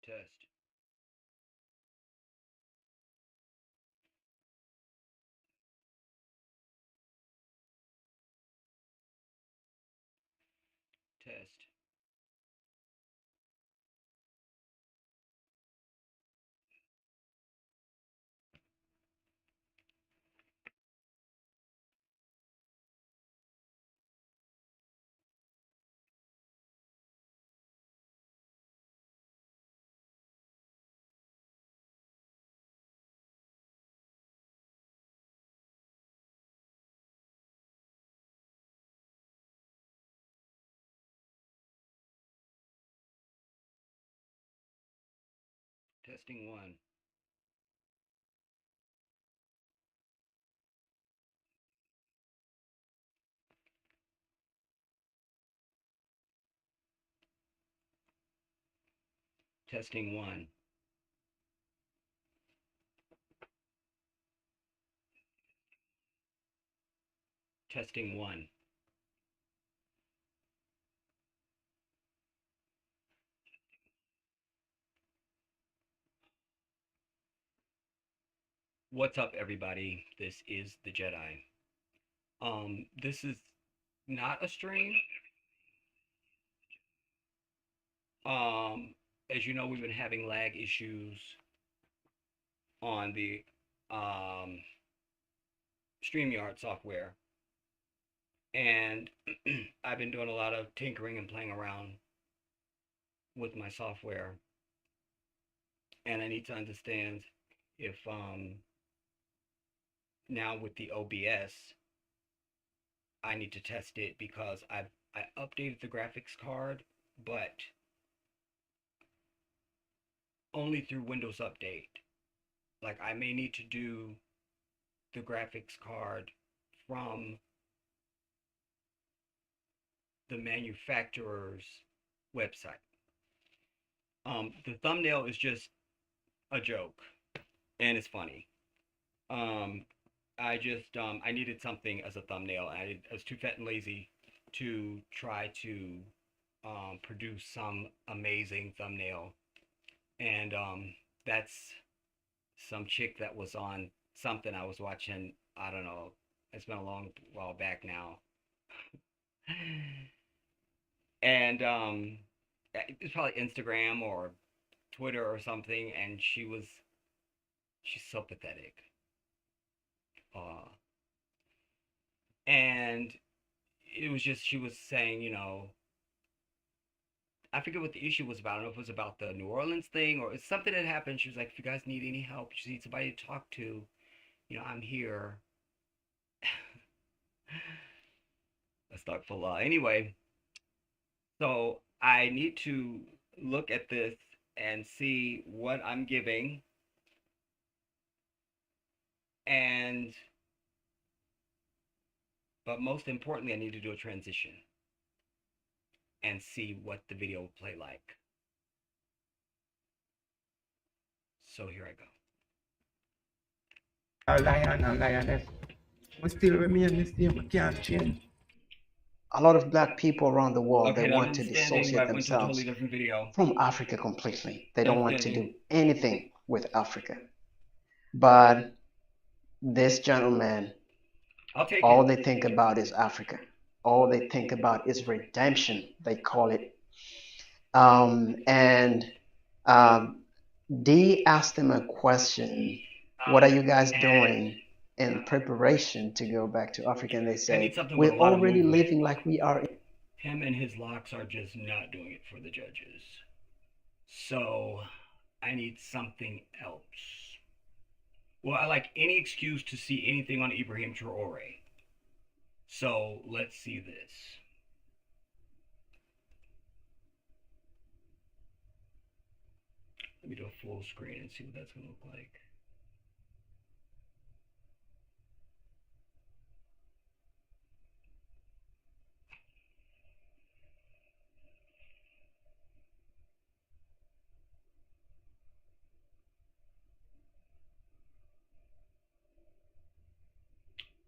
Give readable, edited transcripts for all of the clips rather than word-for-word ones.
Test, test, testing one, testing one, testing one. What's up, everybody? This is the Jedi. This is not a stream. Um, as you know, we've been having lag issues on the StreamYard software, and I've been doing a lot of tinkering and playing around with my software, and I need to understand if now with the OBS, I need to test it because I updated the graphics card, but only through Windows Update. Like I may need to do the graphics card from the manufacturer's website. The thumbnail is just a joke, and it's funny. Um, I needed something as a thumbnail. I was too fat and lazy to try to produce some amazing thumbnail, and that's some chick that was on something I was watching. I don't know. It's been a long while back now, and it's probably Instagram or Twitter or something. And she's so pathetic. Uh, and it was just she was saying, I forget what the issue was about. I don't know if it was about the New Orleans thing or it's something that happened. She was like, if you guys need any help, you need somebody to talk to, I'm here. Astaghfirullah. Anyway, so I need to look at this and see what I'm giving. And, but most importantly, I need to do a transition and see what the video will play like. So here I go. A lion and lioness. We still remain the same, we can't change. A lot of black people around the world, they Okay, now I'm want to understanding. dissociate I went to a totally themselves different video. from Africa completely. They don't want to Understanding. do anything with Africa. But this gentleman, I'll take all it. they think about is Africa. All they think about is redemption, they call it. And Dee asked him a question. What are you guys doing in preparation to go back to Africa? And they I need say, something with we're a lot of already movement. living like we are. Him and his locks are just not doing it for the judges. So I need something else. Well, I like any excuse to see anything on Ibrahim Traore. So let's see this. Let me do a full screen and see what that's going to look like.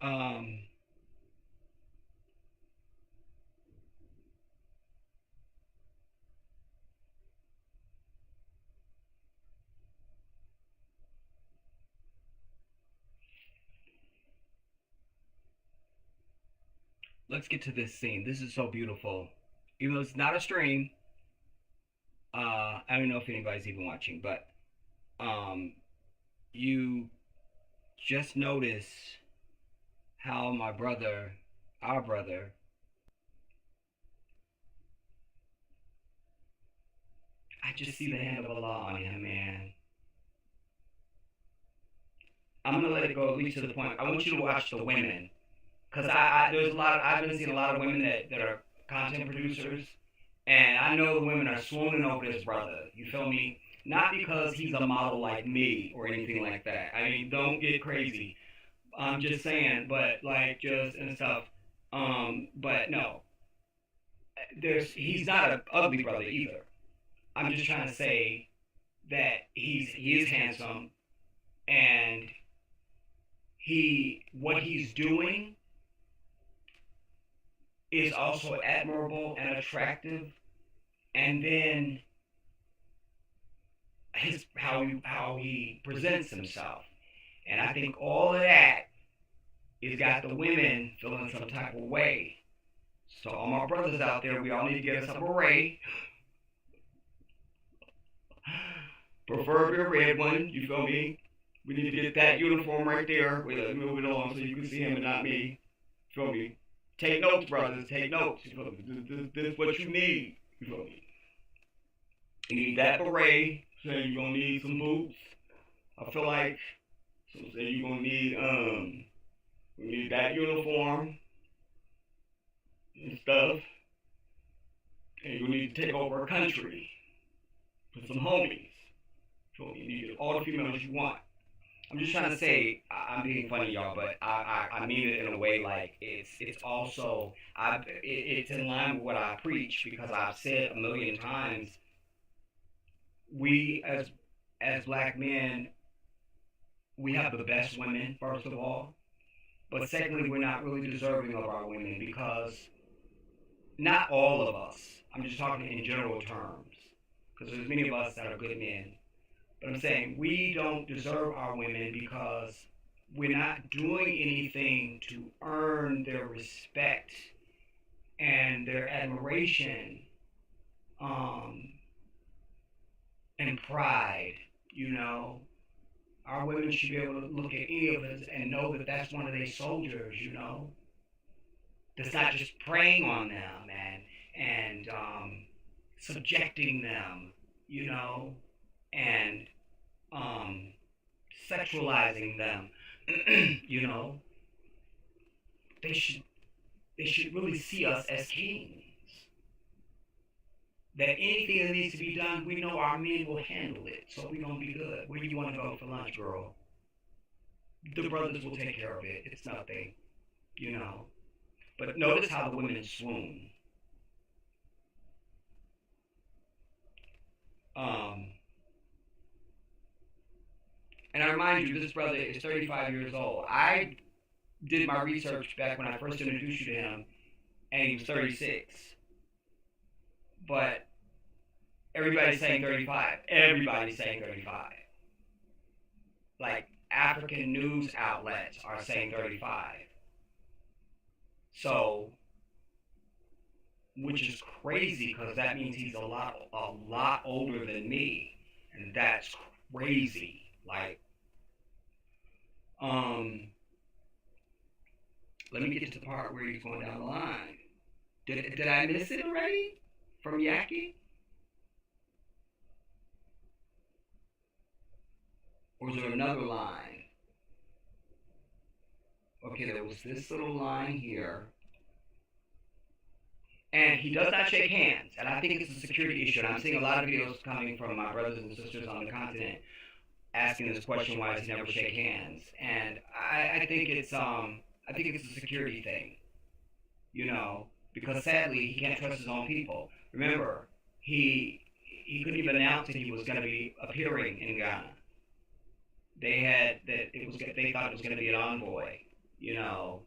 Um, let's get to this scene. This is so beautiful. Even though it's not a stream, I don't know if anybody's even watching, but um, you just notice how my brother, our brother, I just see the hand of Allah on him, man. I'm gonna let it go at least to the point. I want you to watch the women, cause there's a lot. I've been seeing a lot of women that are content producers, and I know the women are swooning over this brother. You feel me? Not because he's a model like me or anything like that. I mean, don't get crazy. I'm just saying, but like just and stuff. But no, he's not an ugly brother either. I'm just trying to say that he is handsome, and what he's doing is also admirable and attractive, and then how he presents himself. And I think all of that has got the women feeling some type of way. So all my brothers out there, we all need to get us a beret. Preferably a red one, you feel me? We need to get that uniform right there. We'll move it along so you can see him and not me. Feel me? Take notes, brothers. Take notes. You feel me? This is what you need. You feel me? You need that beret. Say you're gonna need some boots. I feel like some say you're gonna need we need that uniform and stuff. And you're gonna need to take over a country with some homies. So you need all the females you want. I'm just trying to say, I'm being funny, y'all, but I mean it in a way like it's also it's in line with what I preach, because I've said a million times, we as black men, we have the best women, first of all, but secondly, we're not really deserving of our women, because not all of us, I'm just talking in general terms, because there's many of us that are good men. But I'm saying we don't deserve our women because we're not doing anything to earn their respect and their admiration, and pride. You know, our women should be able to look at any of us and know that that's one of their soldiers. You know, that's not just preying on them and subjecting them. You know, and sexualizing them. You know, they should really see us as kings. That anything that needs to be done, we know our men will handle it, so we're gonna be good. Where do you want to go for lunch, girl? The brothers will take care of it. It's nothing, you know. But notice how the women swoon. And I remind you, this brother is 35 years old. I did my research back when I first introduced you to him, and he was 36. But everybody's saying 35. Everybody's saying 35. Like, African news outlets are saying 35. So, which is crazy, because that means he's a lot older than me. And that's crazy. Like, let me get to the part where he's going down the line. Did I miss it already? From Yaki? Or is there another line? Okay, there was this little line here. And he does not shake hands. And I think it's a security issue. And I'm seeing a lot of videos coming from my brothers and sisters on the continent asking this question, why does he never shake hands? And I think it's a security thing, you know, because sadly he can't trust his own people. Remember, he couldn't even announce that he was going to be appearing in Ghana. They thought it was going to be an envoy, you know,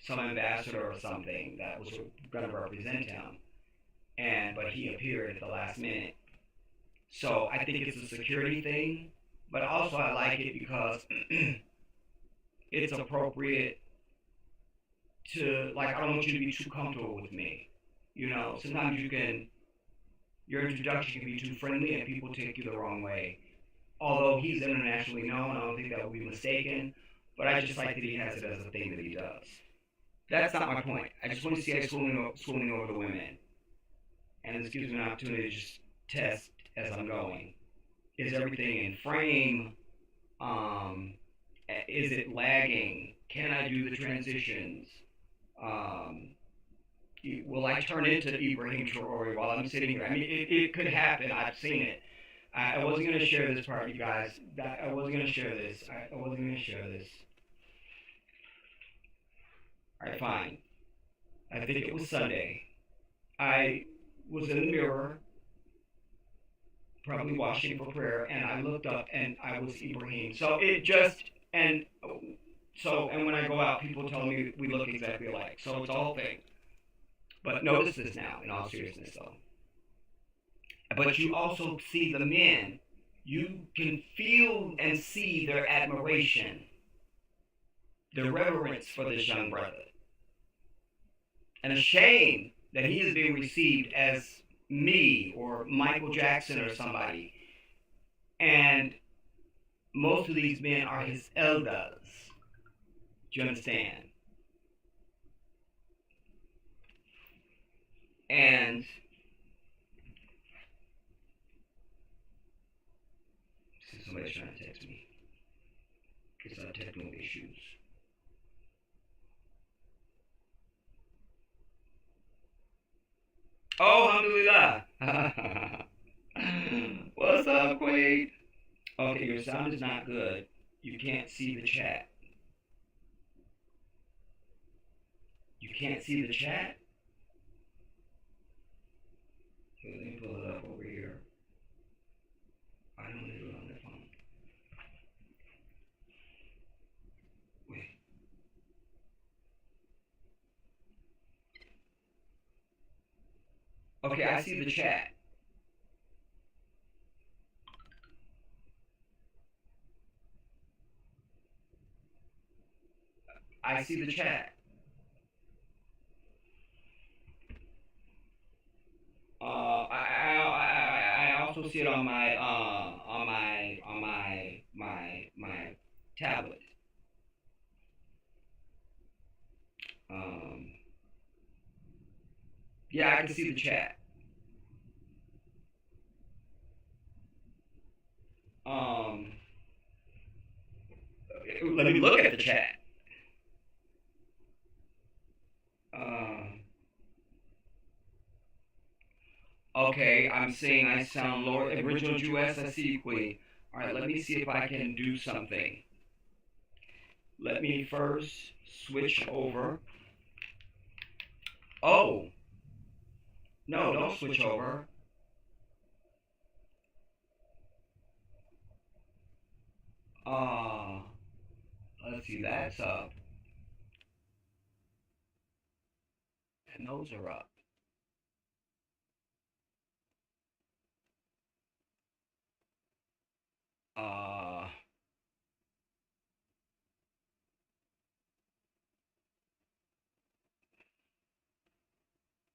some ambassador or something that was going to represent him, but he appeared at the last minute. So I think it's a security thing. But also I like it because it's appropriate to, like, I don't want you to be too comfortable with me. Sometimes your introduction can be too friendly and people take you the wrong way. Although he's internationally known, I don't think that would be mistaken. But I just like that he has it as a thing that he does. That's not my point. I just want to see us swooning over the women. And this gives me an opportunity to just test as I'm going. Is everything in frame? Um, is it lagging? Can I do the transitions? Um, will I turn into Ibrahim Traore while I'm sitting here? I mean, it could happen. I've seen it. I wasn't going to share this part, you guys. I wasn't going to share this. I wasn't going to share this. All right, fine. I think it was Sunday. I was in the mirror, probably washing for prayer, and I looked up and I was Ibrahim. And when I go out, people tell me we look exactly alike. So it's a whole thing. But notice this now, in all seriousness, though. But you also see the men. You can feel and see their admiration, their reverence for this young brother. And a shame that he is being received as me or Michael Jackson or somebody. And most of these men are his elders. Do you understand? And somebody's trying to text me. It's our technical issues. Oh, alhamdulillah. What's up, Quaid? Okay, your sound is not good. You can't see the chat. You can't see the chat? Okay, let me pull it up over here. I don't want to do it on the phone. Wait. Okay, I see the chat. I see the chat. I also see it on my tablet. Um, yeah, I can see the chat. Um, Let me look at the chat. Okay, I'm saying I sound lower. Original US, I see equally. All right, let me see if I can do something. Let me first switch over. Oh, no, don't switch over. Uh, let's see, that's up. And those are up. Uh,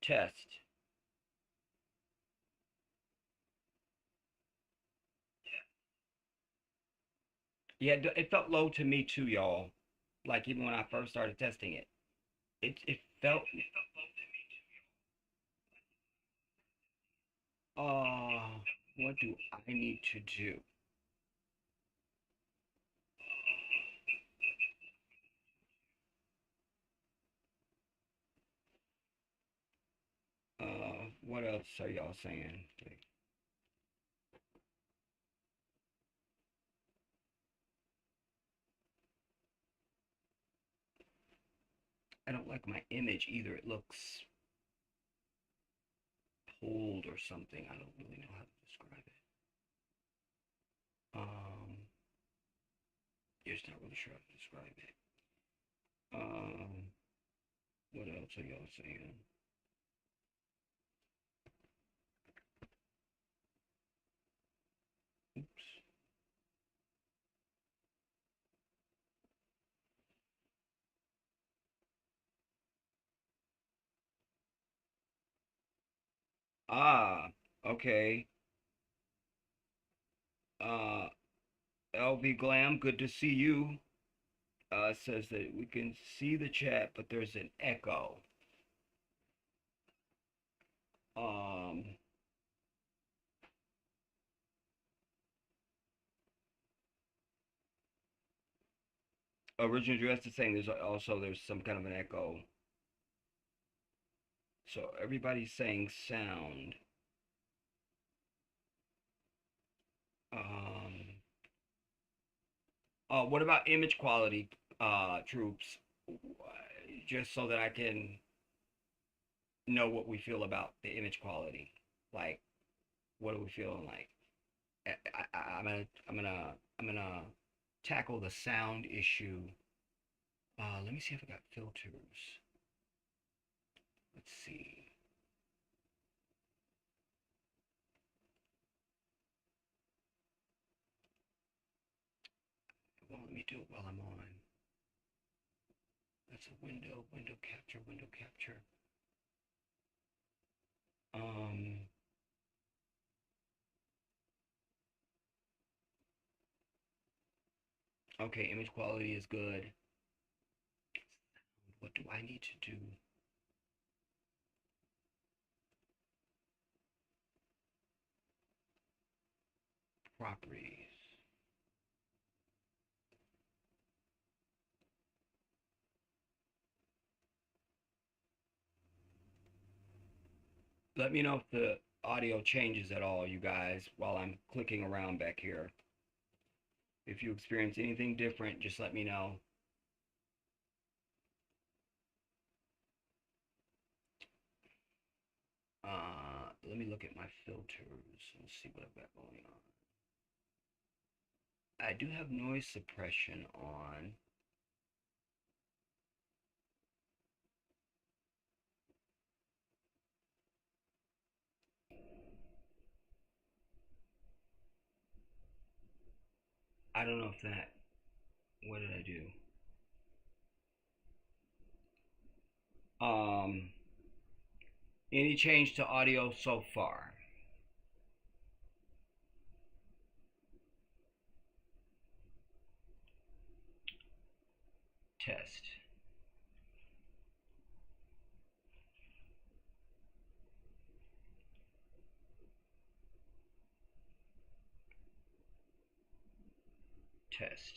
Test. Yeah, it felt low to me too, y'all. Like even when I first started testing it, it felt. What do I need to do? What else are y'all saying? I don't like my image either. It looks pulled or something. I don't really know how to describe it. Just not really sure how to describe it. What else are y'all saying? Oops. Ah, okay. Uh, LV Glam, good to see you. Says that we can see the chat, but there's an echo. Um, Original Dress is saying there's some kind of an echo. So everybody's saying sound. Um, what about image quality, troops? Just so that I can know what we feel about the image quality. Like, what are we feeling like? I'm gonna tackle the sound issue. Let me see if I got filters. Let's see. It won't let me do it while I'm on. That's a window capture, window capture. Um, okay, image quality is good. What do I need to do? Properties. Let me know if the audio changes at all, you guys, while I'm clicking around back here. If you experience anything different, just let me know. Let me look at my filters and see what I've got going on. I do have noise suppression on. I don't know if that, what did I do? Any change to audio so far? Test. Test.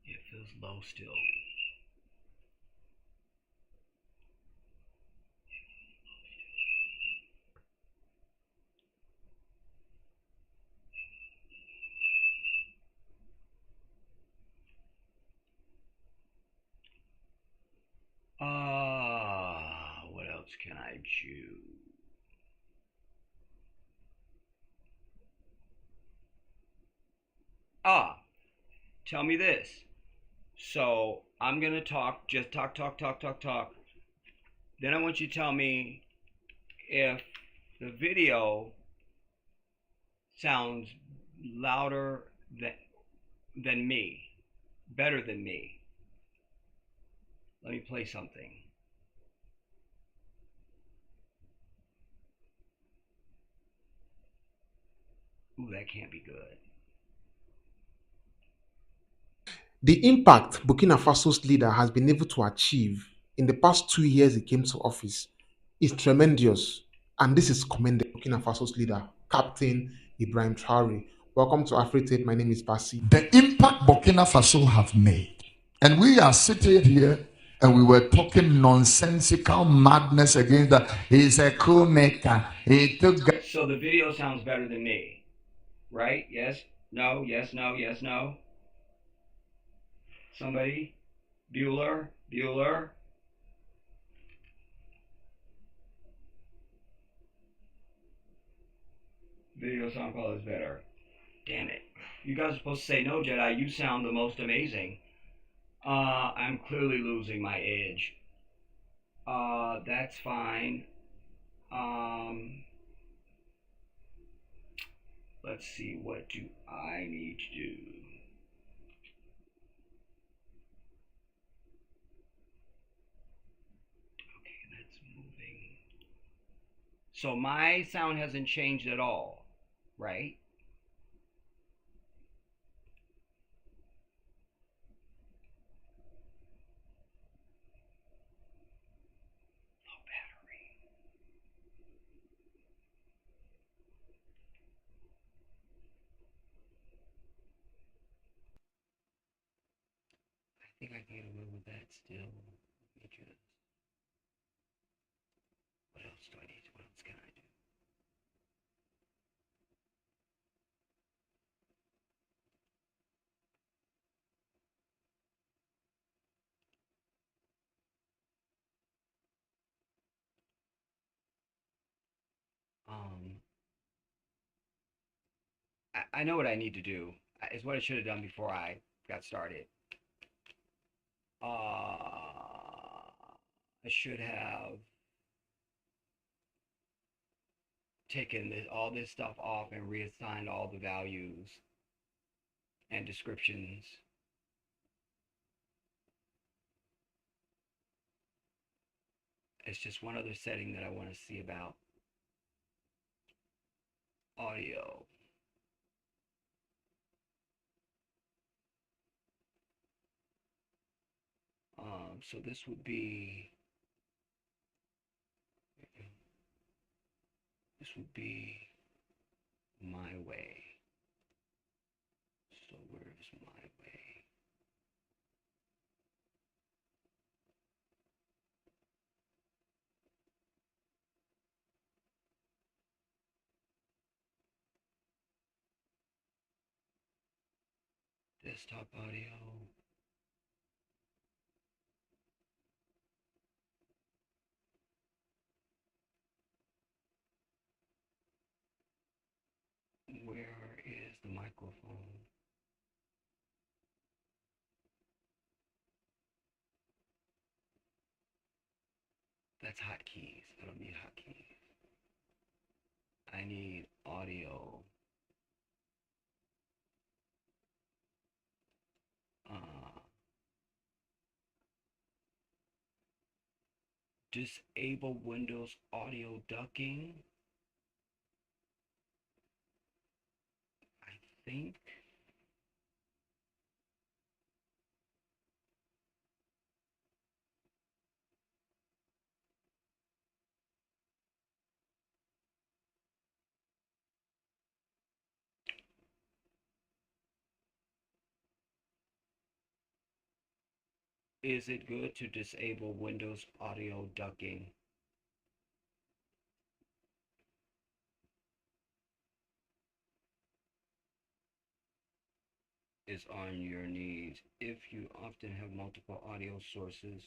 It feels low still. What else can I do? Tell me this. So I'm gonna talk, just talk. Then I want you to tell me if the video sounds louder than me, better than me. Let me play something. Ooh, that can't be good. The impact Burkina Faso's leader has been able to achieve in the past 2 years he came to office is tremendous. And this is commended Burkina Faso's leader, Captain Ibrahim Traore. Welcome to Afritate. My name is Basi. The impact Burkina Faso have made. And we are sitting here and we were talking nonsensical madness against that. He's a coup maker. He took. So the video sounds better than me, right? Yes? No? Yes? No? Yes? No? Somebody? Bueller? Bueller? Video sound quality is better. Damn it. You guys are supposed to say no, Jedi. You sound the most amazing. I'm clearly losing my edge. That's fine. Let's see, what do I need to do? So my sound hasn't changed at all, right? Low battery. I think I can get away with that still. Let me just. What else do I need? What else can I do? Um, I know what I need to do. It's what I should have done before I got started. I should have taken all this stuff off and reassigned all the values and descriptions. It's just one other setting that I want to see about audio. So this would be my way. So where's my way? Desktop audio. Where is the microphone? That's hotkeys. I don't need hotkeys. I need audio. Uh, disable Windows audio ducking. I think. Is it good to disable Windows audio ducking? Is on your needs. If you often have multiple audio sources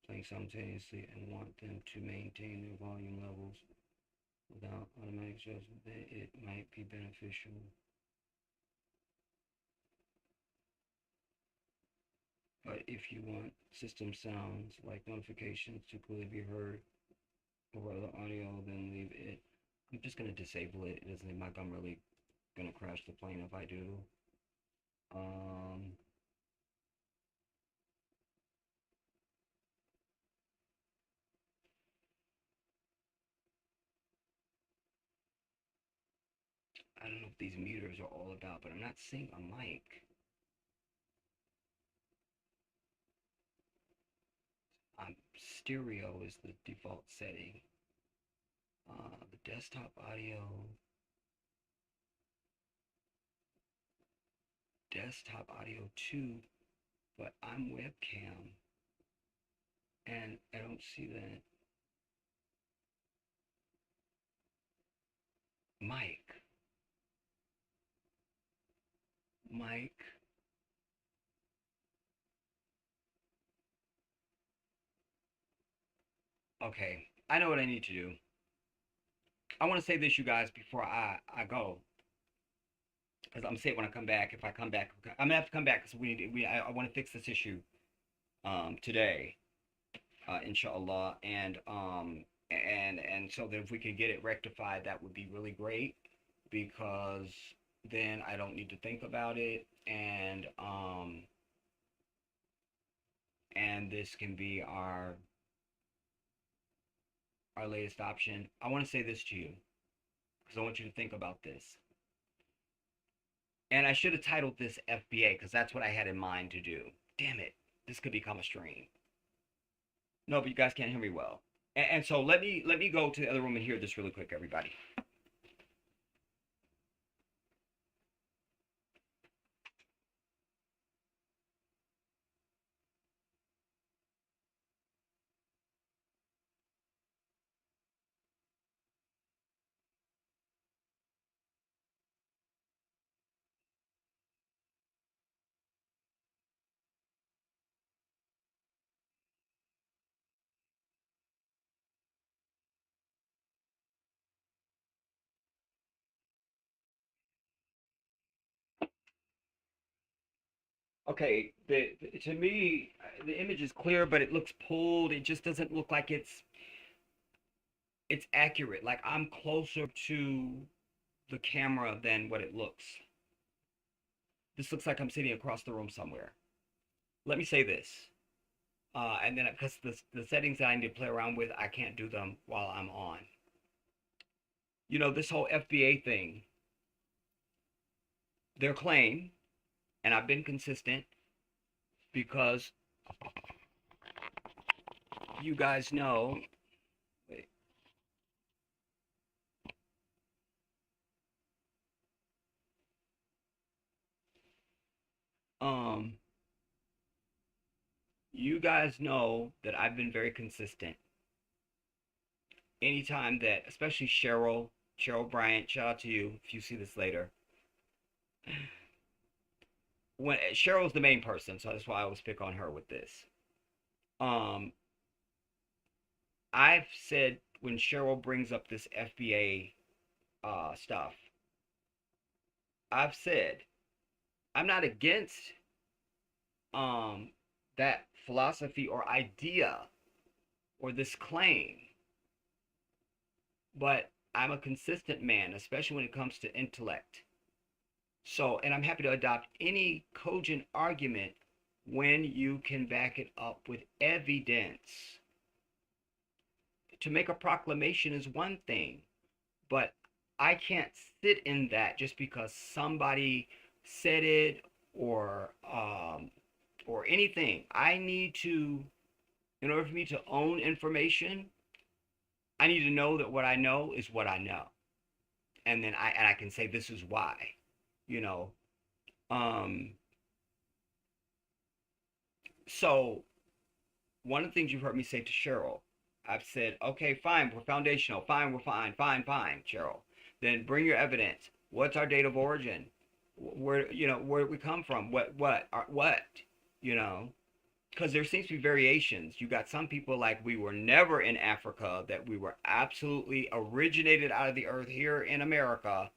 playing simultaneously and want them to maintain their volume levels without automatic adjustment, it might be beneficial. But if you want system sounds like notifications to clearly be heard over other audio, then leave it. I'm just gonna disable it. It doesn't seem like I'm really gonna crash the plane if I do. Um, I don't know what these meters are all about, but I'm not seeing a mic. Stereo is the default setting. The desktop audio 2, but I'm webcam and I don't see that. Mic. Okay, I know what I need to do. I want to say this, you guys, before I go, because I'm saying when I come back. If I come back, I'm gonna have to come back because I want to fix this issue today, inshallah, and so that if we can get it rectified, that would be really great, because then I don't need to think about it, and this can be our our latest option. I want to say this to you because I want you to think about this. And I should have titled this FBA because that's what I had in mind to do. Damn it, this could become a stream. No, but you guys can't hear me well. And so let me go to the other room and hear this really quick, everybody. Okay, to me, the image is clear, but it looks pulled. It just doesn't look like it's accurate. Like I'm closer to the camera than what it looks. This looks like I'm sitting across the room somewhere. Let me say this, and then because the settings that I need to play around with, I can't do them while I'm on. You know, this whole FBA thing, their claim, and I've been consistent because you guys know. Wait. You guys know that I've been very consistent. Anytime that, especially Cheryl Bryant, shout out to you if you see this later. When Cheryl's the main person, so that's why I always pick on her with this. I've said when Cheryl brings up this FBA stuff, I've said I'm not against that philosophy or idea or this claim, but I'm a consistent man, especially when it comes to intellect. So, and I'm happy to adopt any cogent argument when you can back it up with evidence. To make a proclamation is one thing, but I can't sit in that just because somebody said it or anything. I need to, in order for me to own information, I need to know that what I know is what I know, and then I can say this is why, you know. So one of the things you've heard me say to Cheryl, I've said, okay, fine, we're foundational, fine, we're fine, Cheryl. Then bring your evidence. What's our date of origin? Where where we come from? What, you know? Because there seems to be variations. You got some people like we were never in Africa, that we were absolutely originated out of the earth here in America.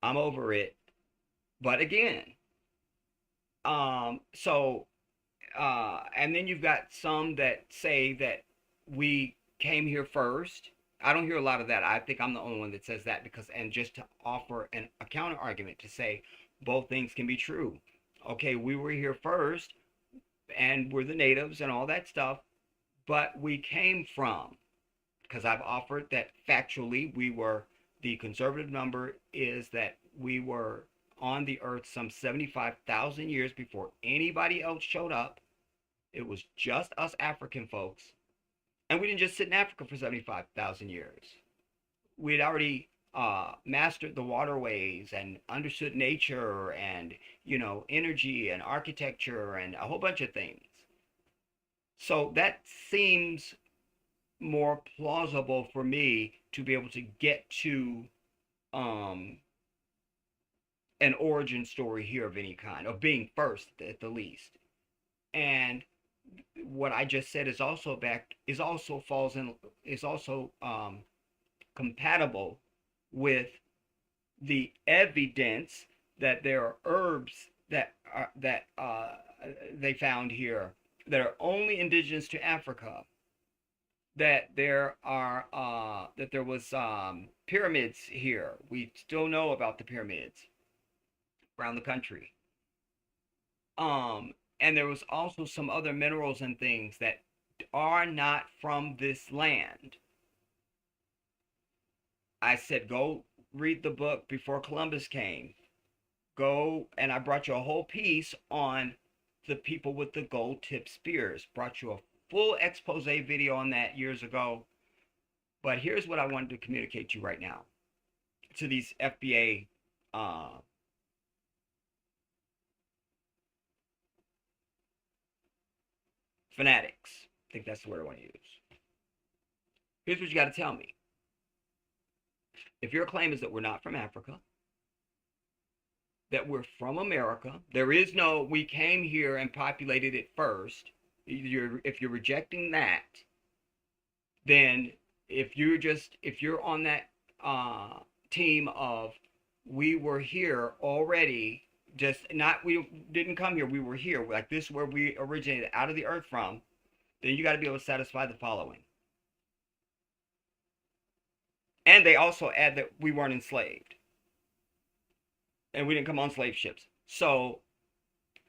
I'm over it. But again, so and then you've got some that say that we came here first. I don't hear a lot of that. I think I'm the only one that says that, because, and just to offer a counter argument to say both things can be true. Okay, we were here first and we're the natives and all that stuff, but we came from, because I've offered that factually the conservative number is that we were on the earth some 75,000 years before anybody else showed up. It was just us African folks. And we didn't just sit in Africa for 75,000 years. We had already mastered the waterways and understood nature and, energy and architecture and a whole bunch of things. So that seems more plausible for me to be able to get to an origin story here of any kind, of being first at the least. And what I just said is also compatible with the evidence that there are herbs that they found here that are only indigenous to Africa. That there was pyramids here. We still know about the pyramids around the country. And there was also some other minerals and things that are not from this land. I said, go read the book Before Columbus Came. Go, and I brought you a whole piece on the people with the gold tip spears. Brought you a full expose video on that years ago. But here's what I wanted to communicate to you right now, to these FBA fanatics. I think that's the word I want to use. Here's what you got to tell me. If your claim is that we're not from Africa, that we're from America, there is no, we came here and populated it first. If you're rejecting that, then if you're on that team of we were here already, just not, we didn't come here, we were here, like this is where we originated out of the earth from, then you got to be able to satisfy the following. And they also add that we weren't enslaved. And we didn't come on slave ships. So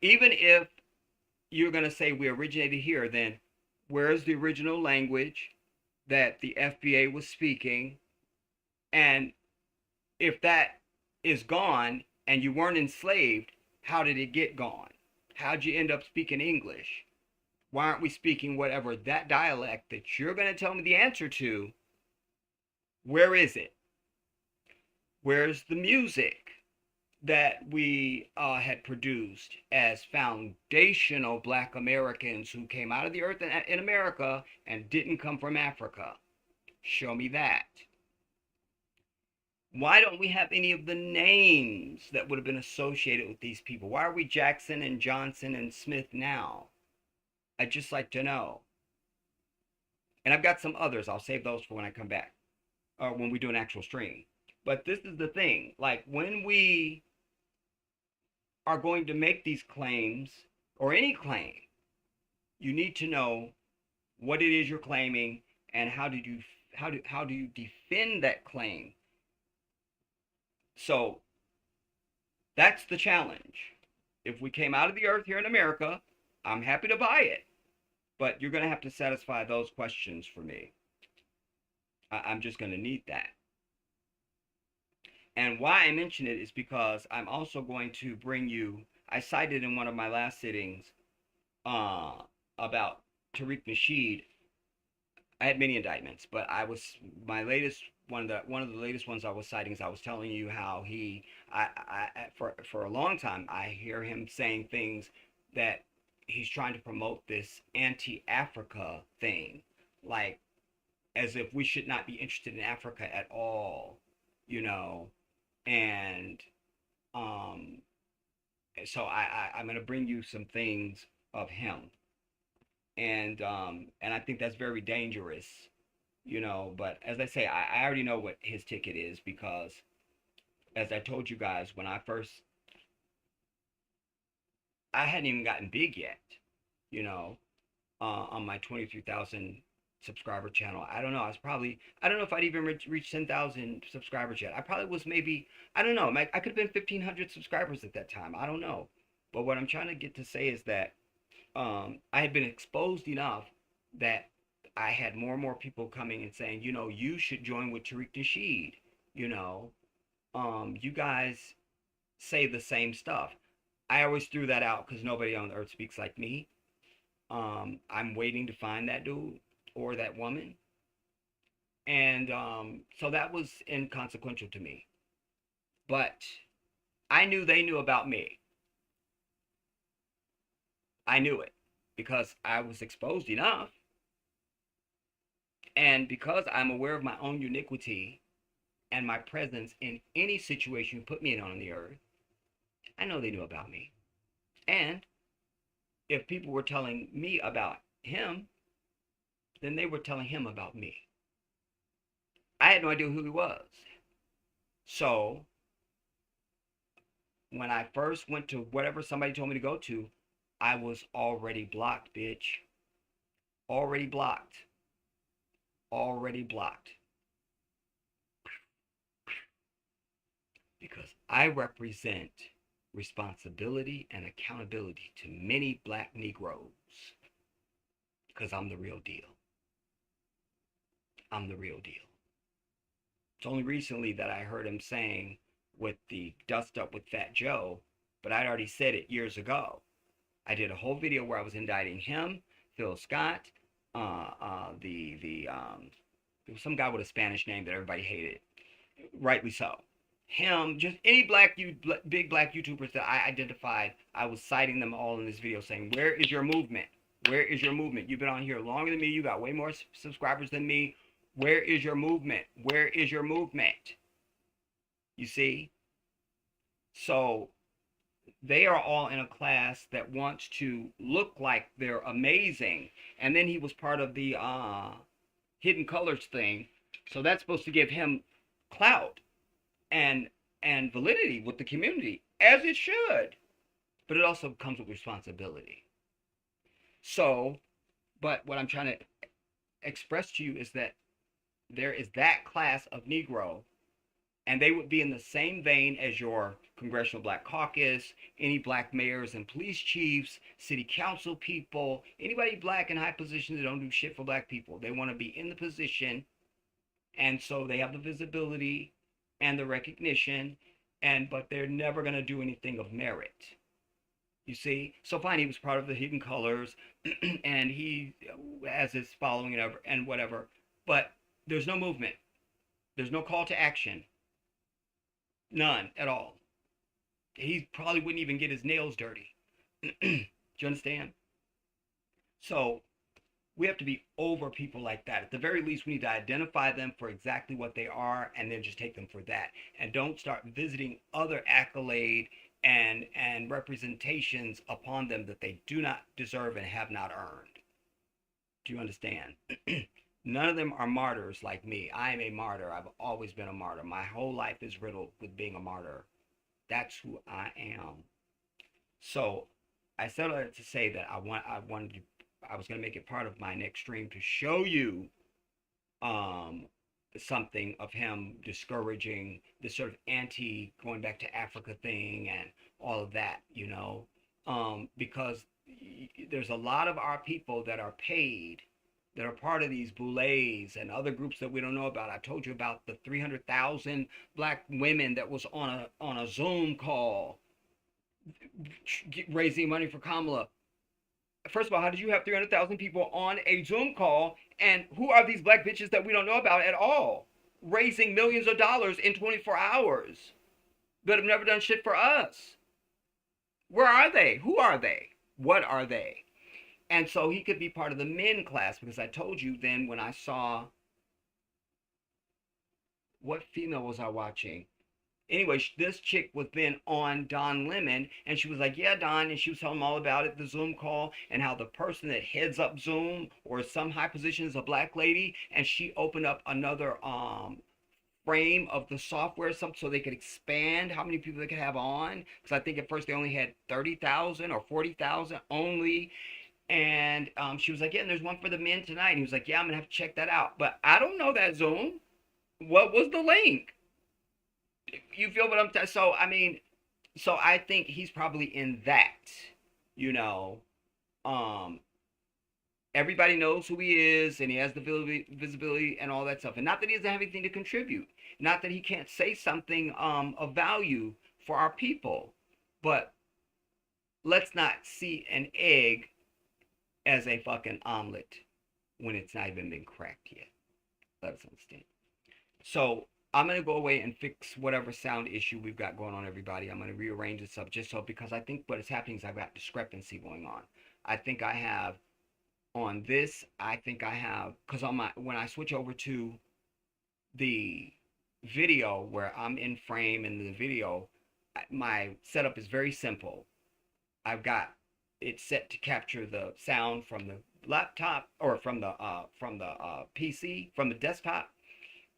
even if you're going to say we originated here, then where's the original language that the FBA was speaking? And if that is gone and you weren't enslaved, how did it get gone? How'd you end up speaking English? Why aren't we speaking whatever that dialect that you're going to tell me the answer to? Where is it? Where's the music that we had produced as foundational Black Americans who came out of the earth in America and didn't come from Africa? Show me that. Why don't we have any of the names that would have been associated with these people? Why are we Jackson and Johnson and Smith now? I'd just like to know. And I've got some others. I'll save those for when I come back, or when we do an actual stream. But this is the thing. Like, when we are going to make these claims, or any claim, you need to know what it is you're claiming and how do you defend that claim. So that's the challenge. If we came out of the earth here in America, I'm happy to buy it, but you're going to have to satisfy those questions for me. I'm just going to need that. And why I mention it is because I'm also going to bring you, I cited in one of my last sittings about Tariq Nasheed. I had many indictments, but my latest one of the latest ones I was citing is I was telling you how for a long time I hear him saying things that he's trying to promote this anti-Africa thing, like as if we should not be interested in Africa at all, you know. And so I'm going to bring you some things of him, and I think that's very dangerous, you know. But as I say, I already know what his ticket is, because as I told you guys, when I hadn't even gotten big yet, you know, on my 23,000 subscriber channel. I don't know. I don't know if I'd even reached 10,000 subscribers yet. I probably was maybe, I don't know. I could have been 1,500 subscribers at that time. I don't know. But what I'm trying to get to say is that I had been exposed enough that I had more and more people coming and saying, you know, you should join with Tariq Nasheed. You know, you guys say the same stuff. I always threw that out because nobody on earth speaks like me. I'm waiting to find that dude or that woman. And so that was inconsequential to me. But I knew they knew about me. I knew it because I was exposed enough. And because I'm aware of my own uniquity and my presence in any situation you put me in on the earth, I know they knew about me. And if people were telling me about him, then they were telling him about me. I had no idea who he was. So when I first went to whatever somebody told me to go to, I was already blocked, bitch. Already blocked. Already blocked. Because I represent responsibility and accountability to many Black Negroes. because I'm the real deal. I'm the real deal. It's only recently that I heard him saying with the dust up with Fat Joe, but I'd already said it years ago. I did a whole video where I was indicting him, Phil Scott, there was some guy with a Spanish name that everybody hated, rightly so. Him, just any big black YouTubers that I identified, I was citing them all in this video, saying, "Where is your movement? Where is your movement? You've been on here longer than me. You got way more subscribers than me. Where is your movement? Where is your movement?" You see? So they are all in a class that wants to look like they're amazing. And then he was part of the hidden colors thing. So that's supposed to give him clout and validity with the community, as it should. But it also comes with responsibility. So, but what I'm trying to express to you is that there is that class of Negro, and they would be in the same vein as your Congressional Black Caucus, any black mayors and police chiefs, city council people, anybody black in high positions that don't do shit for black people. They want to be in the position, and so they have the visibility and the recognition, but they're never going to do anything of merit. You see? So fine, he was part of the Hidden Colors, and he has his following and whatever, but there's no movement. There's no call to action. None at all. He probably wouldn't even get his nails dirty. Do you understand? So we have to be over people like that. At the very least, we need to identify them for exactly what they are, and then just take them for that. And don't start visiting other accolade and representations upon them that they do not deserve and have not earned. Do you understand? None of them are martyrs like me. I am a martyr. I've always been a martyr. My whole life is riddled with being a martyr. That's who I am. So I said that to say that I was going to make it part of my next stream to show you something of him discouraging this sort of anti going back to Africa thing and all of that, because there's a lot of our people that are paid, that are part of these boulets and other groups that we don't know about. I told you about the 300,000 black women that was on a Zoom call raising money for Kamala. First of all, how did you have 300,000 people on a Zoom call? And who are these black bitches that we don't know about at all, raising millions of dollars in 24 hours that have never done shit for us? Where are they? Who are they? What are they? And so he could be part of the men class, because I told you then when I saw, what female was I watching? Anyway, this chick was then on Don Lemon, and she was like, "Yeah, Don," and she was telling him all about it, the Zoom call, and how the person that heads up Zoom or some high position is a black lady, and she opened up another frame of the software, something so they could expand how many people they could have on, because I think at first they only had 30,000 or 40,000 only. And she was like, "Yeah, and there's one for the men tonight." And he was like, "Yeah, I'm gonna have to check that out, but I don't know that Zoom. What was the link?" You feel what I'm saying? So I mean, so I think he's probably in that, you know. Everybody knows who he is, and he has the visibility and all that stuff. And not that he doesn't have anything to contribute, not that he can't say something of value for our people, but let's not see an egg as a fucking omelet when it's not even been cracked yet. Let us understand. So I'm going to go away and fix whatever sound issue we've got going on, everybody. I'm going to rearrange this up just so, because I think what is happening is I've got discrepancy going on. I think I have on this, because when I switch over to the video where I'm in frame in the video, my setup is very simple. I've got it set to capture the sound from the laptop, or from the PC, from the desktop,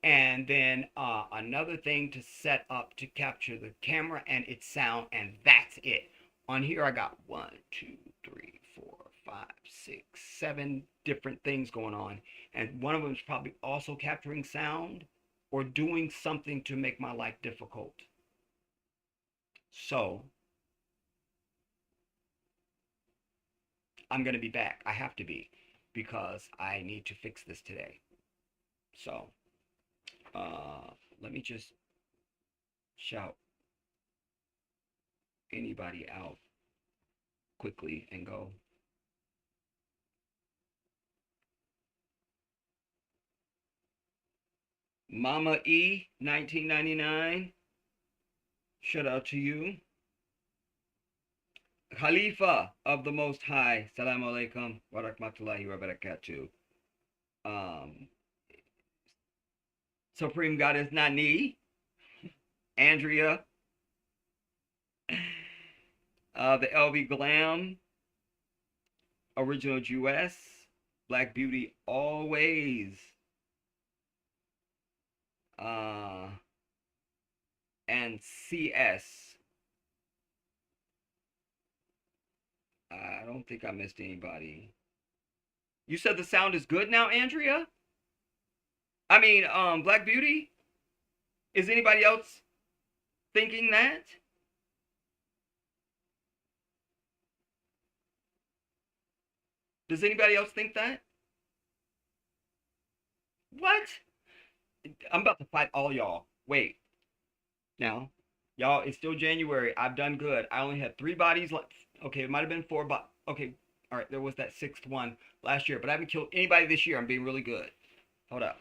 and then another thing to set up to capture the camera and its sound, and that's it. On here I got 1, 2, 3, 4, 5, 6, 7 different things going on, and one of them is probably also capturing sound or doing something to make my life difficult. So I'm going to be back. I have to be. because I need to fix this today. So, let me just shout anybody out quickly and go. Mama E, 1999. Shout out to you. Khalifa of the Most High. Salaam alaikum wa rahmatullahi wa barakatuh. Supreme Goddess Nani. Andrea. The LV Glam. Original Jewess. Black Beauty Always. And CS. I don't think I missed anybody. You said the sound is good now, Andrea? I mean, Black Beauty? Is anybody else thinking that? Does anybody else think that? What? I'm about to fight all y'all. Wait. Now, y'all, it's still January. I've done good. I only had 3 bodies left. Okay, it might have been 4, but okay. All right, there was that 6th one last year, but I haven't killed anybody this year. I'm being really good. Hold up.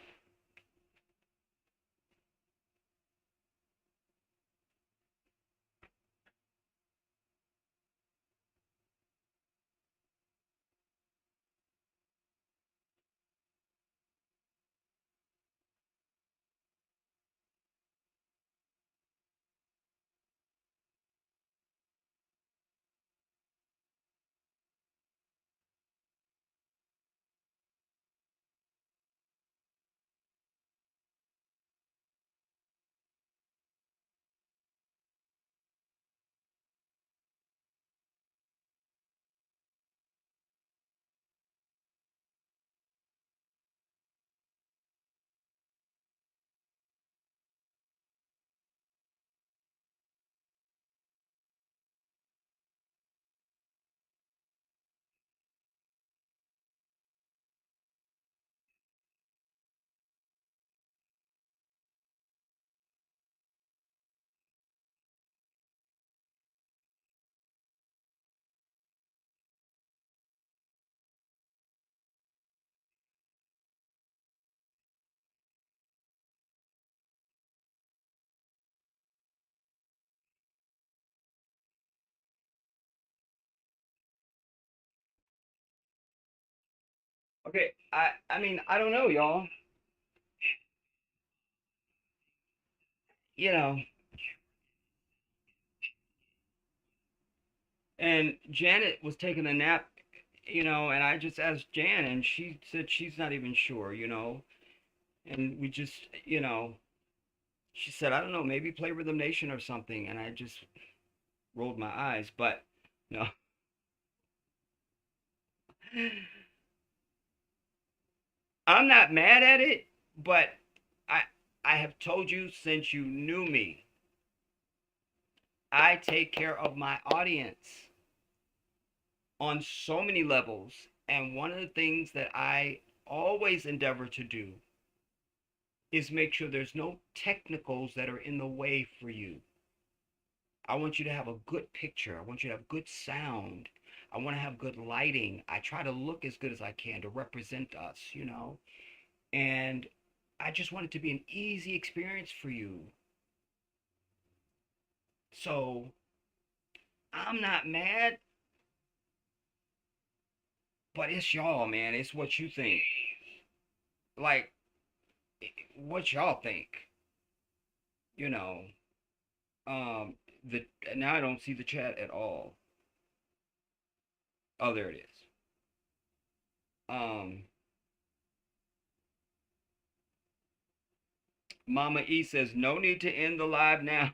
Okay, I mean, I don't know, y'all. You know, and Janet was taking a nap, and I just asked Jan, and she said she's not even sure, and we just, she said, I don't know, maybe play Rhythm Nation or something, and I just rolled my eyes, but no. I'm not mad at it, but I I have told you since you knew me, I take care of my audience on so many levels, and one of the things that I always endeavor to do is make sure there's no technicals that are in the way for you. I want you to have a good picture. I want you to have good sound. I want to have good lighting. I try to look as good as I can to represent us, And I just want it to be an easy experience for you. So I'm not mad, but it's y'all, man. It's what you think. Like, what y'all think, you know. The Now I don't see the chat at all. Oh, there it is. Mama E says no need to end the live now.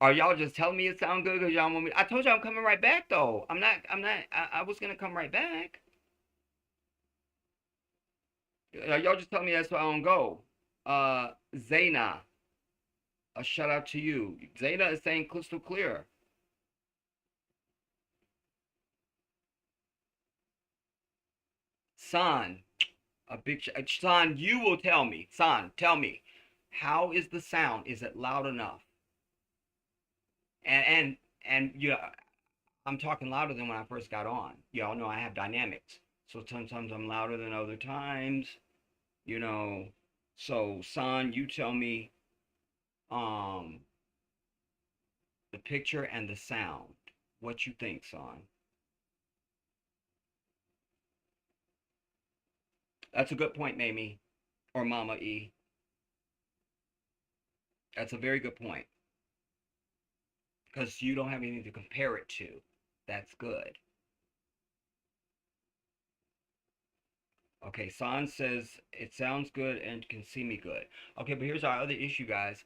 Are y'all just telling me it sound good because y'all want me? I told you I'm coming right back though. I was gonna come right back. Y'all just tell me that so I don't go. Zaina, a shout out to you. Zaina is saying crystal clear. Son, Son, you will tell me. Son, tell me. How is the sound? Is it loud enough? And you know, I'm talking louder than when I first got on. Y'all know I have dynamics. So sometimes I'm louder than other times, you know. So, son, you tell me um the picture and the sound. What you think, son? That's a good point, Mamie. Or Mama E. That's a very good point. Because you don't have anything to compare it to. That's good. Okay, San says it sounds good and can see me good. Okay, but here's our other issue, guys.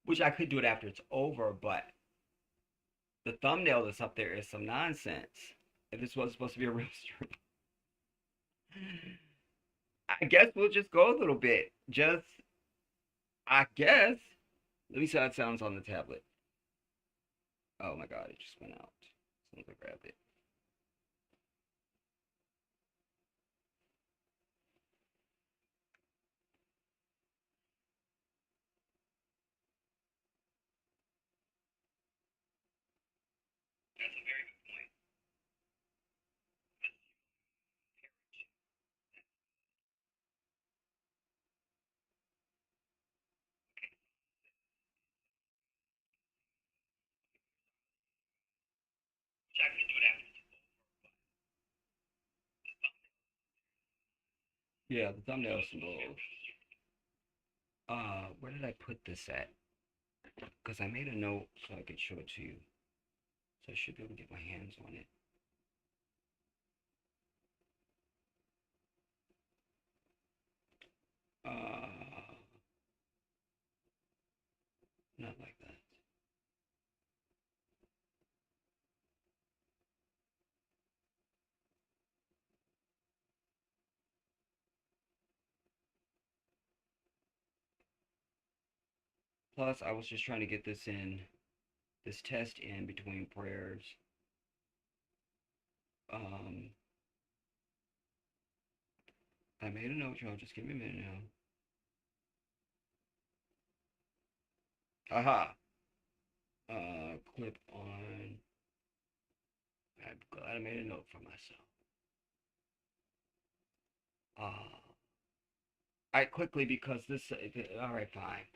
Which I could do it after it's over, but the thumbnail that's up there is some nonsense. If this was supposed to be a real stream. I guess we'll just go a little bit. I guess. Let me see how it sounds on the tablet. Oh my god, it just went out. So let me grab it. That's a very good point. Which I can do it after. Yeah, the thumbnail is a little. Where did I put this at? Because I made a note so I could show it to you. So I should be able to get my hands on it. Not like that. Plus, I was just trying to get this test in between prayers. I made a note, y'all. Just give me a minute now. Aha. Clip on. I'm glad I made a note for myself. Alright, quickly because this. Alright, fine.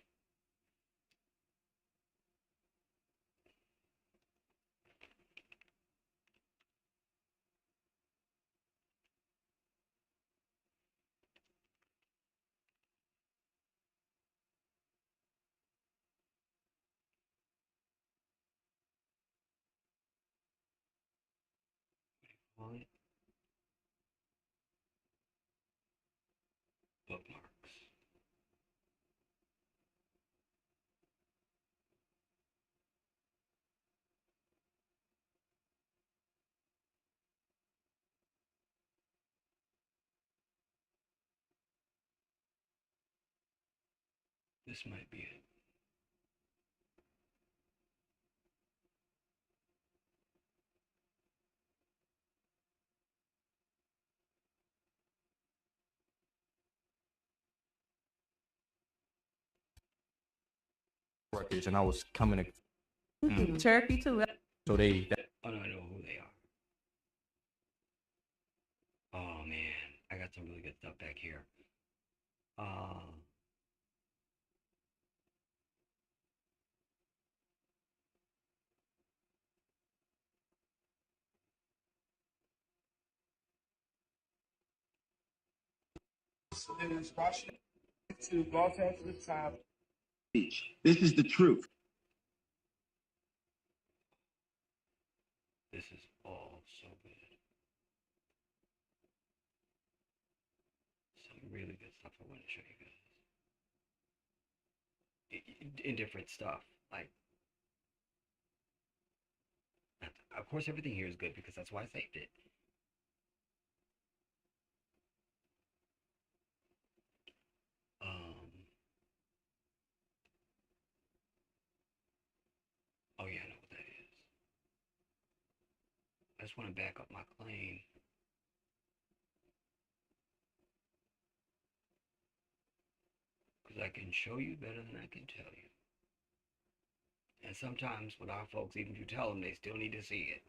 Call it bookmarks. This might be it. Records, and I was coming to Cherokee too. so they Oh no, I know who they are. Oh man, I got some really good stuff back here. This is the truth. This is all so good. Some really good stuff I want to show you guys. In different stuff. Like, of course, everything here is good because that's why I saved it. Oh yeah, I know what that is. I just want to back up my claim. I can show you better than I can tell you. And sometimes with our folks, even if you tell them, they still need to see it.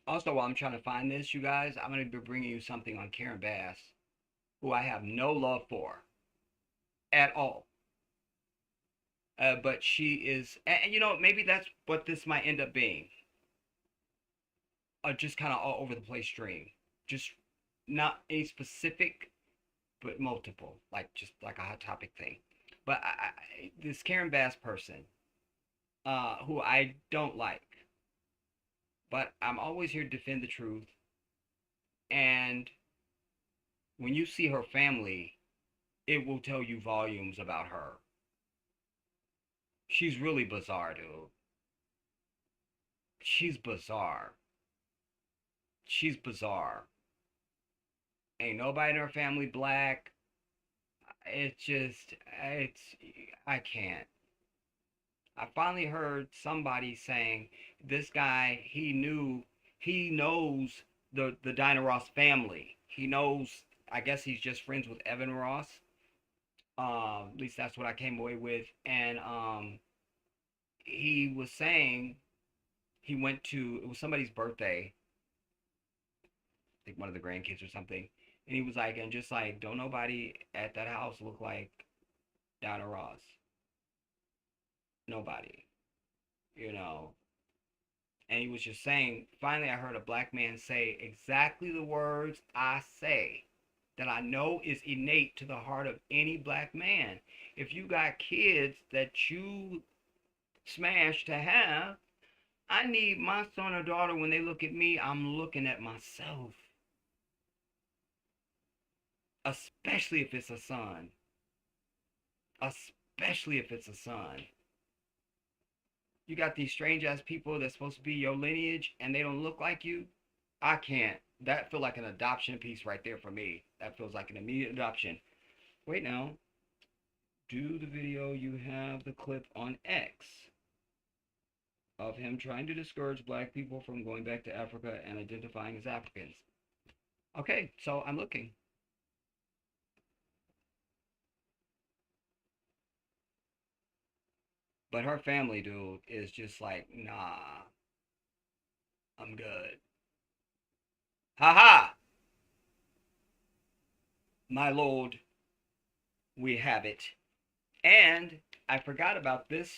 Also, while I'm trying to find this, you guys, I'm going to be bringing you something on Karen Bass, who I have no love for at all. But she is, and you know, maybe that's what this might end up being. Just kind of all over the place stream. Just not any specific, but multiple, like just like a hot topic thing. But this Karen Bass person, who I don't like, but I'm always here to defend the truth. And when you see her family, it will tell you volumes about her. She's really bizarre, dude. She's bizarre. She's bizarre. Ain't nobody in her family black. I can't. I finally heard somebody saying this guy, he knows the Dinah Ross family. He knows, I guess he's just friends with Evan Ross. At least that's what I came away with. And he was saying he went to, it was somebody's birthday, I think one of the grandkids or something. And he was like, and just like, don't nobody at that house look like Dinah Ross. Nobody. You know. And he was just saying, finally I heard a black man say exactly the words I say, that I know is innate to the heart of any black man. If you got kids that you smash to have, I need my son or daughter, when they look at me, I'm looking at myself. Especially if it's a son. Especially if it's a son. You got these strange ass people that's supposed to be your lineage and they don't look like you. I can't. That feels like an adoption piece right there for me. That feels like an immediate adoption. Wait now. Do the video, you have the clip on X of him trying to discourage black people from going back to Africa and identifying as Africans. Okay, so I'm looking. But her family, dude, is just like, nah, I'm good. Ha! My lord, we have it. And I forgot about this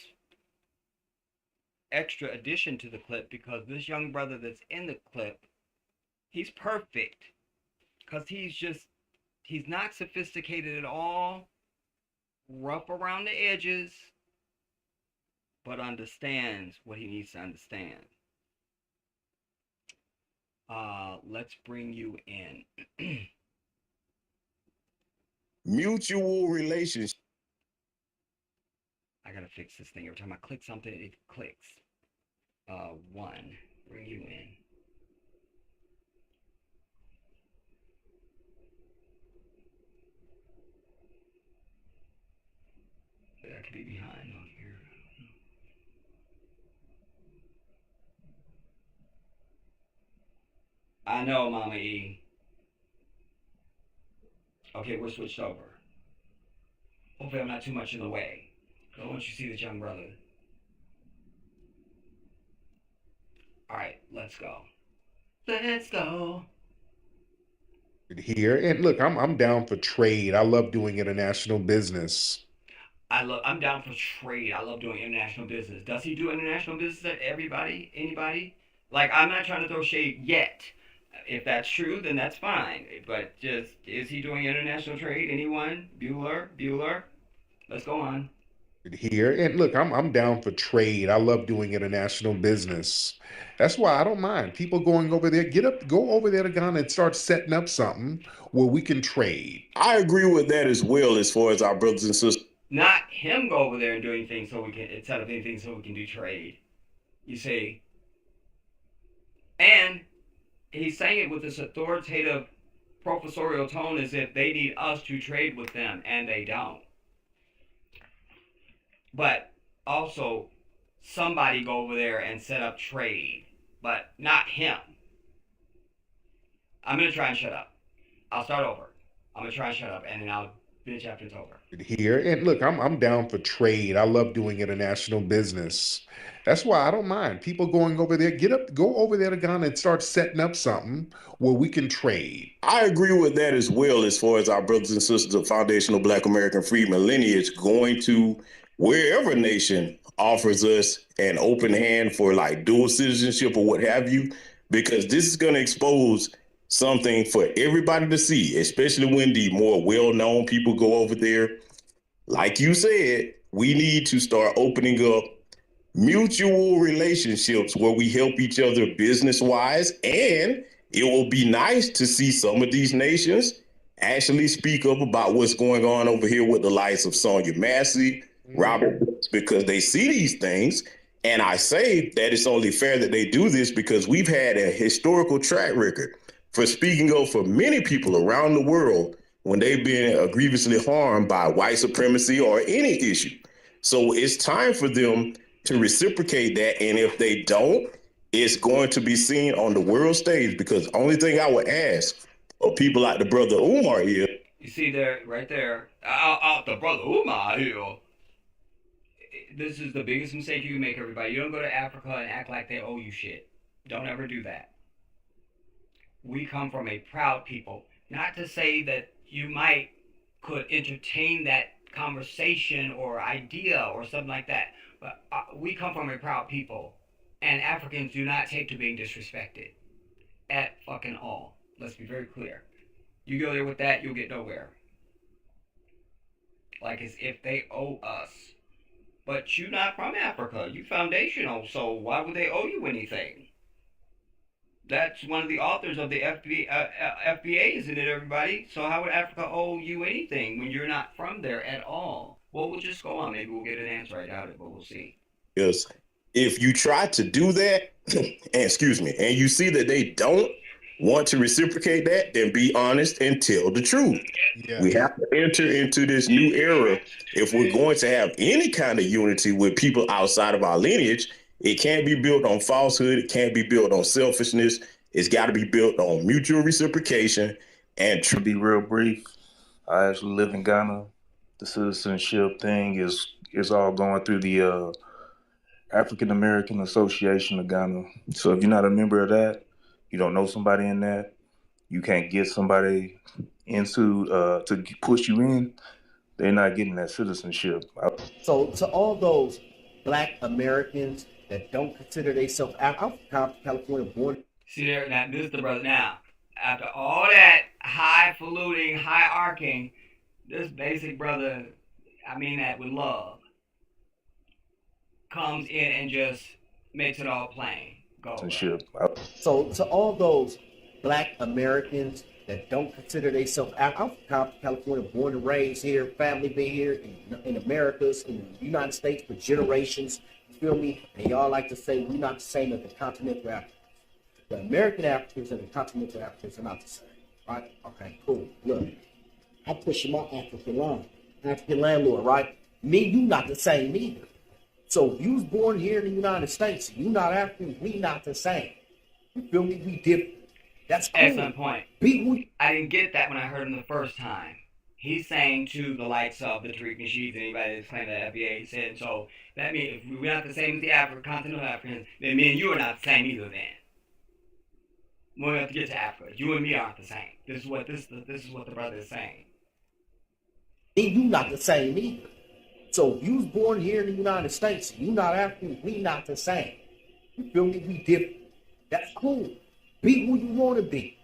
extra addition to the clip, because this young brother that's in the clip, he's perfect. Because he's not sophisticated at all, rough around the edges, but understands what he needs to understand. Let's bring you in. Mutual relationship. I gotta fix this thing. Every time I click something, it clicks. One, bring you in. I could be behind on here. I know, Mama E. Okay, we're switched over. Hopefully I'm not too much in the way. I want you to see this young brother. Alright, let's go. Let's go. Here and look, I'm down for trade. I love doing international business. I'm down for trade. I love doing international business. Does he do international business at everybody? Anybody? Like, I'm not trying to throw shade yet. If that's true, then that's fine. But just, is he doing international trade? Anyone? Bueller? Let's go on. Here and look, I'm down for trade. I love doing international business. That's why I don't mind people going over there. Go over there to Ghana and start setting up something where we can trade. I agree with that as well, as far as our brothers and sisters. Not him go over there and do anything so we can set up anything so we can do trade. You see? And he's saying it with this authoritative professorial tone as if they need us to trade with them, and they don't. But also, somebody go over there and set up trade, but not him. I'm going to try and shut up. I'll start over. I'm going to try and shut up, and then Bitch chapter's over. Here. And look, I'm down for trade. I love doing international business. That's why I don't mind people going over there. Go over there to Ghana and start setting up something where we can trade. I agree with that as well, as far as our brothers and sisters of foundational Black American freedmen lineage going to wherever nation offers us an open hand for like dual citizenship or what have you, because this is going to expose something for everybody to see, especially when the more well-known people go over there. Like you said, we need to start opening up mutual relationships where we help each other business wise. And it will be nice to see some of these nations actually speak up about what's going on over here with the likes of Sonia Massey, Robert, because they see these things. And I say that it's only fair that they do this because we've had a historical track record for speaking up for many people around the world when they've been grievously harmed by white supremacy or any issue. So it's time for them to reciprocate that. And if they don't, it's going to be seen on the world stage, because the only thing I would ask of people like the brother Umar here. You see there, right there, out the brother Umar here. This is the biggest mistake you can make, everybody. You don't go to Africa and act like they owe you shit. Don't ever do that. We come from a proud people. Not to say that you could entertain that conversation or idea or something like that, but we come from a proud people, and Africans do not take to being disrespected at fucking all. Let's be very clear. You go there with that, you'll get nowhere. Like as if they owe us. But you're not from Africa. You foundational, so why would they owe you anything? That's one of the authors of the FBA, isn't it, everybody? So how would Africa owe you anything when you're not from there at all? Well, we'll just go on. Maybe we'll get an answer. I doubt it, but we'll see. Yes. If you try to do that, and you see that they don't want to reciprocate that, then be honest and tell the truth. Yes. We have to enter into this new era. If we're going to have any kind of unity with people outside of our lineage, it can't be built on falsehood. It can't be built on selfishness. It's got to be built on mutual reciprocation and To be real brief, I actually live in Ghana. The citizenship thing is all going through the African American Association of Ghana. So if you're not a member of that, you don't know somebody in that, you can't get somebody into to push you in, they're not getting that citizenship. So to all those Black Americans that don't consider themselves, I'm from California, born. See there, now this is the brother. Now, after all that highfalutin, hierarching, this basic brother, I mean that with love, comes in and just makes it all plain. Go. So to all those Black Americans that don't consider themselves, I'm from California, born and raised here, family been here in Americas, in the United States for generations. You feel me? And y'all like to say we're not the same as the continental Africans. The American Africans and the continental Africans are not the same, right? Okay, cool. Look, I'm pushing my African landlord, right? Me, you not the same either. So if you was born here in the United States, you not African, we not the same. You feel me? We different. That's cool. Excellent point. I didn't get that when I heard him the first time. He's saying to the likes of the Tariq Nasheeds and anybody that's claiming that FBA, he said, so that means if we're not the same as the continental Africans, then me and you are not the same either then. When we have to get to Africa, you and me aren't the same. This is what the brother is saying. And you not the same either. So if you was born here in the United States, you not African, we not the same. You feel me? We different. That's cool. Be who you want to be.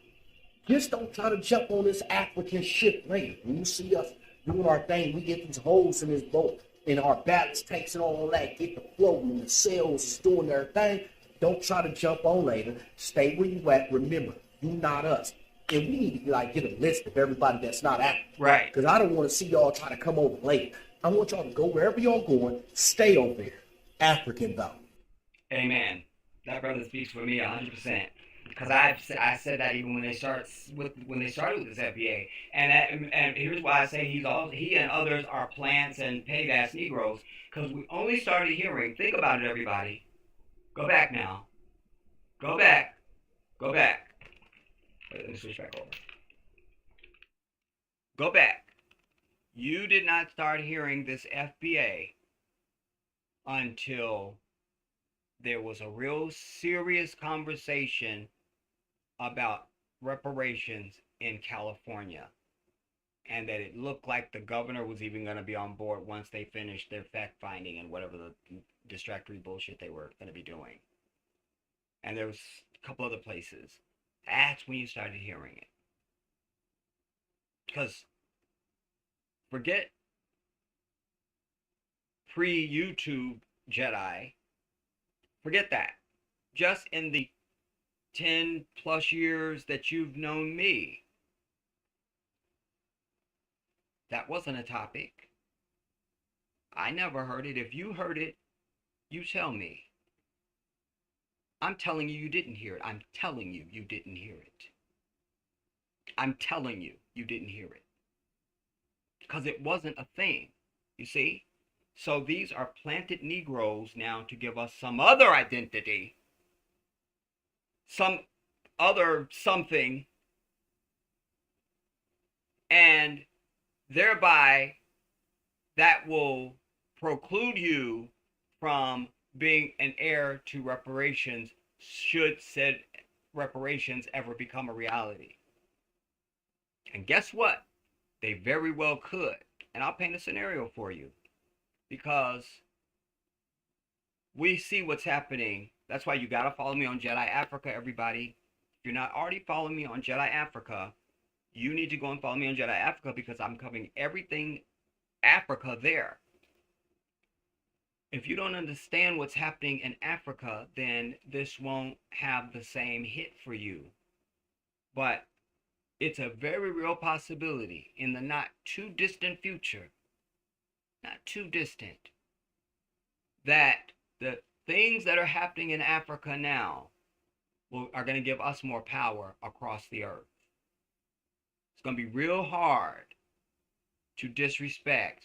Just don't try to jump on this African ship later. When you see us doing our thing, we get these holes in this boat, and our ballast tanks and all that get the floating, and the sails is doing their thing. Don't try to jump on later. Stay where you at. Remember, you not us. And we need to get a list of everybody that's not African. Right. Because I don't want to see y'all try to come over later. I want y'all to go wherever y'all going. Stay over there. African though. Amen. That brother speaks for me 100%. Because I said that even when they started with this FBA, and here's why I say he and others are plants and paid ass Negroes, because we only started hearing. Think about it, everybody. Go back now. Go back. Wait, let me switch back over. Go back. You did not start hearing this FBA until there was a real serious conversation about reparations in California, and that it looked like the governor was even going to be on board once they finished their fact finding and whatever the distractory bullshit they were going to be doing. And there was a couple other places. That's when you started hearing it. Because forget pre-YouTube Jedi. Forget that. Just in the 10 plus years that you've known me, that wasn't a topic. I never heard it. If you heard it, you tell me. I'm telling you, you didn't hear it. I'm telling you, you didn't hear it. I'm telling you, you didn't hear it. Because it wasn't a thing, you see? So these are planted Negroes now to give us some other identity, some other something, and thereby that will preclude you from being an heir to reparations should said reparations ever become a reality. And guess what? They very well could. And I'll paint a scenario for you, because we see what's happening. That's why you got to follow me on Jedi Africa, everybody. If you're not already following me on Jedi Africa, you need to go and follow me on Jedi Africa, because I'm covering everything Africa there. If you don't understand what's happening in Africa, then this won't have the same hit for you. But it's a very real possibility in the not too distant future, not too distant, that the things that are happening in Africa now are going to give us more power across the earth. It's going to be real hard to disrespect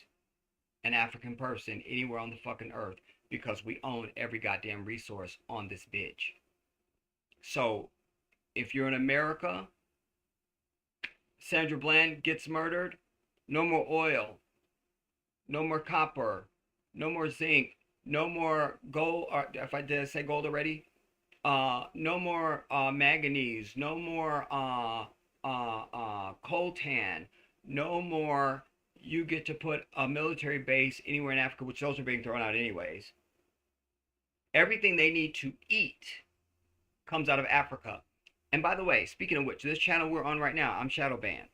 an African person anywhere on the fucking earth, because we own every goddamn resource on this bitch. So if you're in America, Sandra Bland gets murdered, no more oil, no more copper, no more zinc, no more gold, or if I did say gold already, no more manganese, no more coltan, no more. You get to put a military base anywhere in Africa, which those are being thrown out anyways. Everything they need to eat comes out of Africa. And by the way, speaking of which, this channel we're on right now, I'm shadow banned.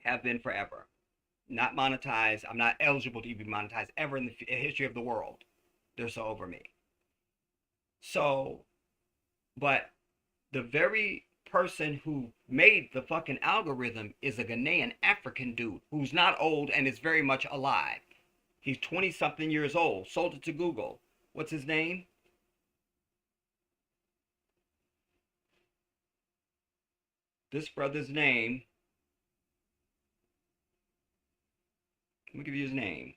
Have been forever. Not monetized. I'm not eligible to even be monetized ever in the history of the world. They're so over me. So, but the very person who made the fucking algorithm is a Ghanaian African dude who's not old and is very much alive. He's 20 something years old. Sold it to Google. What's his name? This brother's name. Let me give you his name.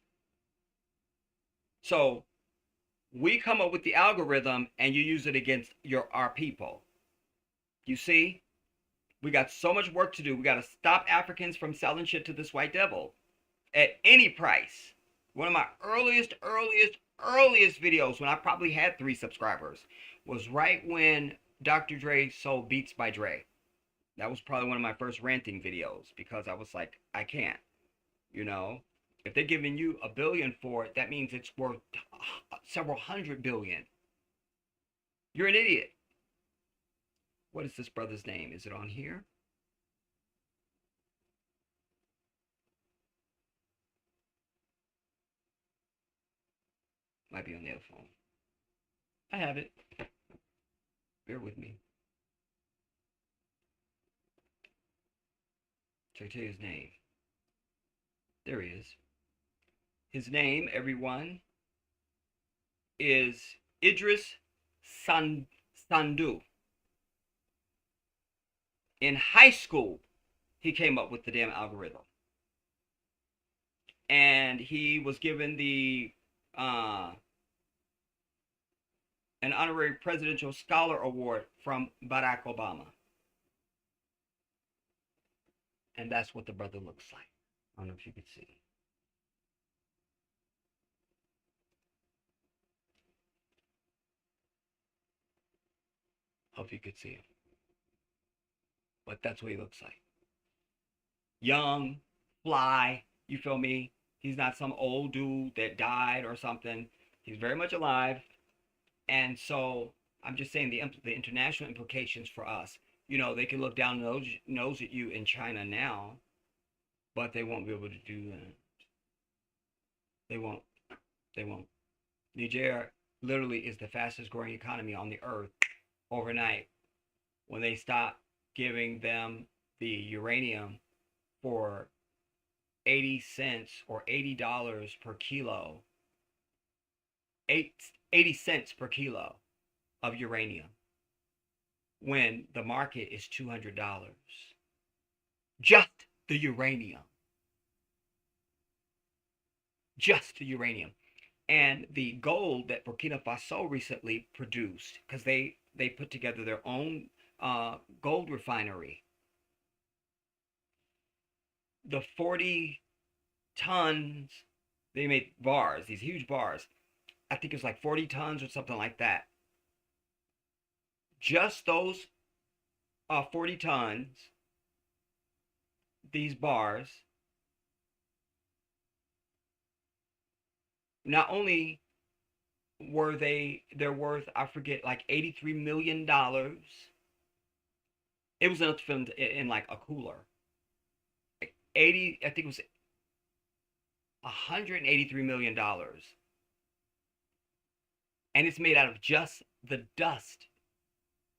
So we come up with the algorithm and you use it against our people. You see, we got so much work to do. We got to stop Africans from selling shit to this white devil at any price. One of my earliest videos, when I probably had 3 subscribers, was right when Dr. Dre sold Beats by Dre. That was probably one of my first ranting videos, because I was like, I can't. You know, if they're giving you $1 billion for it, that means it's worth several hundred billion. You're an idiot. What is this brother's name? Is it on here? Might be on the other phone. I have it. Bear with me. So I tell you his name. There he is. His name, everyone, is Idris Sandu. In high school, he came up with the damn algorithm. And he was given the an honorary presidential scholar award from Barack Obama. And that's what the brother looks like. I don't know if you could see. Hope you could see him. But that's what he looks like. Young, fly, you feel me? He's not some old dude that died or something. He's very much alive. And so I'm just saying the international implications for us. You know, they can look down nose at you in China now, but they won't be able to do that. They won't. They won't. Niger literally is the fastest growing economy on the earth overnight. When they stop giving them the uranium for 80 cents or $80 per kilo, 80 cents per kilo of uranium, when the market is $200. Just the uranium. Just the uranium. And the gold that Burkina Faso recently produced, because they put together their own gold refinery. The 40 tons, they made bars, these huge bars. I think it was like 40 tons or something like that. Just those 40 tons, these bars, not only were they're worth, I forget, like $83 million. It was enough to fit in like a cooler. Like I think it was $183 million. And it's made out of just the dust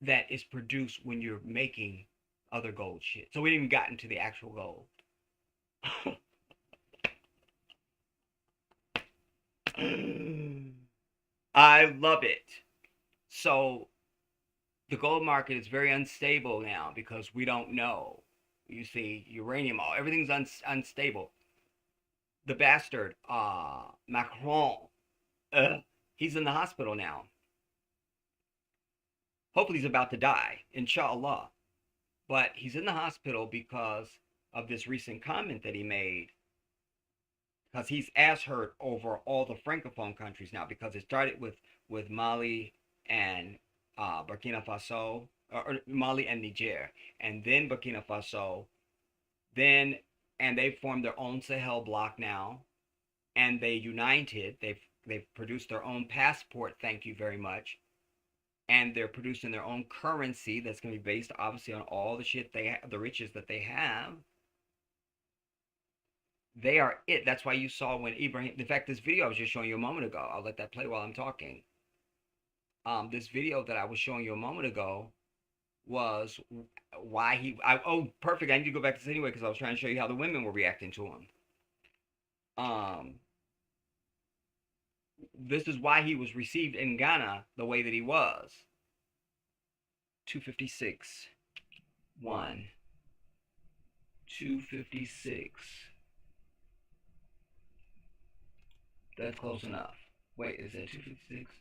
that is produced when you're making other gold shit. So we didn't even gotten to the actual gold. I love it. So the gold market is very unstable now because we don't know. You see, uranium, everything's unstable. The bastard, Macron, he's in the hospital now. Hopefully he's about to die, inshallah. But he's in the hospital because of this recent comment that he made. Because he's ass hurt over all the Francophone countries now, because it started with Mali and Burkina Faso, or Mali and Niger, and then Burkina Faso, and they formed their own Sahel bloc now, and they united. They've produced their own passport. Thank you very much. And they're producing their own currency that's going to be based obviously on all the shit the riches that they have. They are it. That's why you saw when Ibrahim. In fact, this video I was just showing you a moment ago. I'll let that play while I'm talking. This video that I was showing you a moment ago was why he. Oh, perfect. I need to go back to this anyway because I was trying to show you how the women were reacting to him. This is why he was received in Ghana the way that he was. 256. 1. 256. That's close enough. Wait, is that 256?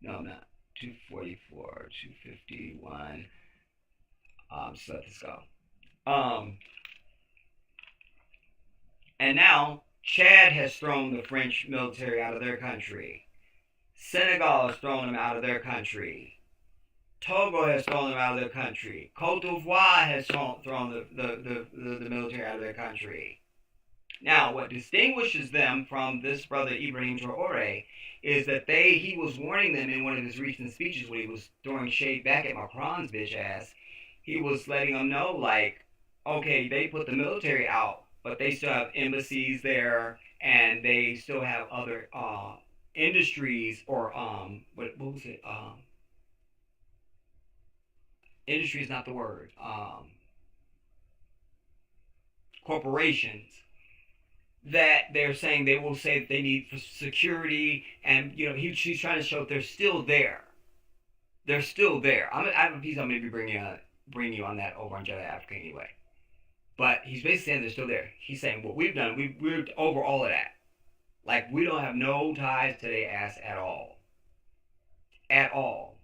No, not. 244, 251. Just let this go. And now Chad has thrown the French military out of their country. Senegal has thrown them out of their country. Togo has thrown them out of their country. Cote d'Ivoire has thrown the military out of their country. Now, what distinguishes them from this brother Ibrahim Traore is that he was warning them in one of his recent speeches when he was throwing shade back at Macron's bitch ass. He was letting them know, like, okay, they put the military out, but they still have embassies there, and they still have other industries, or what was it? Industry is not the word. Corporations that they're saying they will say that they need for security, and she's trying to show they're still there. They're still there. I have a piece I'm going to be bring you on that over on Jedi Africa anyway. But he's basically saying they're still there. He's saying what we've done, we're over all of that. Like, we don't have no ties to their ass at all. At all.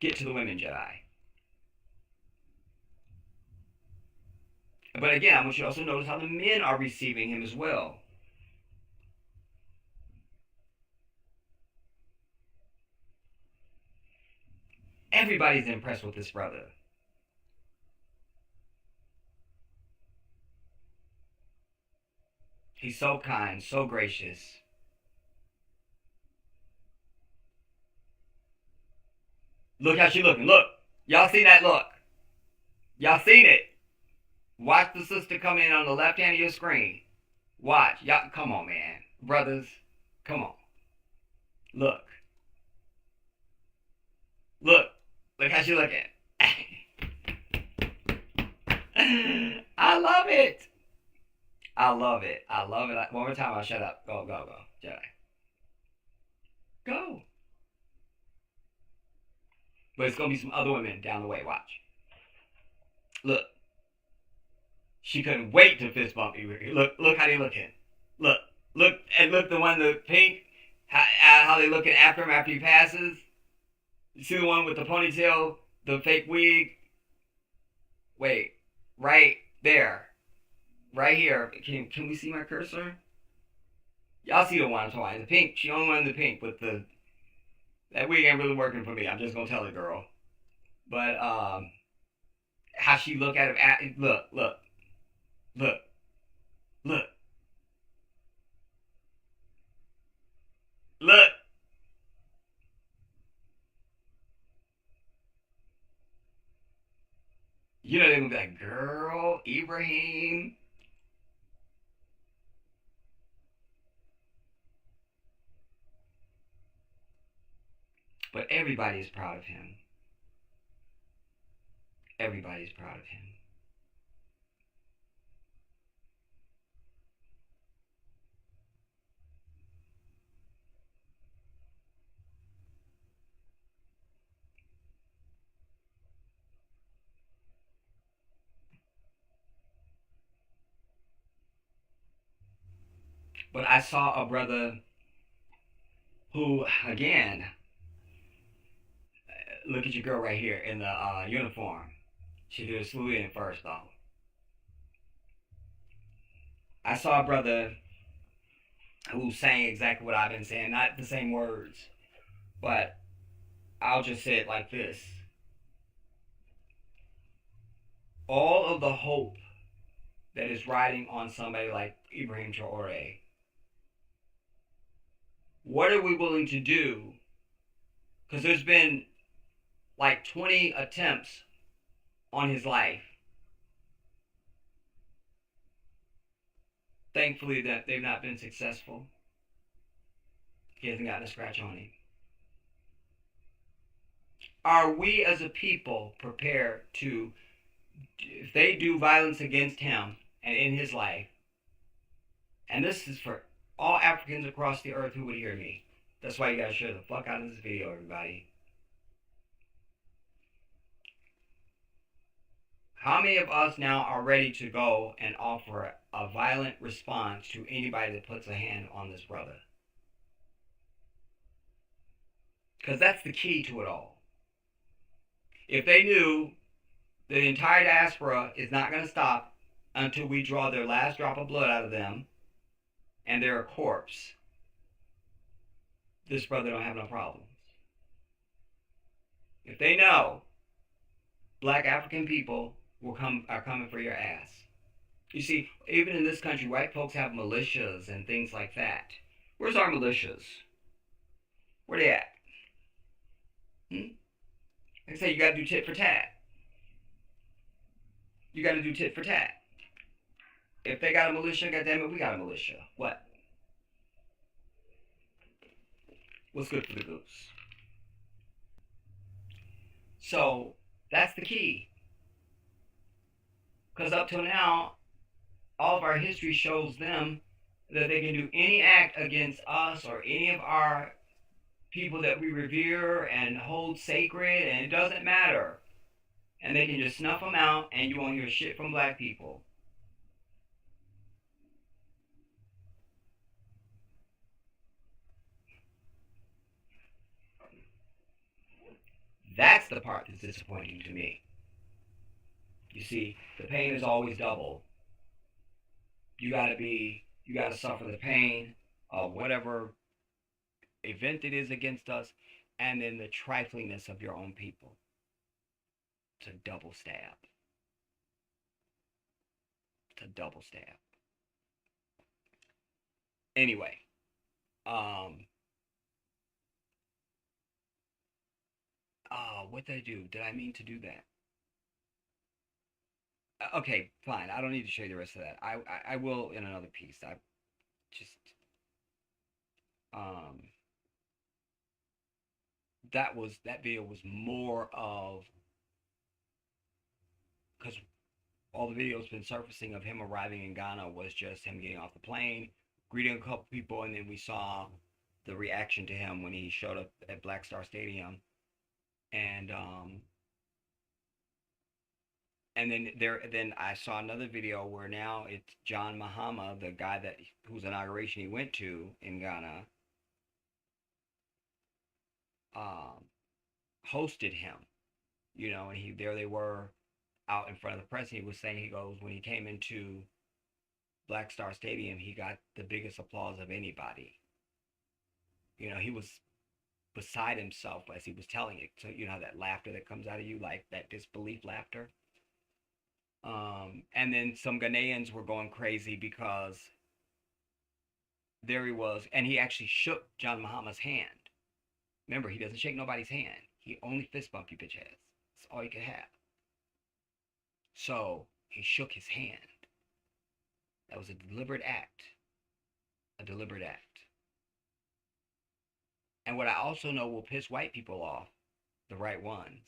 Get to the women, Jedi. But again, I want you to also notice how the men are receiving him as well. Everybody's impressed with this brother. He's so kind, so gracious. Look how she looking. Look. Y'all seen that look. Y'all seen it. Watch the sister come in on the left hand of your screen. Watch. Y'all, come on, man. Brothers, come on. Look. Look. Look how she looking. I love it. I love it. I love it. One more time, I'll shut up. Go, go, go. Jedi. Go. But it's going to be some other women down the way. Watch. Look. She couldn't wait to fist bump you. Look how they looking. Look the one the pink. How they looking after him after he passes. You see the one with the ponytail, the fake wig. Wait, right there, right here. Can we see my cursor? Y'all see the one I'm talking about. The pink. She only one in the pink with the. That wig ain't really working for me. I'm just gonna tell the girl. But how she look at him. Look. You know they're gonna be like, girl, Ibrahim. But everybody's proud of him. Everybody's proud of him. But I saw a brother who, again, look at your girl right here in the uniform. She did a salute in first, though. I saw a brother who's saying exactly what I've been saying, not the same words, but I'll just say it like this. All of the hope that is riding on somebody like Ibrahim Traore, what are we willing to do? Because there's been like 20 attempts on his life. Thankfully, that they've not been successful. He hasn't gotten a scratch on him. Are we as a people prepared to, if they do violence against him and in his life, and this is for all Africans across the earth who would hear me. That's why you gotta share the fuck out of this video, everybody. How many of us now are ready to go and offer a violent response to anybody that puts a hand on this brother? Because that's the key to it all. If they knew the entire diaspora is not going to stop until we draw their last drop of blood out of them and they're a corpse, this brother don't have no problems. If they know black African people are coming for your ass. You see, even in this country, white folks have militias and things like that. Where's our militias? Where they at? Like I say, you gotta do tit for tat. You gotta do tit for tat. If they got a militia, goddammit, we got a militia. What? What's good for the goose? So, that's the key. Because up till now, all of our history shows them that they can do any act against us or any of our people that we revere and hold sacred, and it doesn't matter. And they can just snuff them out, and you won't hear shit from black people. That's the part that's disappointing to me. You see, the pain is always double. You gotta suffer the pain of whatever event it is against us, and then the triflingness of your own people. It's a double stab. It's a double stab. Anyway, what did I do? Did I mean to do that? Okay, fine. I don't need to show you the rest of that. I will in another piece. I just that video was more of, because all the videos been surfacing of him arriving in Ghana was just him getting off the plane, greeting a couple people, and then we saw the reaction to him when he showed up at Black Star Stadium, and then I saw another video where now it's John Mahama, the guy whose inauguration he went to in Ghana, hosted him, and there they were out in front of the press, and he was saying, he goes, when he came into Black Star Stadium, he got the biggest applause of anybody. He was beside himself as he was telling it. So that laughter that comes out of you, like that disbelief laughter. And then some Ghanaians were going crazy because there he was, and he actually shook John Mahama's hand. Remember, he doesn't shake nobody's hand. He only fist bump you bitch ass. That's all you can have. So he shook his hand. That was a deliberate act. A deliberate act. And what I also know will piss white people off, the right ones,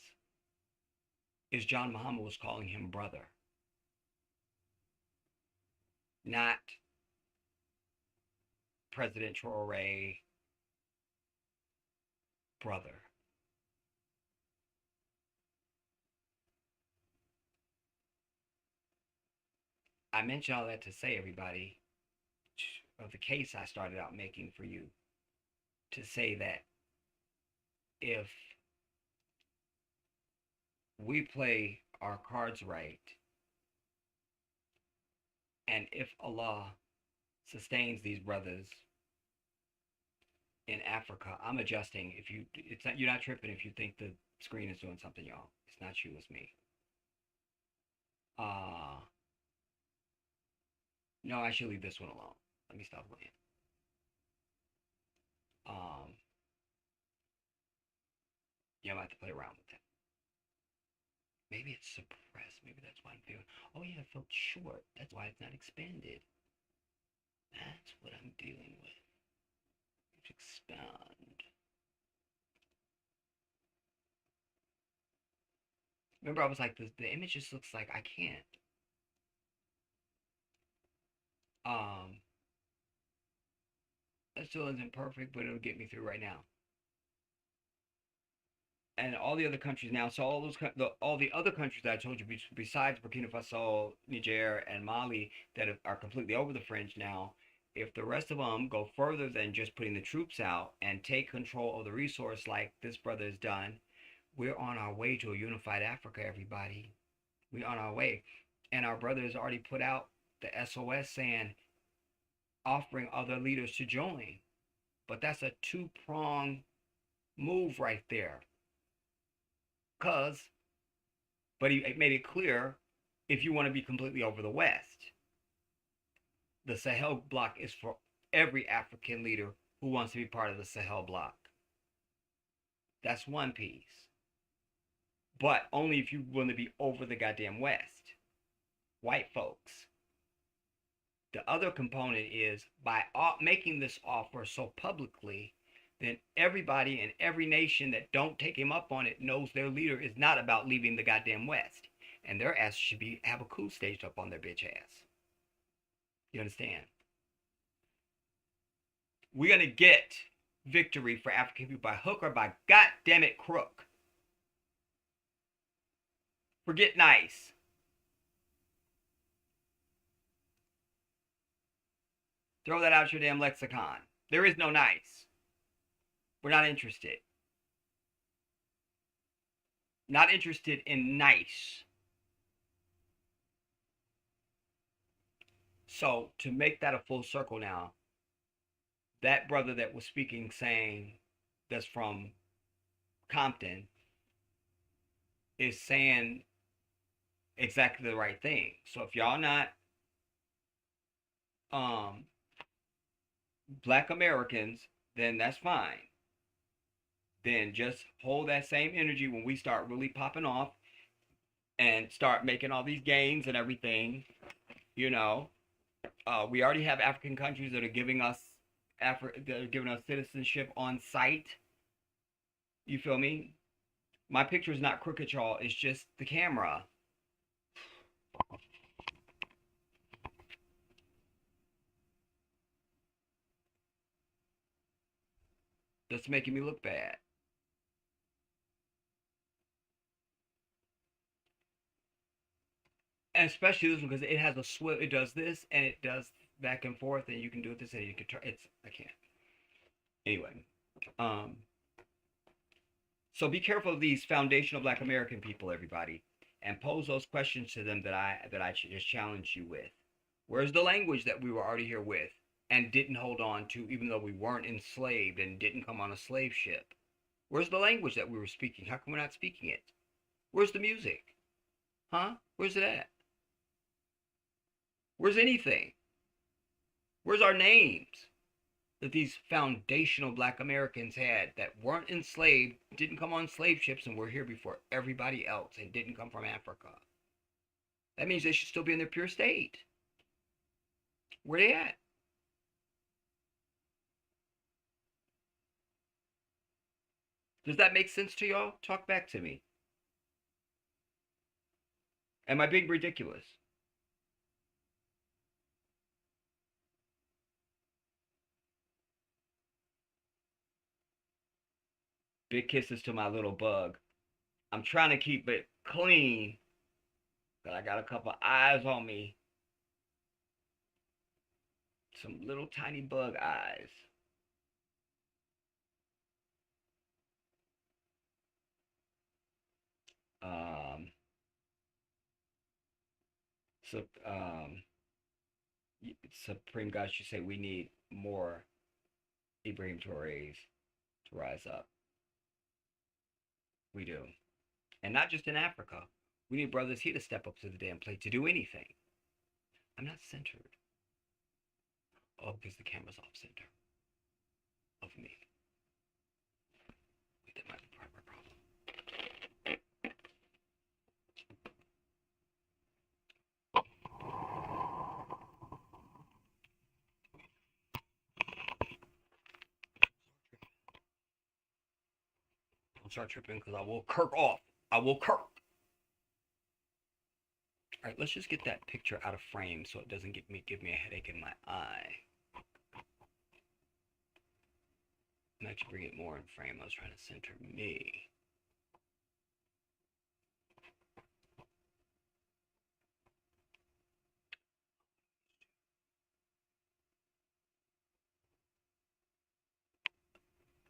is John Mahama was calling him brother. Not President Traore, brother. I mention all that to say, everybody, of the case I started out making for you, to say that if we play our cards right, and if Allah sustains these brothers in Africa, I'm adjusting. You're not tripping if you think the screen is doing something, y'all. It's not you, it's me. No, I should leave this one alone. Let me stop playing. Yeah, I might have to play around with that. Maybe it's suppressed. Maybe that's why I'm feeling. Oh yeah, it felt short. That's why it's not expanded. That's what I'm dealing with. Expand. Remember, I was like, the image just looks like I can't. That still isn't perfect, but it'll get me through right now. And all the other countries now, so all the other countries that I told you, besides Burkina Faso, Niger, and Mali, that are completely over the fringe now, if the rest of them go further than just putting the troops out and take control of the resource like this brother has done, we're on our way to a unified Africa, everybody. We're on our way. And our brother has already put out the SOS saying, offering other leaders to join. But that's a two-pronged move right there. But he made it clear, if you want to be completely over the West, the Sahel bloc is for every African leader who wants to be part of the Sahel bloc. That's one piece. But only if you want to be over the goddamn West. White folks. The other component is, by making this offer so publicly, then everybody in every nation that don't take him up on it knows their leader is not about leaving the goddamn West. And their ass should have a coup staged up on their bitch ass. You understand? We're going to get victory for African people by hook or by goddamn it crook. Forget nice. Throw that out your damn lexicon. There is no nice. We're not interested. Not interested in nice. So to make that a full circle now, that brother that was speaking, saying that's from Compton, is saying exactly the right thing. So if y'all not um black Americans, then that's fine. Then just hold that same energy when we start really popping off and start making all these gains and everything. You know, we already have African countries that are giving us citizenship on site. You feel me? My picture is not crooked, y'all. It's just the camera. That's making me look bad. And especially this one because it has a swivel. It does this and it does back and forth, and you can do it this and you can try. I can't. Anyway, um, so be careful of these foundational Black American people, everybody, and pose those questions to them that I just challenged you with. Where's the language that we were already here with and didn't hold on to, even though we weren't enslaved and didn't come on a slave ship? Where's the language that we were speaking? How come we're not speaking it? Where's the music? Huh? Where's it at? Where's anything? Where's our names that these foundational Black Americans had that weren't enslaved, didn't come on slave ships, and were here before everybody else and didn't come from Africa? That means they should still be in their pure state. Where they at? Does that make sense to y'all? Talk back to me. Am I being ridiculous? Big kisses to my little bug. I'm trying to keep it clean, but I got a couple eyes on me. Some little tiny bug eyes. So, Supreme God should say we need more Ibrahim Torres to rise up. We do. And not just in Africa. We need brothers here to step up to the damn plate to do anything. I'm not centered. Oh, because the camera's off center of me. Wait, that might be part of our problem. Don't start tripping because I will kirk off. I will kirk. All right, let's just get that picture out of frame so it doesn't give me a headache in my eye. I'm actually bring it more in frame. I was trying to center me.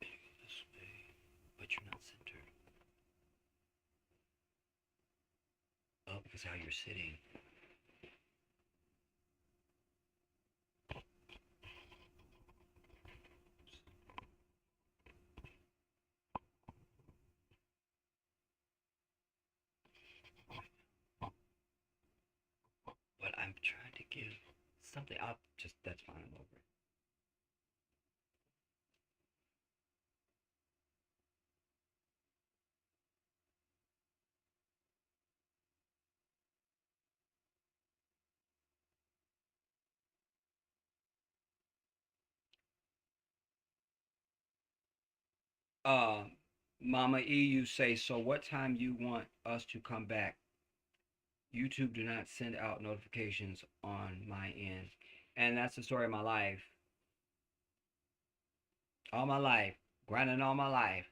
This way, but you're not centered. Oh, because how you're sitting. But I'm trying to give something up. Just that's fine. I'm over it. Mama E, you say, so what time you want us to come back? YouTube do not send out notifications on my end. And that's the story of my life. All my life. Grinding all my life.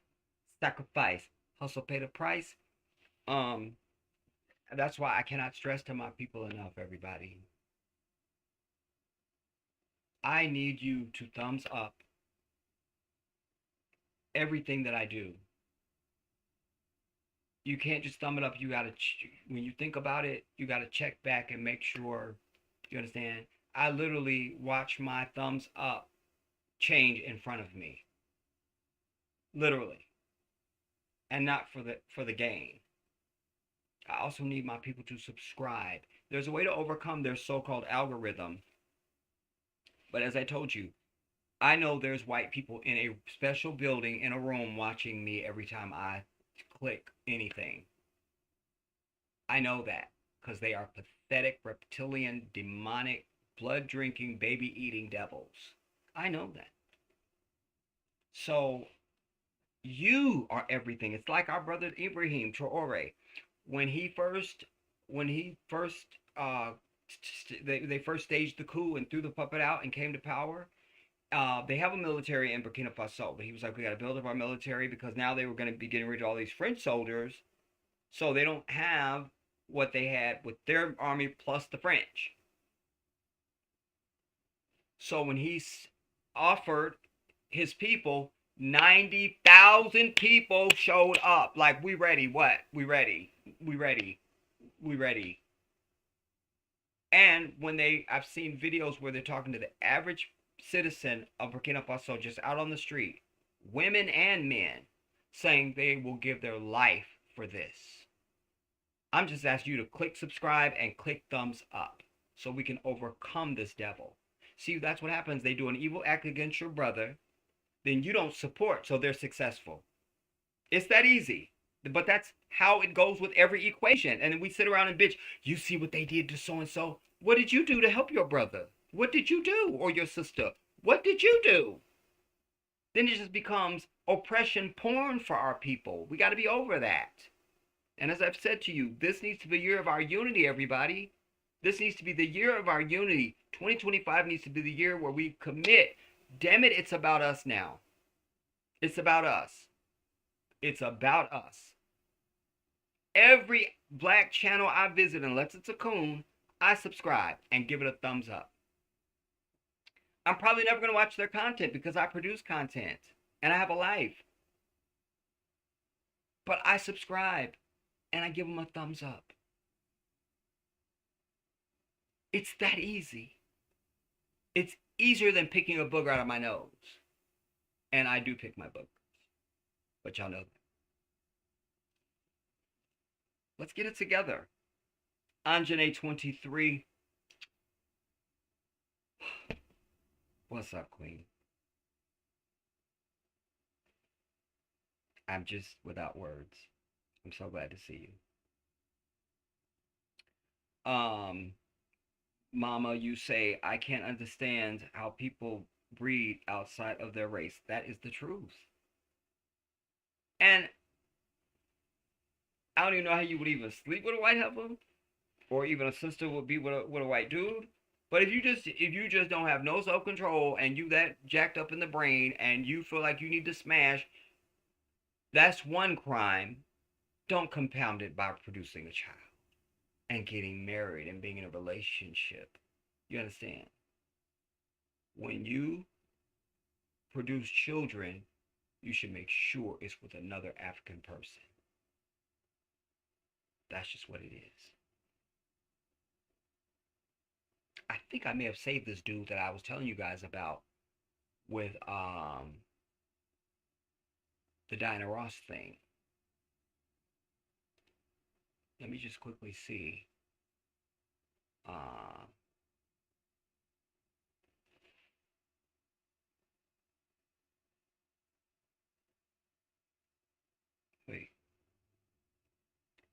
Sacrifice. Hustle, pay the price. That's why I cannot stress to my people enough, everybody. I need you to thumbs up everything that I do. You can't just thumb it up. You gotta, when you think about it, you gotta check back and make sure. You understand? I literally watch my thumbs up change in front of me. Literally. And not for the gain. I also need my people to subscribe. There's a way to overcome their so-called algorithm. But as I told you, I know there's white people in a special building in a room watching me every time I click anything. I know that because they are pathetic, reptilian, demonic, blood-drinking, baby-eating devils. I know that. So you are everything. It's like our brother Ibrahim Traore. When he first they first staged the coup and threw the puppet out and came to power. They have a military in Burkina Faso, but he was like, we got to build up our military because now they were going to be getting rid of all these French soldiers, so they don't have what they had with their army plus the French. So when he offered his people, 90,000 people showed up. Like, we ready? What? We ready? We ready? We ready? And when I've seen videos where they're talking to the average citizen of Burkina Faso just out on the street, women and men, saying they will give their life for this. I'm just asking you to click subscribe and click thumbs up so we can overcome this devil. See, that's what happens. They do an evil act against your brother, then you don't support, so they're successful. It's that easy. But that's how it goes with every equation. And then we sit around and bitch, you see what they did to so-and-so? What did you do to help your brother? What did you do? Or your sister? What did you do? Then it just becomes oppression porn for our people. We got to be over that. And as I've said to you, this needs to be the year of our unity, everybody. This needs to be the year of our unity. 2025 needs to be the year where we commit. Damn it, it's about us now. It's about us. It's about us. Every black channel I visit, unless it's a coon, I subscribe and give it a thumbs up. I'm probably never going to watch their content because I produce content and I have a life. But I subscribe and I give them a thumbs up. It's that easy. It's easier than picking a booger out of my nose. And I do pick my boogers. But y'all know that. Let's get it together. Anjane 23. What's up, Queen? I'm just without words. I'm so glad to see you. Mama, you say, I can't understand how people breed outside of their race. That is the truth. And I don't even know how you would even sleep with a white heifer, or even a sister would be with a white dude. But if you just don't have no self-control and you that jacked up in the brain and you feel like you need to smash, that's one crime. Don't compound it by producing a child and getting married and being in a relationship. You understand? When you produce children, you should make sure it's with another African person. That's just what it is. I think I may have saved this dude that I was telling you guys about with the Diana Ross thing. Let me just quickly see. Wait.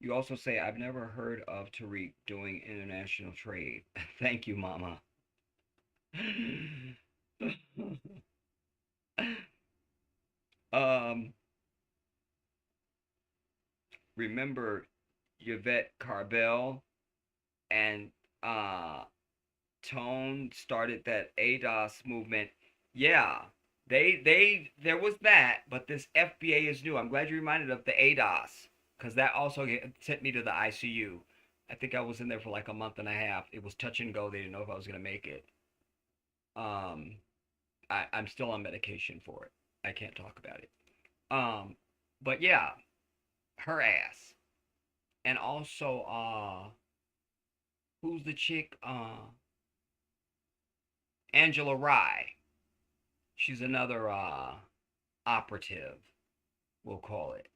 You also say, I've never heard of Tariq doing international trade. Thank you, Mama. Remember Yvette Carbell and Tone started that ADOS movement. Yeah, there was that, but this FBA is new. I'm glad you reminded of the ADOS because that also sent me to the ICU. I think I was in there for like a month and a half. It was touch and go. They didn't know if I was gonna make it. I'm still on medication for it. I can't talk about it. But yeah, her ass. And also, who's the chick? Angela Rye. She's another operative, we'll call it.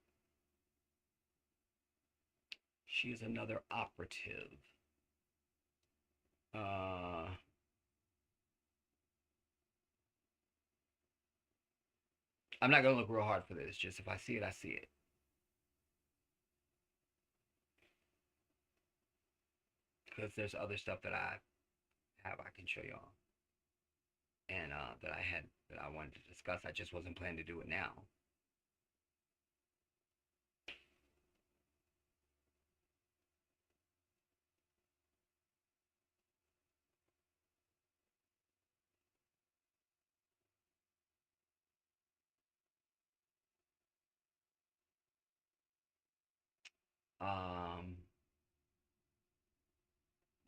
She is another operative. I'm not going to look real hard for this. Just if I see it, I see it. Because there's other stuff that I can show y'all. And that I wanted to discuss. I just wasn't planning to do it now.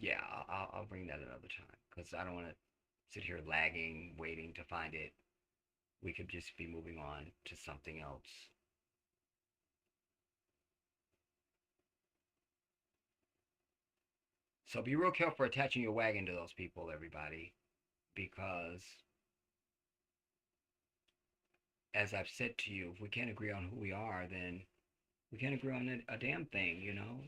Yeah, I'll bring that another time because I don't want to sit here lagging, waiting to find it. We could just be moving on to something else. So be real careful for attaching your wagon to those people, everybody, because as I've said to you, if we can't agree on who we are, then we can't agree on a damn thing, you know?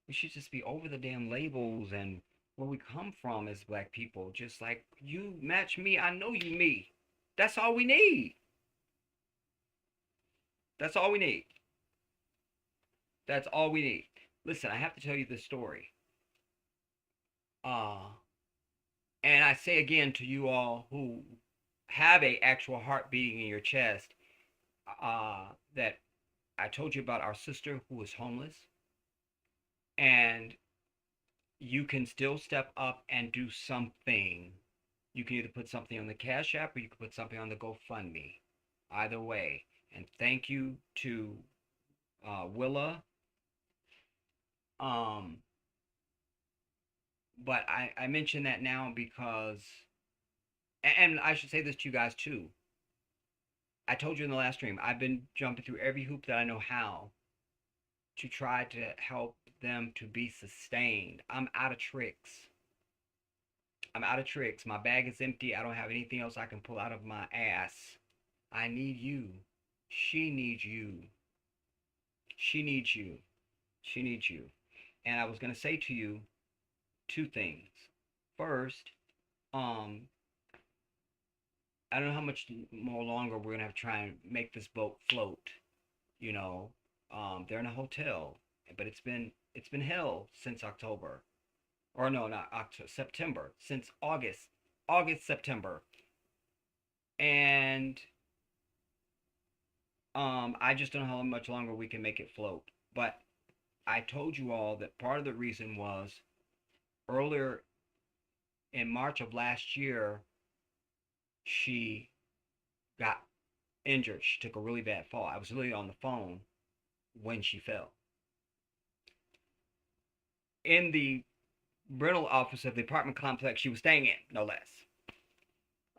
We should just be over the damn labels and where we come from as black people. Just like you match me, I know you me. That's all we need. That's all we need. That's all we need. Listen, I have to tell you this story. And I say again to you all who have a actual heart beating in your chest, that I told you about our sister who was homeless, and you can still step up and do something. You can either put something on the Cash App or you can put something on the GoFundMe. Either way. And thank you to Willa. But I mention that now because, and I should say this to you guys too. I told you in the last stream, I've been jumping through every hoop that I know how to try to help them to be sustained. I'm out of tricks. I'm out of tricks. My bag is empty. I don't have anything else I can pull out of my ass. I need you. She needs you. She needs you. She needs you. And I was going to say to you two things. First, I don't know how much more longer we're going to have to try and make this boat float. You know, they're in a hotel, but it's been hell since October. Or no, not October, September. Since August, September. And I just don't know how much longer we can make it float. But I told you all that part of the reason was earlier in March of last year, she got injured. She took a really bad fall. I was literally on the phone when she fell. In the rental office of the apartment complex she was staying in, no less.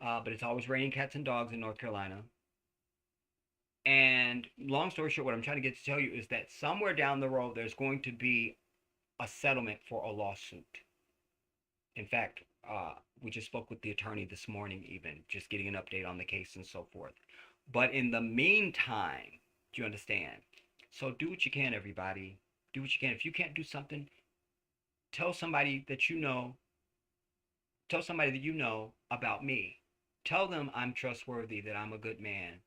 But it's always raining cats and dogs in North Carolina. And long story short, what I'm trying to get to tell you is that somewhere down the road, there's going to be a settlement for a lawsuit. In fact, we just spoke with the attorney this morning, even just getting an update on the case and so forth. But in the meantime, do you understand? So do what you can, everybody. Do what you can. If you can't do something, tell somebody that you know. Tell somebody that you know about me. Tell them I'm trustworthy, that I'm a good man.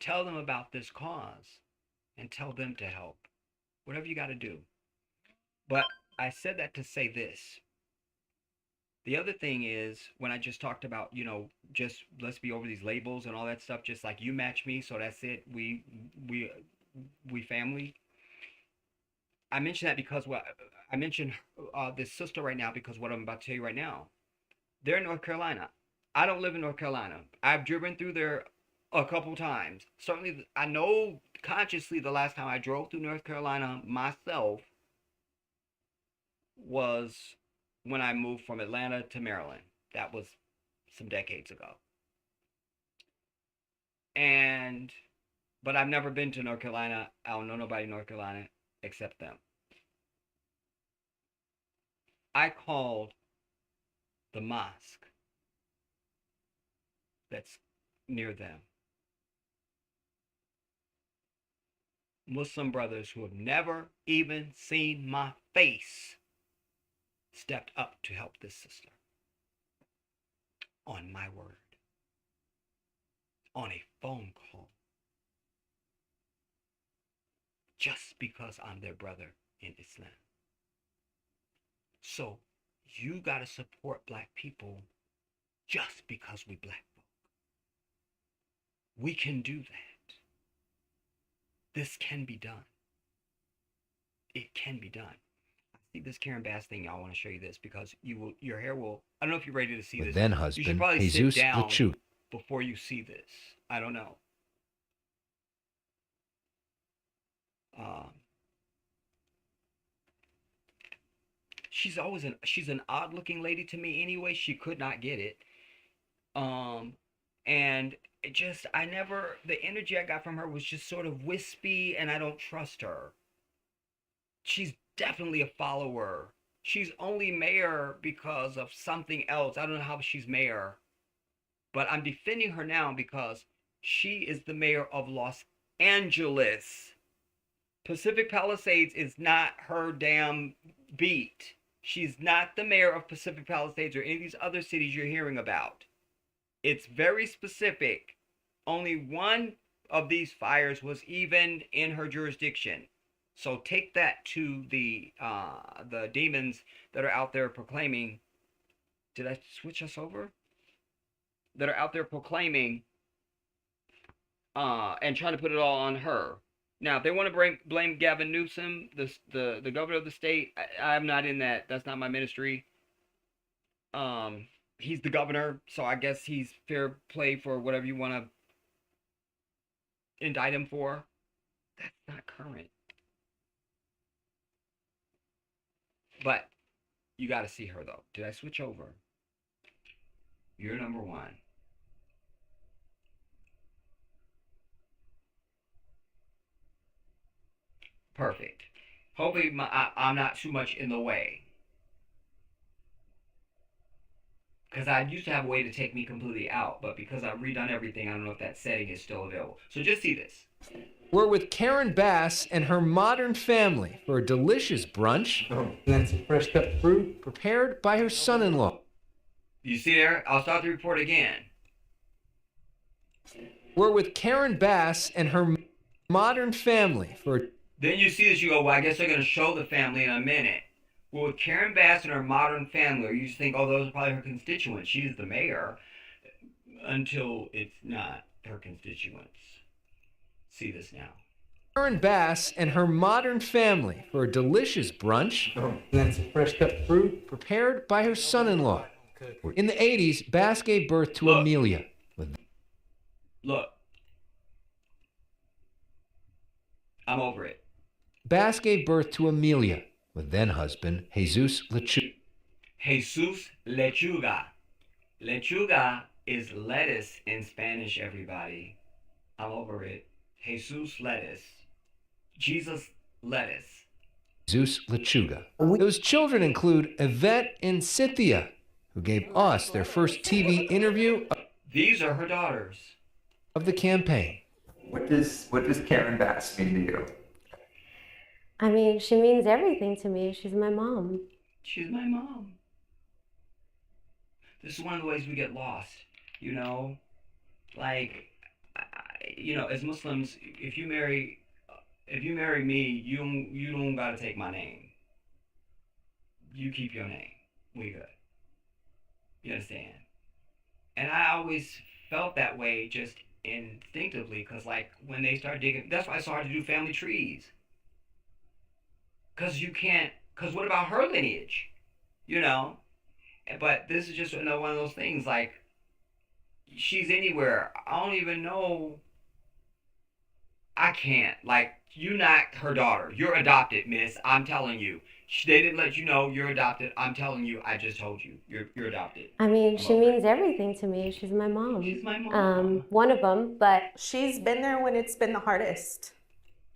Tell them about this cause and tell them to help. Whatever you got to do. But I said that to say this. The other thing is, when I just talked about, you know, just let's be over these labels and all that stuff, just like you match me, so that's it. We family. I mentioned that because I mentioned this sister right now because what I'm about to tell you right now. They're in North Carolina. I don't live in North Carolina. I've driven through there a couple times. Certainly, I know consciously the last time I drove through North Carolina myself was when I moved from Atlanta to Maryland. That was some decades ago. But I've never been to North Carolina. I don't know nobody in North Carolina except them. I called the mosque that's near them. Muslim brothers who have never even seen my face stepped up to help this sister. On my word. On a phone call. Just because I'm their brother in Islam. So you gotta support black people just because we black folk. We can do that. This can be done. It can be done. I see this Karen Bass thing. I want to show you this because your hair will. I don't know if you're ready to see this. Then You husband, should probably Jesus sit down Lechuga. before you see this. I don't know. She's an odd looking lady to me anyway. She could not get it. And it just, the energy I got from her was just sort of wispy, and I don't trust her. She's definitely a follower. She's only mayor because of something else. I don't know how she's mayor, but I'm defending her now because she is the mayor of Los Angeles. Pacific Palisades is not her damn beat. She's not the mayor of Pacific Palisades or any of these other cities you're hearing about. It's very specific. Only one of these fires was even in her jurisdiction. So take that to the demons that are out there proclaiming. Did I switch us over? That are out there proclaiming and trying to put it all on her. Now, if they want to blame Gavin Newsom, the governor of the state, I'm not in that. That's not my ministry. He's the governor, so I guess he's fair play for whatever you want to indict him for. That's not current. But you got to see her, though. Did I switch over? You're number one. Perfect. Hopefully I'm not too much in the way. Because I used to have a way to take me completely out, but because I've redone everything, I don't know if that setting is still available. So just see this. We're with Karen Bass and her modern family for a delicious brunch. That's fresh cut fruit prepared by her son-in-law. You see there? I'll start the report again. We're with Karen Bass and her modern family for... Then you see this, you go, well, I guess they're going to show the family in a minute. Well, with Karen Bass and her modern family, you just think, oh, those are probably her constituents. She's the mayor. Until it's not her constituents. See this now. Karen Bass and her modern family for a delicious brunch. That's fresh cut fruit prepared by her son-in-law. In the 80s, Bass gave birth to Amelia. Look. I'm over it. Bass gave birth to Amelia with then-husband Jesus Lechuga. Jesus Lechuga. Lechuga is lettuce in Spanish, everybody. I'm over it. Jesus lettuce. Jesus lettuce. Jesus Lechuga. Those children include Yvette and Cynthia, who gave us their first TV interview. These are her daughters. Of the campaign. What does Karen Bass mean to you? I mean, she means everything to me. She's my mom. She's my mom. This is one of the ways we get lost, you know? Like, as Muslims, if you marry me, you don't gotta take my name. You keep your name. We good. You understand? And I always felt that way just instinctively, because like when they start digging, that's why it's hard to do family trees. Because what about her lineage? But this is just another one of those things, like, she's anywhere. I don't even know. I can't. Like, you're not her daughter. You're adopted, miss. I'm telling you. They didn't let you know you're adopted. I'm telling you. I just told you. You're adopted. I mean, she means everything to me. She's my mom. She's my mom. One of them, but... She's been there when it's been the hardest.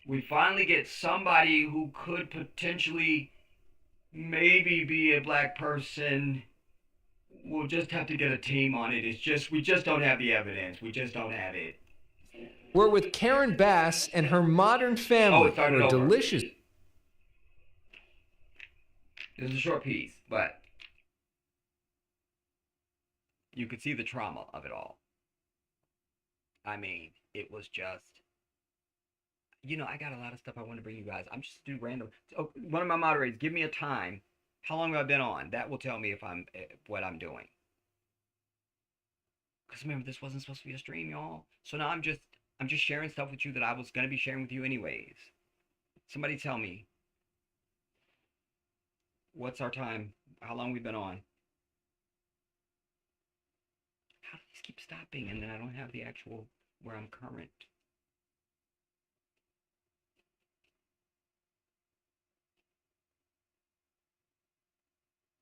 We finally get somebody who could potentially maybe be a black person we'll just have to get a team on it. It's just we just don't have the evidence. We just don't have it. We're with Karen Bass and her modern family for a delicious. This is a short piece, but you could see the trauma of it all. I mean, it was just, I got a lot of stuff I want to bring you guys. I'm just do random. Oh, one of my moderators, give me a time. How long have I been on? That will tell me if I'm what I'm doing. Because remember, this wasn't supposed to be a stream, y'all. So now I'm just sharing stuff with you that I was gonna be sharing with you anyways. Somebody tell me. What's our time? How long we been on? How do these keep stopping and then I don't have the actual where I'm current?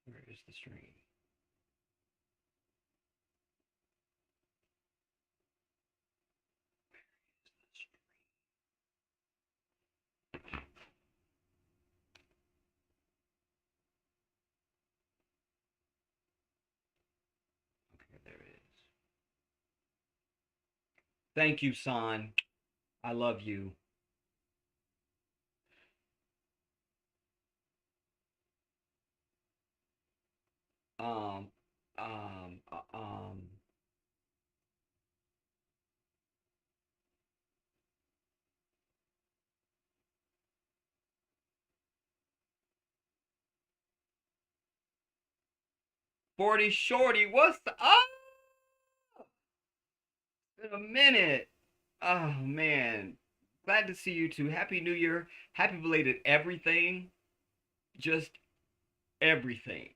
Where is the stream? Okay, there it is. Thank you, San. I love you. Um, um, uh, um. Forty Shorty, what's the It's been a minute. Oh man. Glad to see you too. Happy New Year. Happy belated everything. Just everything.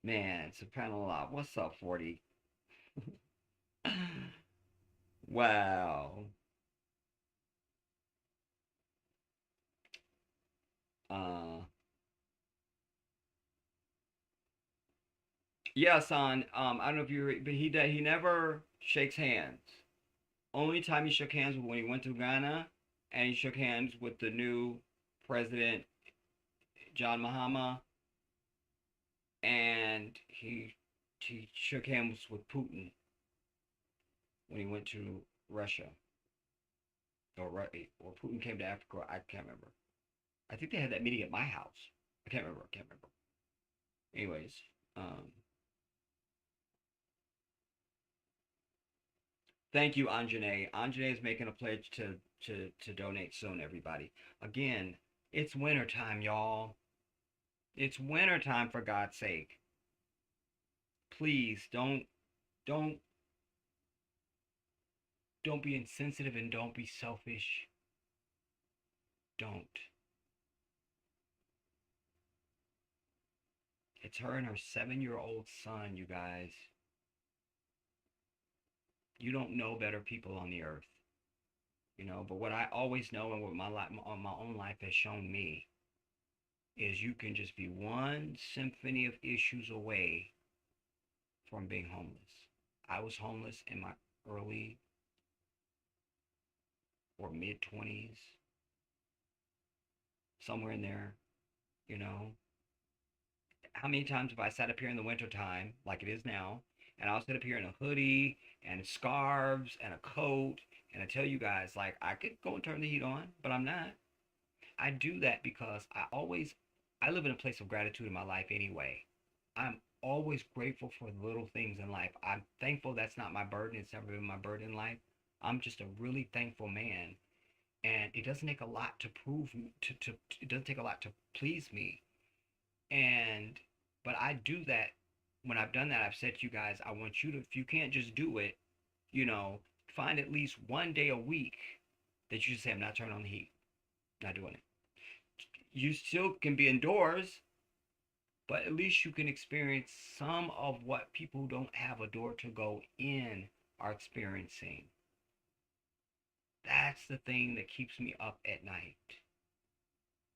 Man, subhanAllah. What's up, 40? Wow. Yeah, son. I don't know if you, but he never shakes hands. Only time he shook hands was when he went to Ghana, and he shook hands with the new president, John Mahama, and he shook hands with Putin when he went to Russia, or Putin came to Africa. I can't remember. I think they had that meeting at my house. I can't remember. Anyways, thank you, Anjane. Anjane is making a pledge to donate soon, everybody. Again, it's winter time, y'all. It's winter time, for God's sake. Please don't be insensitive and don't be selfish. Don't. It's her and her 7-year-old son, you guys. You don't know better people on the earth. But what I always know and what my own life has shown me is you can just be one symphony of issues away from being homeless. I was homeless in my early or mid 20s, somewhere in there. How many times have I sat up here in the wintertime, like it is now, and I'll sit up here in a hoodie and scarves and a coat, and I tell you guys, like, I could go and turn the heat on, but I'm not. I do that because I live in a place of gratitude in my life anyway. I'm always grateful for the little things in life. I'm thankful that's not my burden. It's never been my burden in life. I'm just a really thankful man. And it doesn't take a lot to prove it doesn't take a lot to please me. But I do that. When I've done that, I've said to you guys, I want you to, if you can't just do it, find at least one day a week that you just say, I'm not turning on the heat. Not doing it. You still can be indoors, but at least you can experience some of what people who don't have a door to go in are experiencing. That's the thing that keeps me up at night,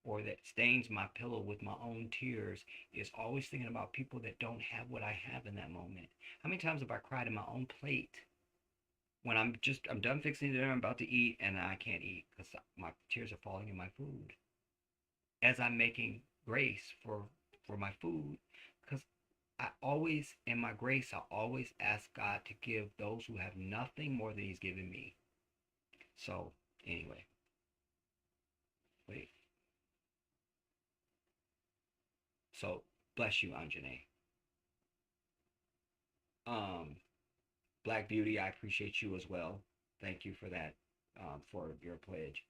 or that stains my pillow with my own tears, is always thinking about people that don't have what I have in that moment. How many times have I cried in my own plate when I'm done fixing dinner, I'm about to eat, and I can't eat because my tears are falling in my food as I'm making grace for for my food, because I always, in my grace, I always ask God to give those who have nothing more than He's given me. So, anyway, wait. So, bless you, Anjane. Black Beauty, I appreciate you as well. Thank you for that, for your pledge.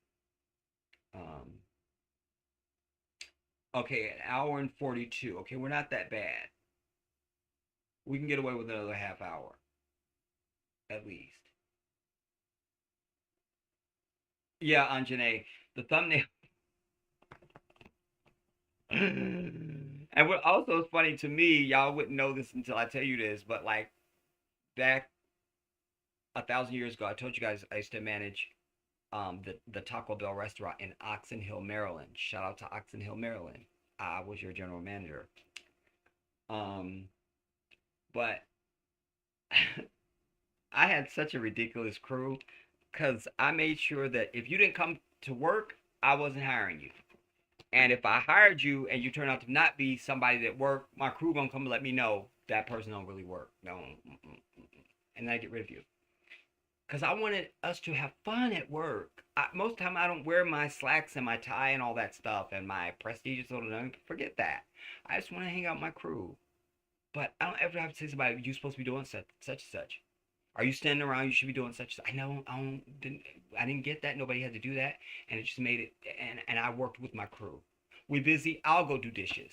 Okay, an hour and 42. Okay, we're not that bad. We can get away with another half hour, at least. Yeah, Anjane, the thumbnail. And what also is funny to me, y'all wouldn't know this until I tell you this, but like back 1,000 years ago, I told you guys I used to manage the Taco Bell restaurant in Oxon Hill, Maryland. Shout out to Oxon Hill, Maryland. I was your general manager. But I had such a ridiculous crew because I made sure that if you didn't come to work, I wasn't hiring you. And if I hired you and you turn out to not be somebody that worked, my crew gonna come and let me know that person don't really work. No, and I get rid of you. Because I wanted us to have fun at work. Most of the time, I don't wear my slacks and my tie and all that stuff and my prestigious little name. Forget that. I just want to hang out with my crew. But I don't ever have to say to somebody, you're supposed to be doing such and such. Are you standing around? You should be doing such. I know I didn't get that. Nobody had to do that, and it just made it. And I worked with my crew. We busy. I'll go do dishes.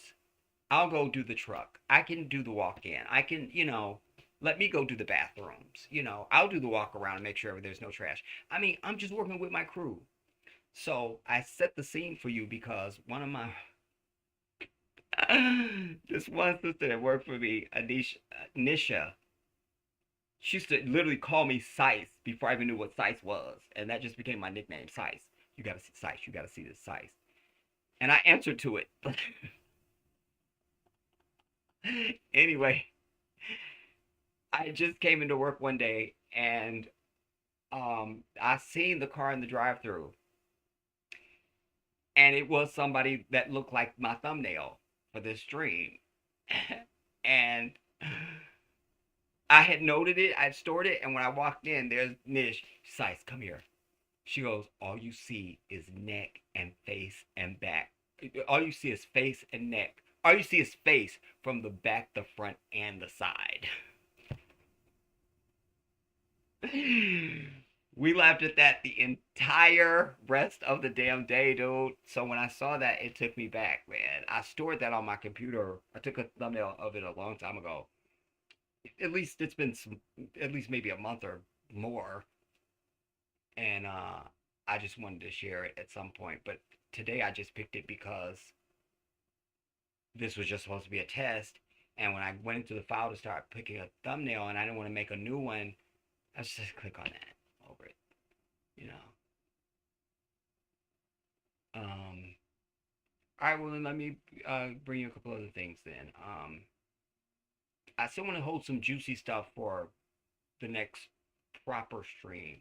I'll go do the truck. I can do the walk-in. I can, let me go do the bathrooms. I'll do the walk around and make sure there's no trash. I mean, I'm just working with my crew. So I set the scene for you because one of my this one sister that worked for me, Nisha. She used to literally call me Sice before I even knew what Sice was. And that just became my nickname, Sice. You gotta see Sice. You gotta see this Sice. And I answered to it. Anyway, I just came into work one day and I seen the car in the drive-thru. And it was somebody that looked like my thumbnail for this stream. And I had noted it, I'd stored it, and when I walked in, there's Nish. Sice, come here. She goes, all you see is neck and face and back. All you see is face and neck. All you see is face from the back, the front, and the side. We laughed at that the entire rest of the damn day, dude. So when I saw that, it took me back, man. I stored that on my computer. I took a thumbnail of it a long time ago. At least it's been at least maybe a month or more. And I just wanted to share it at some point. But today I just picked it because this was just supposed to be a test. And when I went into the file to start picking a thumbnail and I didn't want to make a new one, I was just click on that over it. All right, well then let me bring you a couple other things then. I still want to hold some juicy stuff for the next proper stream.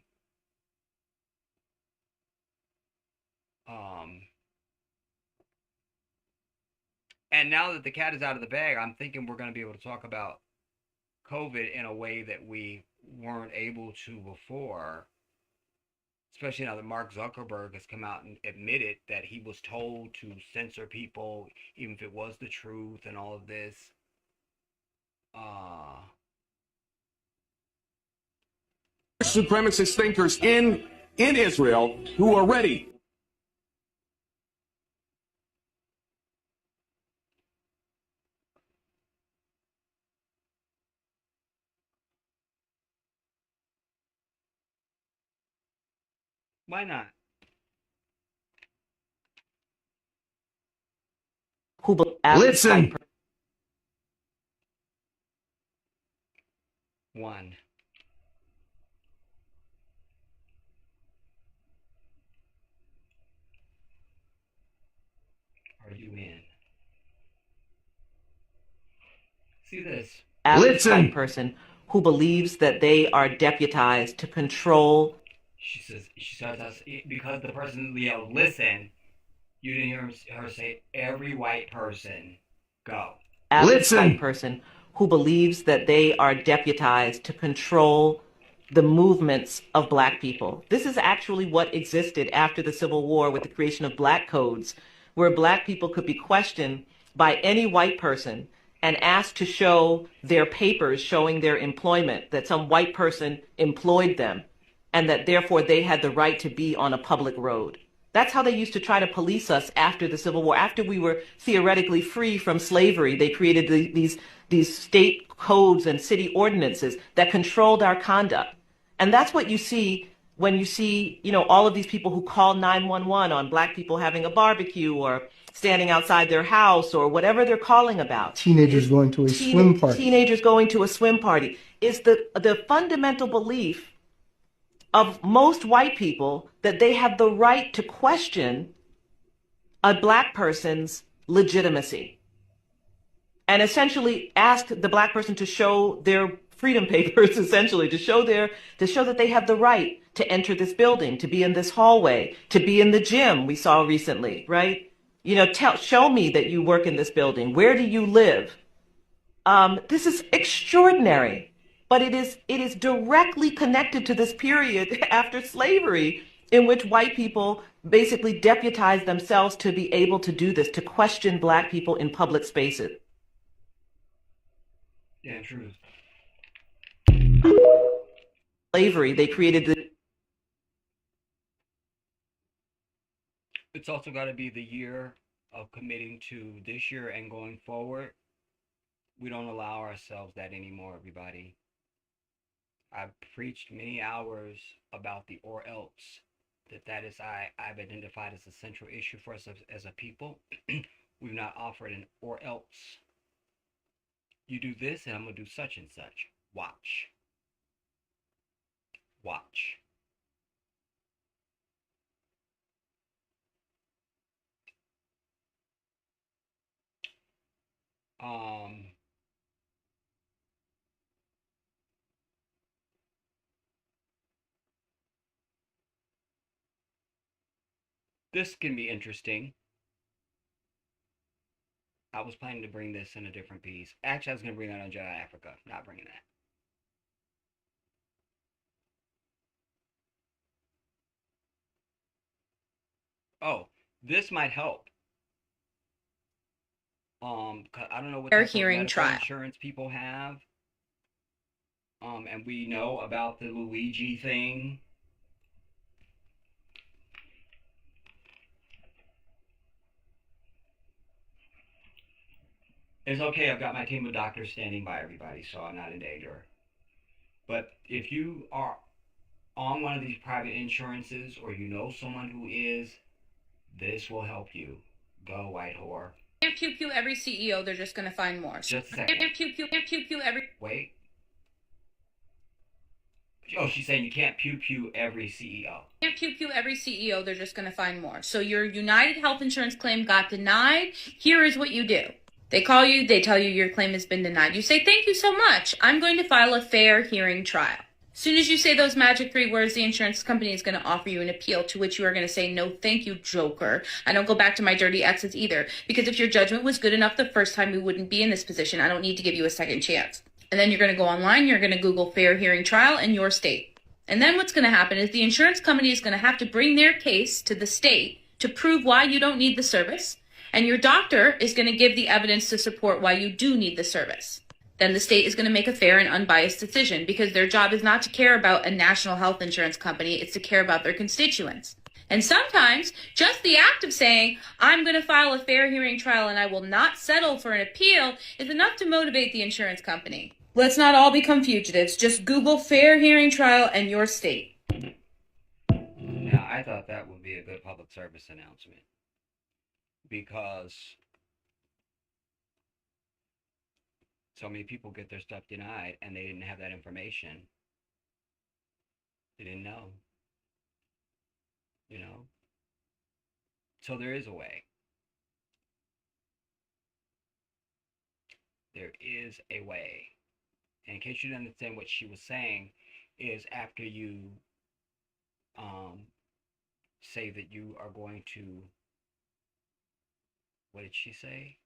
And now that the cat is out of the bag, I'm thinking we're going to be able to talk about COVID in a way that we weren't able to before. Especially now that Mark Zuckerberg has come out and admitted that he was told to censor people, even if it was the truth and all of this. Supremacist thinkers in Israel who are ready. Why not? Listen. One. Are you in? See this. Listen. Person who believes that they are deputized to control. She starts us because the person yelled, listen. You didn't hear her say every white person Go. Average white person who believes that they are deputized to control the movements of black people. This is actually what existed after the Civil War with the creation of black codes, where black people could be questioned by any white person and asked to show their papers showing their employment, that some white person employed them, and that therefore they had the right to be on a public road. That's how they used to try to police us after the Civil War. After we were theoretically free from slavery, they created these state codes and city ordinances that controlled our conduct. And that's what you see when you see, all of these people who call 911 on black people having a barbecue or standing outside their house or whatever they're calling about. Teenagers going to a swim party. Teenagers going to a swim party is the fundamental belief of most white people that they have the right to question a black person's legitimacy and essentially ask the black person to show their freedom papers, essentially to show that they have the right to enter this building, to be in this hallway, to be in the gym we saw recently, right? Show me that you work in this building. Where do you live? This is extraordinary, but it is directly connected to this period after slavery in which white people basically deputized themselves to be able to do this, to question black people in public spaces. Yeah, true. Slavery, they created the... It's also got to be the year of committing to this year and going forward. We don't allow ourselves that anymore, everybody. I've preached many hours about the or else. I've identified as a central issue for us as a people. We've not offered an or else. You do this and I'm going to do such and such. Watch. Watch. This can be interesting. I was planning to bring this in a different piece. Actually, I was going to bring that on Jedi Africa. Not bringing that. Oh, this might help. I don't know what type of medical insurance people have. And we know about the Luigi thing. It's okay, I've got my team of doctors standing by, everybody, so I'm not in danger. But if you are on one of these private insurances or you know someone who is, this will help you. Go, white whore. Can't pew every CEO, they're just going to find more. Just a second. Can't pew every... Wait. Oh, she's saying you can't pew every CEO. Can't pew every CEO, they're just going to find more. So your United Health Insurance claim got denied. Here is what you do. They call you, they tell you your claim has been denied. You say, thank you so much. I'm going to file a fair hearing trial. As soon as you say those magic 3 words, the insurance company is going to offer you an appeal, to which you are going to say, no, thank you, joker. I don't go back to my dirty exes either, because if your judgment was good enough the first time, we wouldn't be in this position. I don't need to give you a second chance. And then you're going to go online, you're going to Google fair hearing trial in your state. And then what's going to happen is the insurance company is going to have to bring their case to the state to prove why you don't need the service. And your doctor is going to give the evidence to support why you do need the service. Then the state is going to make a fair and unbiased decision, because their job is not to care about a national health insurance company, it's to care about their constituents. And sometimes just the act of saying, I'm going to file a fair hearing trial and I will not settle for an appeal is enough to motivate the insurance company. Let's not all become fugitives. Just Google fair hearing trial and your state. Now, I thought that would be a good public service announcement, because so many people get their stuff denied and they didn't have that information. They didn't know. So there is a way. There is a way. And in case you didn't understand what she was saying, is after you say that you are going to, what did she say?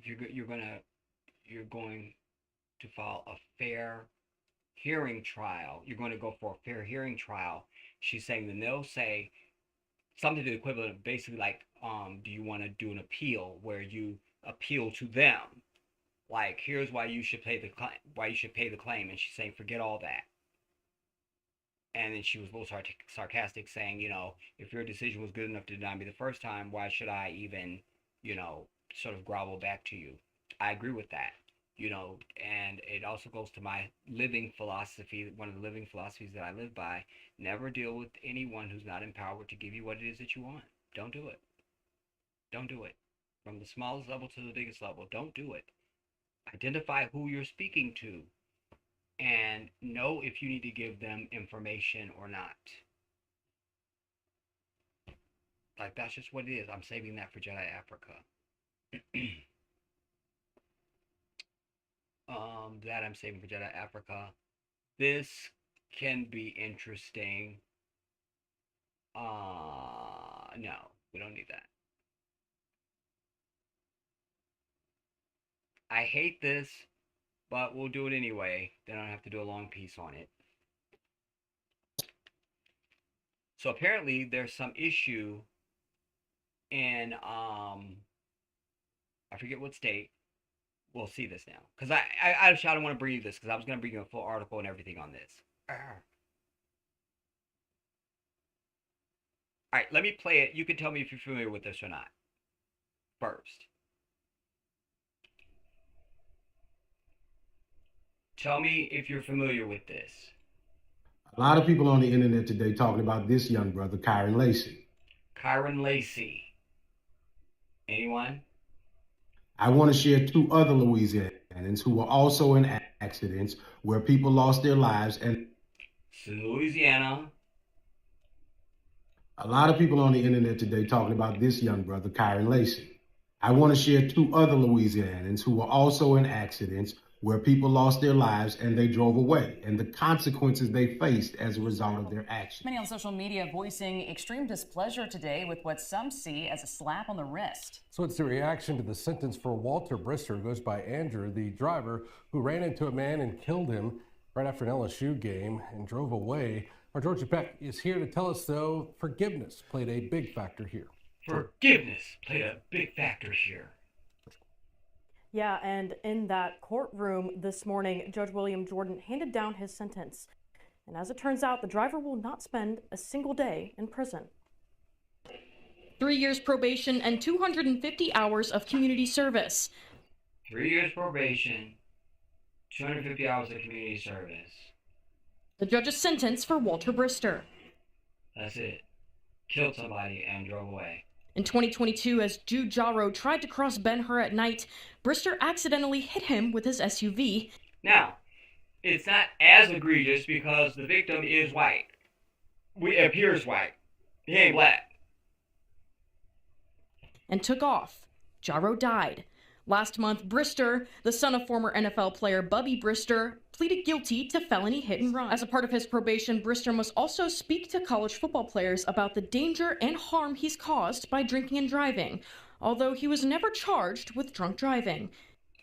if you're going to file a fair hearing trial, you're going to go for a fair hearing trial. She's saying then they'll say something to the equivalent of basically like, do you want to do an appeal where you appeal to them? Like, here's why you should pay the claim, and she's saying, forget all that. And then she was a little sarcastic, saying, if your decision was good enough to deny me the first time, why should I even, sort of grovel back to you? I agree with that, and it also goes to my living philosophy, one of the living philosophies that I live by. Never deal with anyone who's not empowered to give you what it is that you want. Don't do it. Don't do it. From the smallest level to the biggest level, don't do it. Identify who you're speaking to and know if you need to give them information or not. Like, that's just what it is. I'm saving that for Jedi Africa. That I'm saving for Jedi Africa. This can be interesting. No, we don't need that. I hate this, but we'll do it anyway. Then I don't have to do a long piece on it. So apparently there's some issue in, I forget what state. We'll see this now. Because I don't want to bring you this, because I was going to bring you a full article and everything on this. Alright, let me play it. You can tell me if you're familiar with this or not. First. Tell me if you're familiar with this. A lot of people on the internet today talking about this young brother, Kyron Lacey. Kyron Lacey. Anyone? I want to share 2 other Louisianans who were also in accidents where people lost their lives. And Louisiana. A lot of people on the internet today talking about this young brother, Kyron Lacey. I want to share 2 other Louisianans who were also in accidents where people lost their lives and they drove away, and the consequences they faced as a result of their actions. Many on social media voicing extreme displeasure today with what some see as a slap on the wrist. So it's the reaction to the sentence for Walter Brister, who goes by Andrew, the driver who ran into a man and killed him right after an LSU game and drove away. Our Georgia Peck is here to tell us, though, forgiveness played a big factor here. Forgiveness played a big factor here. Yeah, and in that courtroom this morning, Judge William Jordan handed down his sentence. And as it turns out, the driver will not spend a single day in prison. 3 years probation and 250 hours of community service. 3 years probation, 250 hours of community service. The judge's sentence for Walter Brister. That's it. Killed somebody and drove away. In 2022, as Jude Jarrow tried to cross Ben-Hur at night, Brister accidentally hit him with his SUV. Now, it's not as egregious because the victim is white. It appears white. He ain't black. And took off. Jarrow died. Last month, Brister, the son of former NFL player Bubby Brister, pleaded guilty to felony hit and run. As a part of his probation, Brister must also speak to college football players about the danger and harm he's caused by drinking and driving, although he was never charged with drunk driving.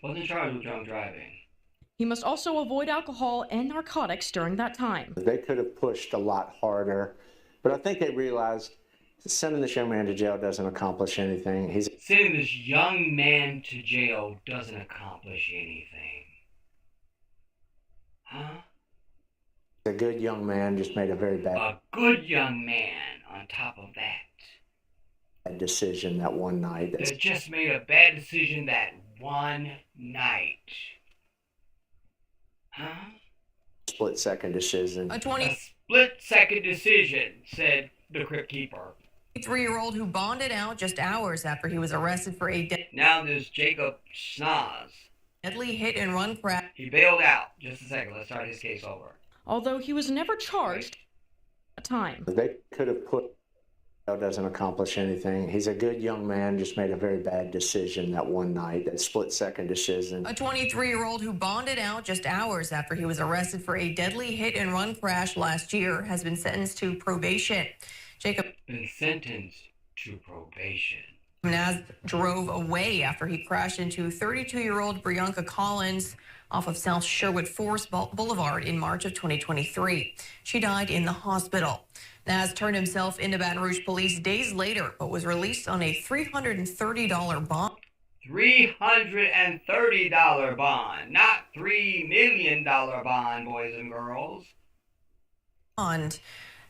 Wasn't charged with drunk driving. He must also avoid alcohol and narcotics during that time. They could have pushed a lot harder, but I think they realized sending this young man to jail doesn't accomplish anything. Sending this young man to jail doesn't accomplish anything. Huh? A good young man just made a very bad... A good young man on top of that. Decision that one night. That just made a bad decision that one night. Huh? Split-second decision. A split-second decision, said the Crypt Keeper. 3-year-old who bonded out just hours after he was arrested for a Now there's Jacob Schnoz. deadly hit-and-run crash. He bailed out. Just a second, let's start his case over. Although he was never charged at the time. They could have put... doesn't accomplish anything. He's a good young man, just made a very bad decision that one night, that split-second decision. A 23-year-old who bonded out just hours after he was arrested for a deadly hit-and-run crash last year has been sentenced to probation. Jacob been sentenced to probation. Naz drove away after he crashed into 32-year-old Brianka Collins off of South Sherwood Forest Boulevard in March of 2023. She died in the hospital. Naz turned himself into Baton Rouge police days later, but was released on a $330 bond. $330 bond, not $3 million bond, boys and girls.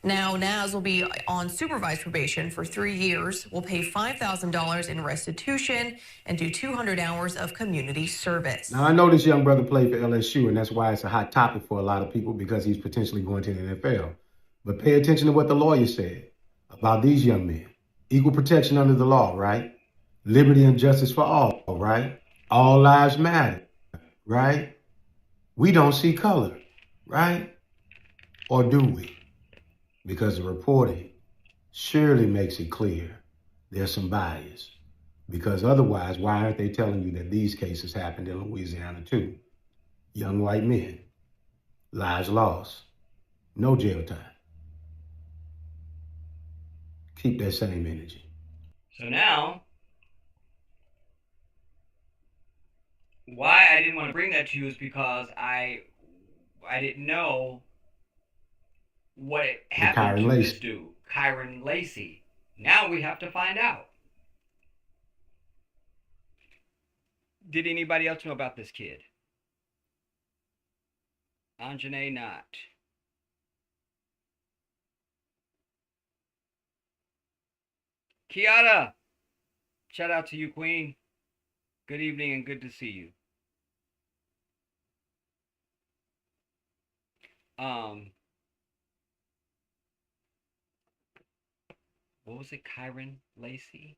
Now, Naz will be on supervised probation for 3 years, will pay $5,000 in restitution, and do 200 hours of community service. Now, I know this young brother played for LSU, and that's why it's a hot topic for a lot of people because he's potentially going to the NFL. But pay attention to what the lawyer said about these young men. Equal protection under the law, right? Liberty and justice for all, right? All lives matter, right? We don't see color, right? Or do we? Because the reporting surely makes it clear there's some bias. Because otherwise, why aren't they telling you that these cases happened in Louisiana too? Young white men, lives lost, no jail time. Keep that same energy. So now, why I didn't want to bring that to you is because I didn't know what happened to this dude, Kyron Lacey. Now we have to find out. Did anybody else know about this kid? Anjanae not. Kiara, shout out to you, Queen. Good evening and good to see you. What was it, Kyron Lacey?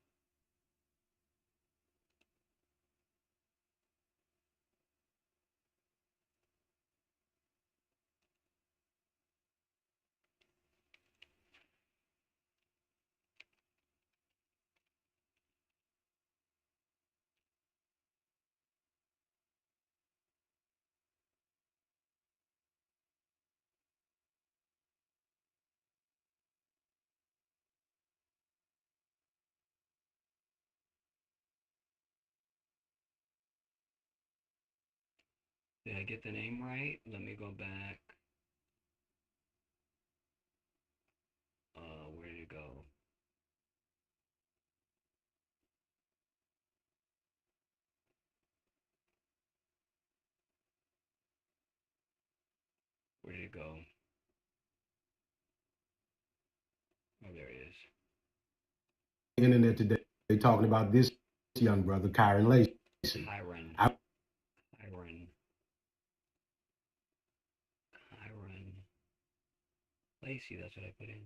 Did I get the name right? Let me go back. Where did it go? Where did it go? Oh, there it is. Internet today, they talking about this young brother, Kyron Lacey. Kyron Lacey, that's what I put in.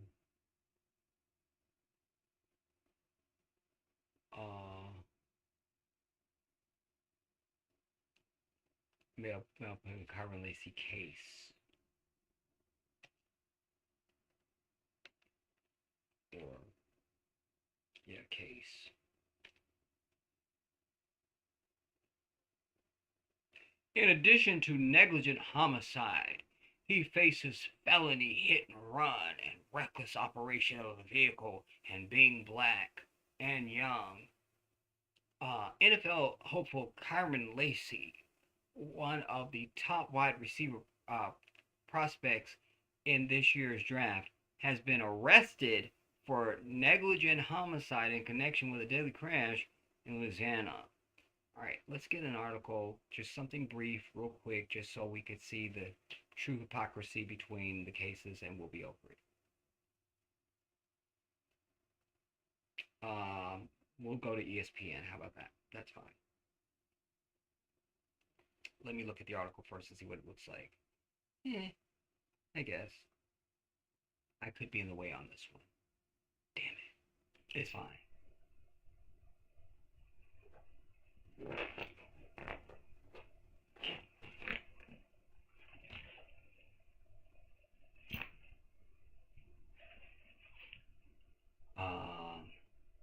Maybe I'll put in Kyron Lacey case. Or, yeah, case. In addition to negligent homicide, he faces felony hit and run and reckless operation of a vehicle and being black and young. NFL hopeful Kyron Lacey, one of the top wide receiver prospects in this year's draft, has been arrested for negligent homicide in connection with a deadly crash in Louisiana. All right, let's get an article, just something brief, real quick, just so we could see the true hypocrisy between the cases, and we'll be over it. We'll go to ESPN. How about that? That's fine. Let me look at the article first and see what it looks like. I guess. I could be in the way on this one. Damn it. It's fine.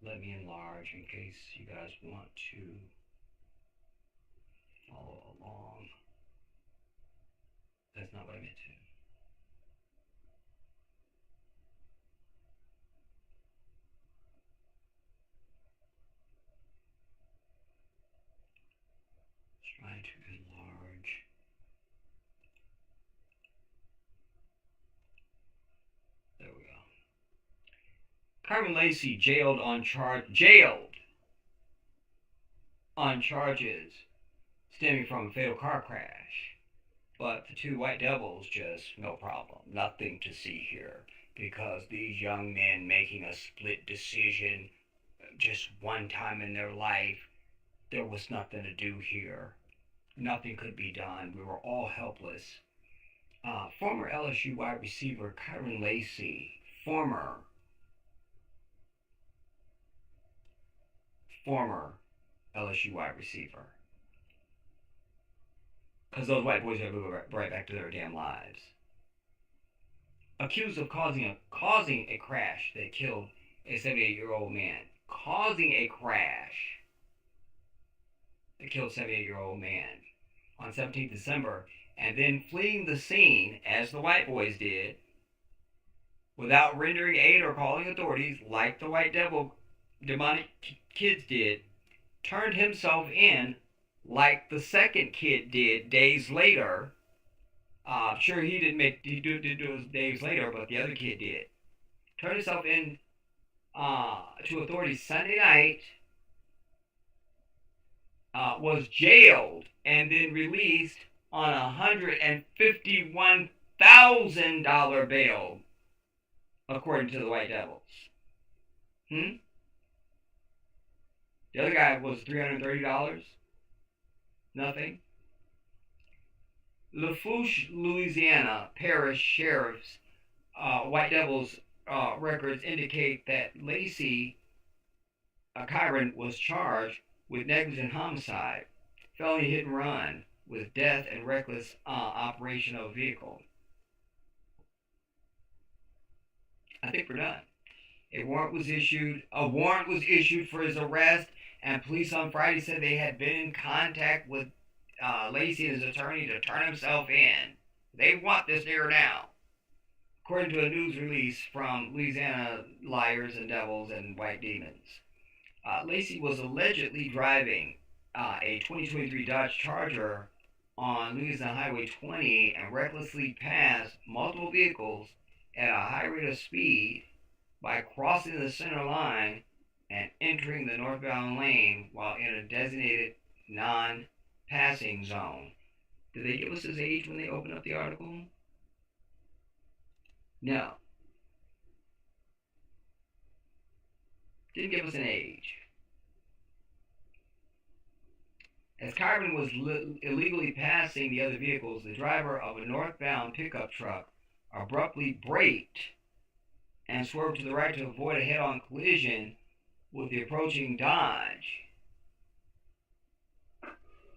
Let me enlarge in case you guys want to follow along. That's not what I meant to. Trying to enlarge. There we go. Carmen Lacey jailed on charges stemming from a fatal car crash. But the two white devils, just no problem. Nothing to see here. Because these young men making a split decision just one time in their life, there was nothing to do here. Nothing could be done. We were all helpless. Former LSU wide receiver Kyron Lacey, former LSU wide receiver. Because those white boys have moved right back to their damn lives. Accused of causing a crash that killed a 78-year-old man. Causing a crash that killed a 78-year-old man on 17th December, and then fleeing the scene, as the white boys did, without rendering aid or calling authorities, like the white devil demonic kids did, turned himself in like the second kid did days later. Sure, he did it days later, but the other kid did. Turned himself in to authorities Sunday night, was jailed, and then released on $151,000 bail, according to the white devils. The other guy was $330. Nothing. Lafourche, Louisiana Parish Sheriff's White Devils records indicate that Lacey Kyron was charged with negligent homicide, felony hit and run with death and reckless operation of a vehicle. I think we're done. A warrant was issued for his arrest, and police on Friday said they had been in contact with Lacey and his attorney to turn himself in. They want this here now. According to a news release from Louisiana Liars and Devils and White Demons. Lacey was allegedly driving a 2023 Dodge Charger on Louisiana Highway 20 and recklessly passed multiple vehicles at a high rate of speed by crossing the center line and entering the northbound lane while in a designated non-passing zone. Did they give us his age when they opened up the article? No. Didn't give us an age. As Kyron was illegally passing the other vehicles, the driver of a northbound pickup truck abruptly braked and swerved to the right to avoid a head-on collision with the approaching Dodge,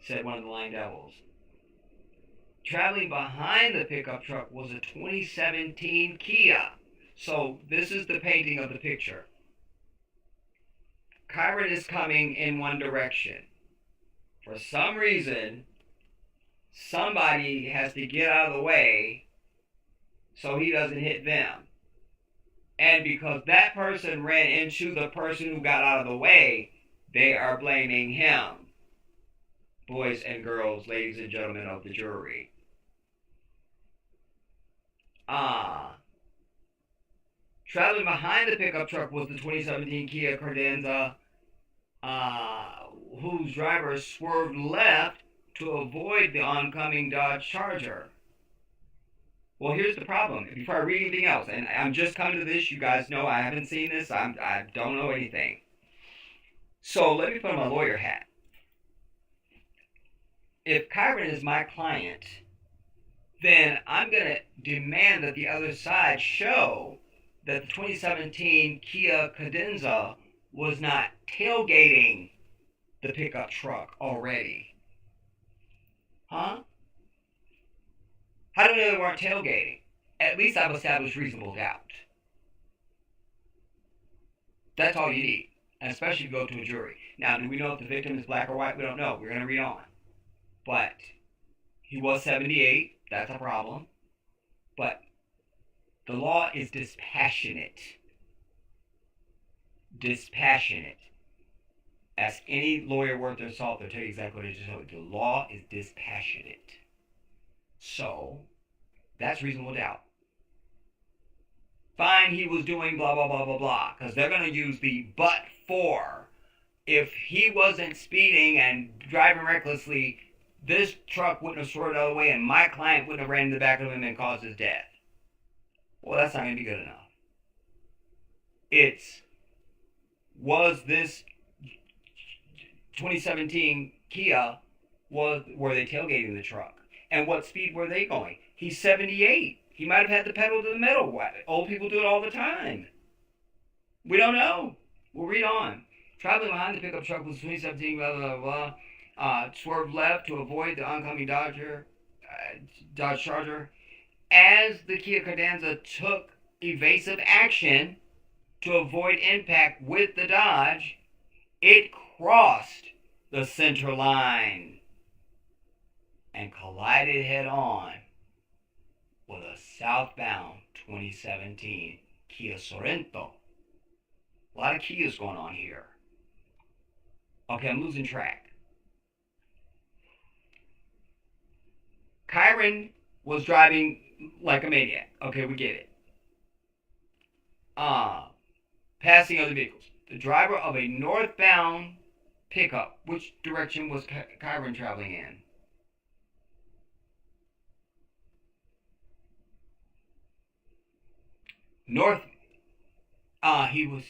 said one of the Lying Devils. Traveling behind the pickup truck was a 2017 Kia. So this is the painting of the picture. Kyron is coming in one direction. For some reason, somebody has to get out of the way so he doesn't hit them. And because that person ran into the person who got out of the way, they are blaming him. Boys and girls, ladies and gentlemen of the jury. Traveling behind the pickup truck was the 2017 Kia Credenza, whose driver swerved left to avoid the oncoming Dodge Charger. Well, here's the problem. Before I read anything else, and I'm just coming to this, you guys know I haven't seen this. I don't know anything. So let me put on my lawyer hat. If Kyron is my client, then I'm going to demand that the other side show that the 2017 Kia Cadenza was not tailgating the pickup truck already. Huh? How do we know they weren't tailgating? At least I've established reasonable doubt. That's all you need, and especially if you go to a jury. Now, do we know if the victim is black or white? We don't know. We're going to read on. But he was 78. That's a problem. But the law is dispassionate. Dispassionate. Ask any lawyer worth their salt, they'll tell you exactly what it is. The law is dispassionate. So, that's reasonable doubt. Fine, he was doing blah, blah, blah, blah, blah. Because they're going to use the but for. If he wasn't speeding and driving recklessly, this truck wouldn't have swerved out of the way and my client wouldn't have ran in the back of him and caused his death. Well, that's not going to be good enough. Was this 2017 Kia, were they tailgating the truck? And what speed were they going? He's 78. He might have had the pedal to the metal. Old people do it all the time. We don't know. We'll read on. Traveling behind the pickup truck was 2017, blah, blah, blah, blah. Swerved left to avoid the oncoming Dodge Charger. As the Kia Cardenza took evasive action to avoid impact with the Dodge, it crossed the center line and collided head-on with a southbound 2017 Kia Sorento. A lot of Kias going on here. Okay, I'm losing track. Kyron was driving like a maniac. Okay, we get it. Passing other vehicles. The driver of a northbound pickup. Which direction was Kyron traveling in? North. He was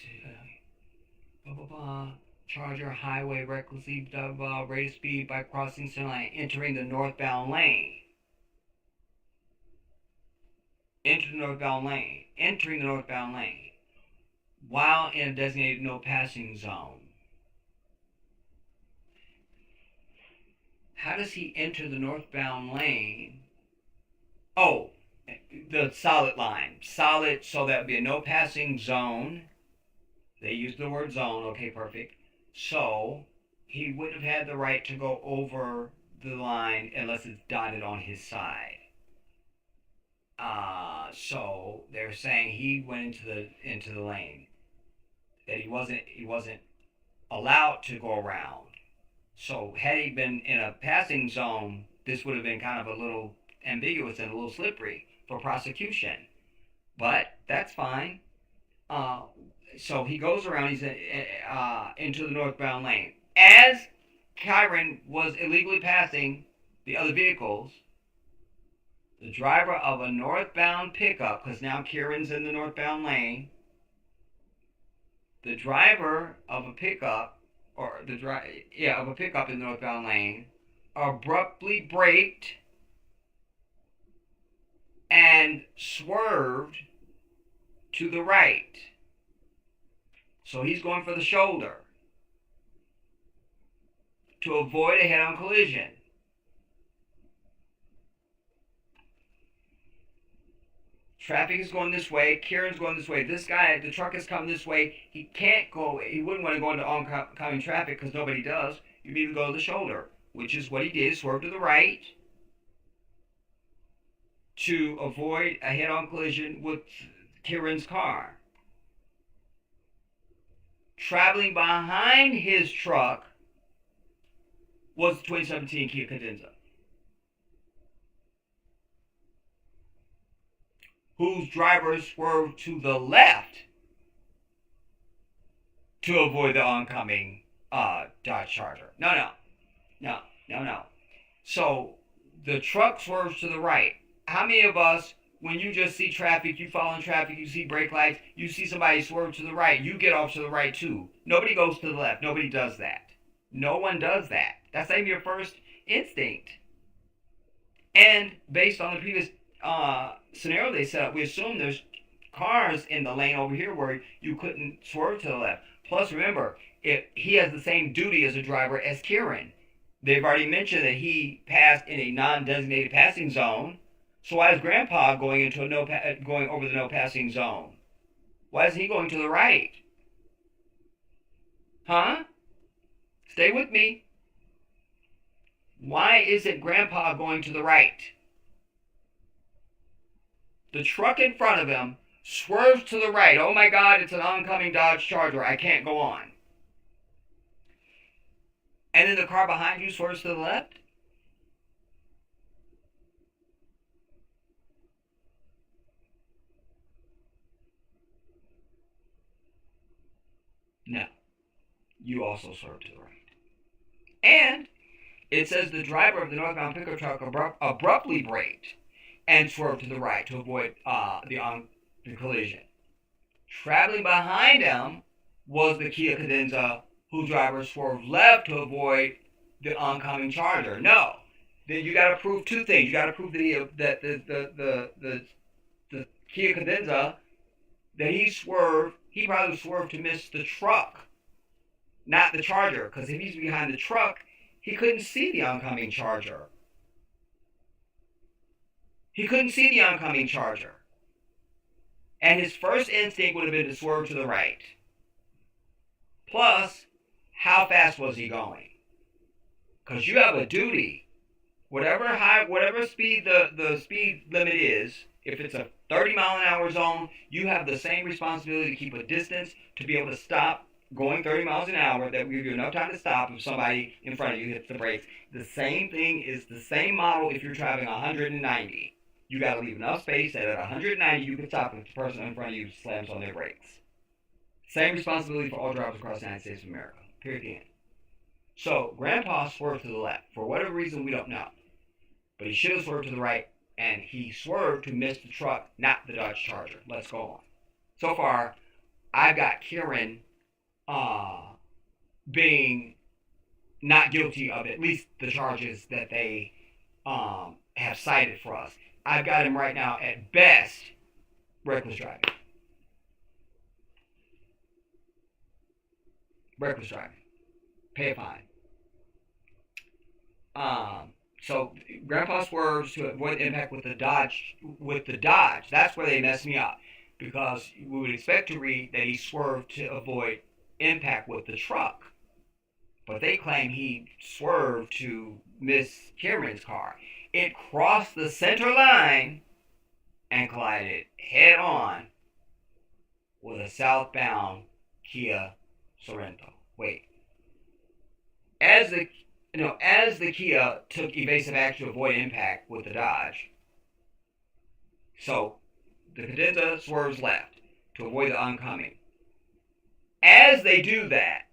blah blah blah. Charger highway recklessly blah blah. Rate of speed by crossing center line, entering the northbound lane. Entering the northbound lane. While in a designated no passing zone. How does he enter the northbound lane? Oh, the solid line. Solid, so that would be a no passing zone. They use the word zone. Okay, perfect. So he wouldn't have had the right to go over the line unless it's dotted on his side. So they're saying he went into the lane. That he wasn't allowed to go around. So had he been in a passing zone, this would have been kind of a little ambiguous and a little slippery for prosecution. But that's fine. So he goes around, he's into the northbound lane. As Kyron was illegally passing the other vehicles, the driver of a northbound pickup, because now Kieran's in the northbound lane, the driver of a pickup, of a pickup in the northbound lane, abruptly braked and swerved to the right. So he's going for the shoulder to avoid a head-on collision. Traffic is going this way. Kieran's going this way. This guy, the truck is coming this way. He can't go. He wouldn't want to go into oncoming traffic because nobody does. You need to go to the shoulder, which is what he did. Swerve to the right to avoid a head-on collision with Kieran's car. Traveling behind his truck was the 2017 Kia Cadenza, whose driver swerved to the left to avoid the oncoming Dodge Charger. No. So the truck swerves to the right. How many of us, when you just see traffic, you follow in traffic, you see brake lights, you see somebody swerve to the right, you get off to the right too? Nobody goes to the left. Nobody does that. No one does that. That's not even your first instinct. And based on the previous scenario they set up, we assume there's cars in the lane over here where you couldn't swerve to the left. Plus, remember, he has the same duty as a driver as Kieran. They've already mentioned that he passed in a non-designated passing zone. So why is Grandpa going over the no passing zone? Why is he going to the right? Huh? Stay with me. Why isn't Grandpa going to the right? The truck in front of him swerves to the right. Oh my God, it's an oncoming Dodge Charger. I can't go on. and then the car behind you swerves to the left? No. You also swerve to the right. And it says the driver of the northbound pickup truck abruptly braked and swerved to the right to avoid the collision. Traveling behind him was the Kia Cadenza, whose driver swerved left to avoid the oncoming Charger. No, then you got to prove two things. You got to prove that the Kia Cadenza, that he probably swerved to miss the truck, not the Charger, because if he's behind the truck, he couldn't see the oncoming Charger. He couldn't see the oncoming Charger. And his first instinct would have been to swerve to the right. Plus, how fast was he going? Because you have a duty. Whatever speed the speed limit is, if it's a 30-mile-an-hour zone, you have the same responsibility to keep a distance to be able to stop going 30 miles an hour, that will give you enough time to stop if somebody in front of you hits the brakes. The same thing is the same model if you're traveling 190. You got to leave enough space that at 190 you can stop if the person in front of you slams on their brakes. Same responsibility for all drivers across the United States of America. Period. End. So, Grandpa swerved to the left. For whatever reason, we don't know. But he should have swerved to the right, and he swerved to miss the truck, not the Dodge Charger. Let's go on. So far, I've got Kieran being not guilty of at least the charges that they have cited for us. I've got him right now at best reckless driving. Reckless driving. Pay a fine. So Grandpa swerves to avoid impact with the Dodge. That's where they messed me up, because we would expect to read that he swerved to avoid impact with the truck, but they claim he swerved to miss Cameron's car. It crossed the center line and collided head on with a southbound Kia Sorento. Wait. As the Kia took evasive action to avoid impact with the Dodge, so the Cadenza swerves left to avoid the oncoming. As they do that,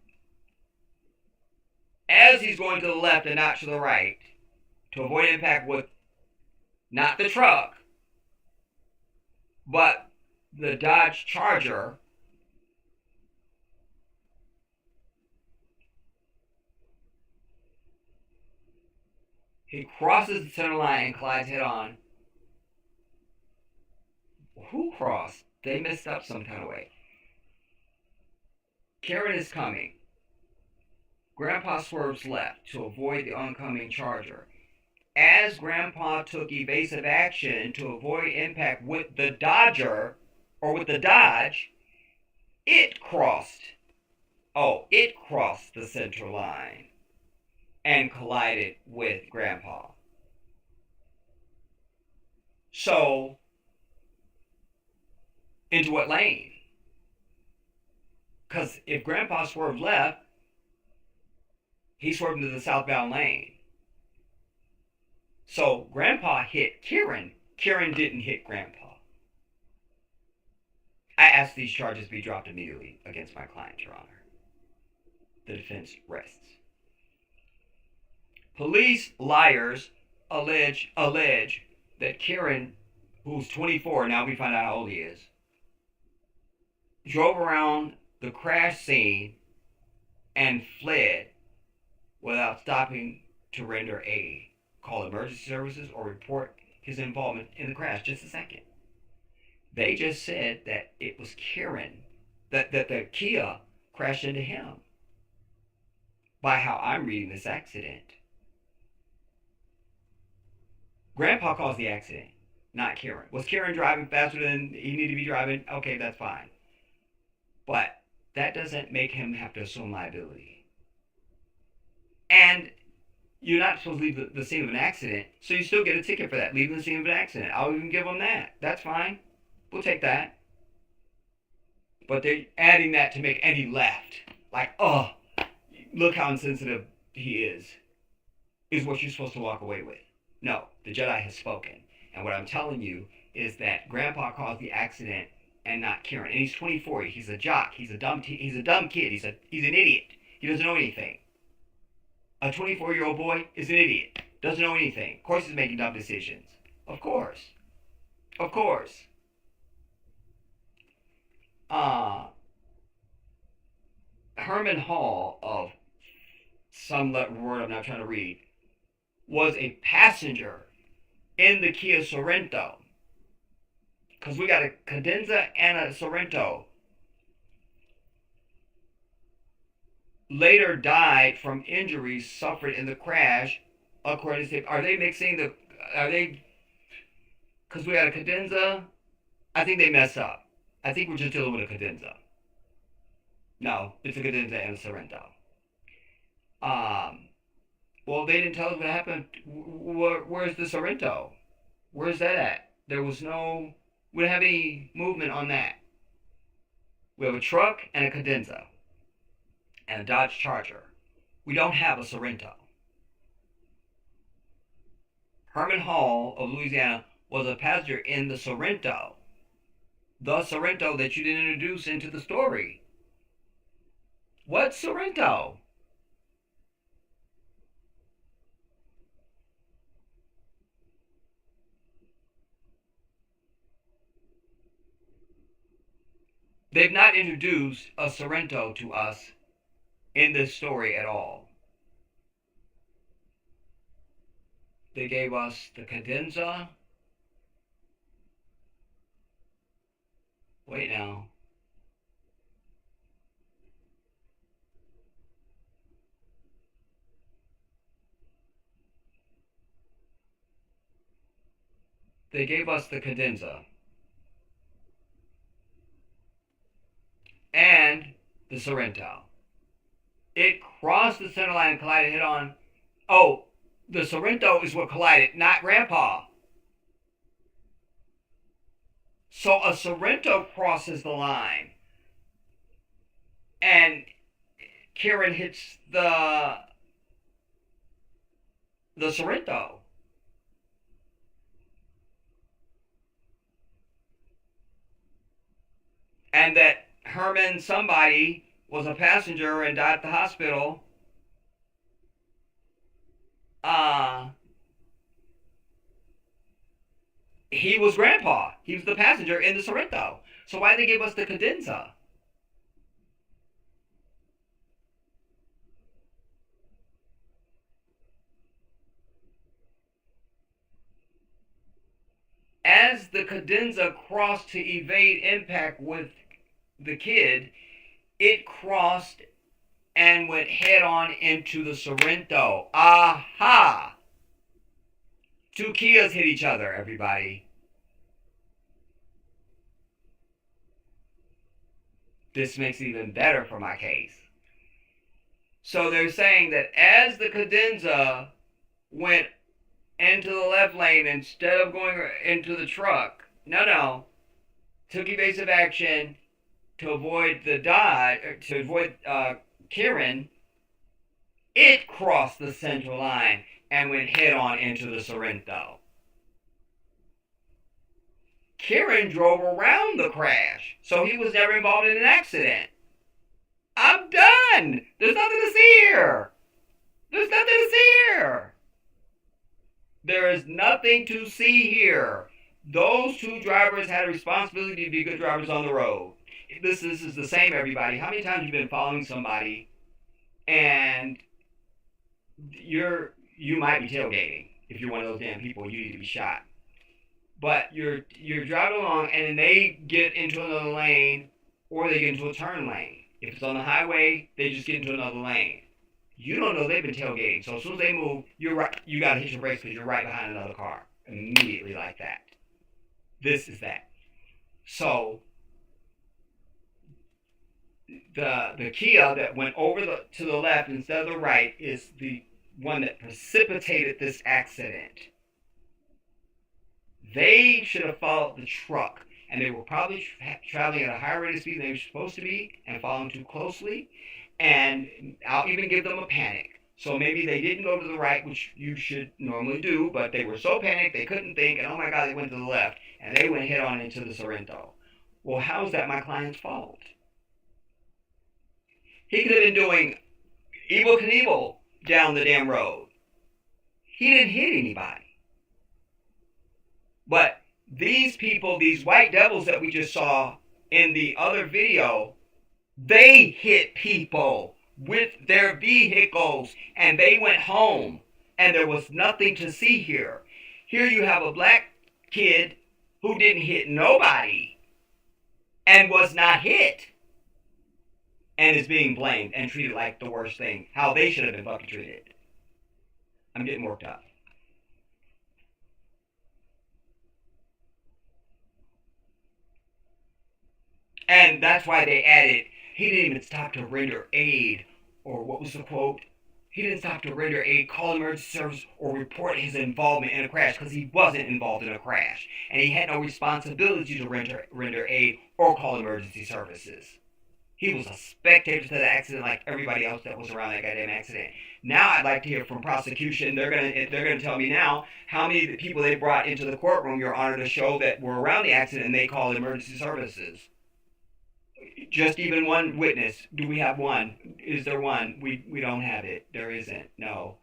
as he's going to the left and not to the right, to avoid impact with not the truck, but the Dodge Charger, he crosses the center line and collides head on. Who crossed? They messed up some kind of way. Karen is coming. Grandpa swerves left to avoid the oncoming Charger. As Grandpa took evasive action to avoid impact with the Dodge, it crossed the center line and collided with Grandpa. So, into what lane? Because if Grandpa swerved left, he swerved into the southbound lane. So Grandpa hit Kieran. Kieran didn't hit Grandpa. I ask these charges be dropped immediately against my client, Your Honor. The defense rests. Police liars allege that Kieran, who's 24, now we find out how old he is, drove around the crash scene and fled without stopping to render aid, call emergency services, or report his involvement in the crash. Just a second. They just said that it was Kieran, that the Kia crashed into him, by how I'm reading this accident. Grandpa caused the accident, not Kieran. Was Kieran driving faster than he needed to be driving? Okay, that's fine. But that doesn't make him have to assume liability. And you're not supposed to leave the scene of an accident, so you still get a ticket for that, leaving the scene of an accident. I'll even give them that. That's fine. We'll take that. But they're adding that to make Eddie left. Like, oh, look how insensitive he is what you're supposed to walk away with. No, the Jedi has spoken. And what I'm telling you is that Grandpa caused the accident and not Kieran. And he's 24. He's a jock. He's a dumb kid. He's an idiot. He doesn't know anything. A 24-year-old boy is an idiot. Doesn't know anything. Of course he's making dumb decisions. Of course. Of course. Herman Hall of some word I'm not trying to read was a passenger in the Kia Sorento. Because we got a Cadenza and a Sorento. Later died from injuries suffered in the crash. According to, are they mixing the, are they, because we got a Cadenza, I think they mess up. I think we're just dealing with a Cadenza. No, it's a Cadenza and a Sorento. Well, they didn't tell us what happened. Where's the Sorento? Where's that at? There was no, we don't have any movement on that. We have a truck and a Cadenza and a Dodge Charger. We don't have a Sorento. Herman Hall of Louisiana was a passenger in the Sorento. The Sorento that you didn't introduce into the story. What Sorento? They've not introduced a Sorento to us in this story at all. They gave us the Cadenza. Wait now. They gave us the Cadenza. And the Sorento. It crossed the center line and collided head on. Oh, the Sorento is what collided, not Grandpa. So a Sorento crosses the line. And Kieran hits the Sorento. And that Herman somebody was a passenger and died at the hospital. He was Grandpa. He was the passenger in the Sorento. So why did they give us the Cadenza? As the Cadenza crossed to evade impact with the kid, it crossed and went head on into the Sorento. Aha! Two Kias hit each other, everybody. This makes it even better for my case. So they're saying that as the Cadenza went into the left lane instead of going into the truck, took evasive action to avoid the Kieran, it crossed the center line and went head on into the Sorento. Kieran drove around the crash, so he was never involved in an accident. I'm done. There's nothing to see here. There's nothing to see here. There is nothing to see here. Those two drivers had a responsibility to be good drivers on the road. This is the same, everybody. How many times have you been following somebody and you might be tailgating? If you're one of those damn people, you need to be shot. But you're driving along and then they get into another lane or they get into a turn lane. If it's on the highway, they just get into another lane. You don't know they've been tailgating. So as soon as they move, you're right. You got to hit your brakes because you're right behind another car. Immediately like that. This is that. So the Kia that went over to the left instead of the right is the one that precipitated this accident. They should have followed the truck, and they were probably traveling at a higher rate of speed than they were supposed to be and following too closely. And I'll even give them a panic. So maybe they didn't go to the right, which you should normally do, but they were so panicked they couldn't think, and oh my God, they went to the left, and they went head on into the Sorrento. Well, how is that my client's fault? He could have been doing Evel Knievel down the damn road. He didn't hit anybody. But these people, these white devils that we just saw in the other video, they hit people with their vehicles and they went home and there was nothing to see here. Here you have a black kid who didn't hit nobody and was not hit and is being blamed and treated like the worst thing. How they should have been fucking treated. I'm getting worked up. And that's why they added, he didn't even stop to render aid, or what was the quote? He didn't stop to render aid, call emergency service, or report his involvement in a crash, because he wasn't involved in a crash. And he had no responsibility to render aid or call emergency services. He was a spectator to the accident like everybody else that was around that goddamn accident. Now I'd like to hear from prosecution. They're gonna tell me now how many of the people they brought into the courtroom, Your Honor, to show that were around the accident and they called emergency services. Just even one witness. Do we have one? Is there one? We don't have it. There isn't. No.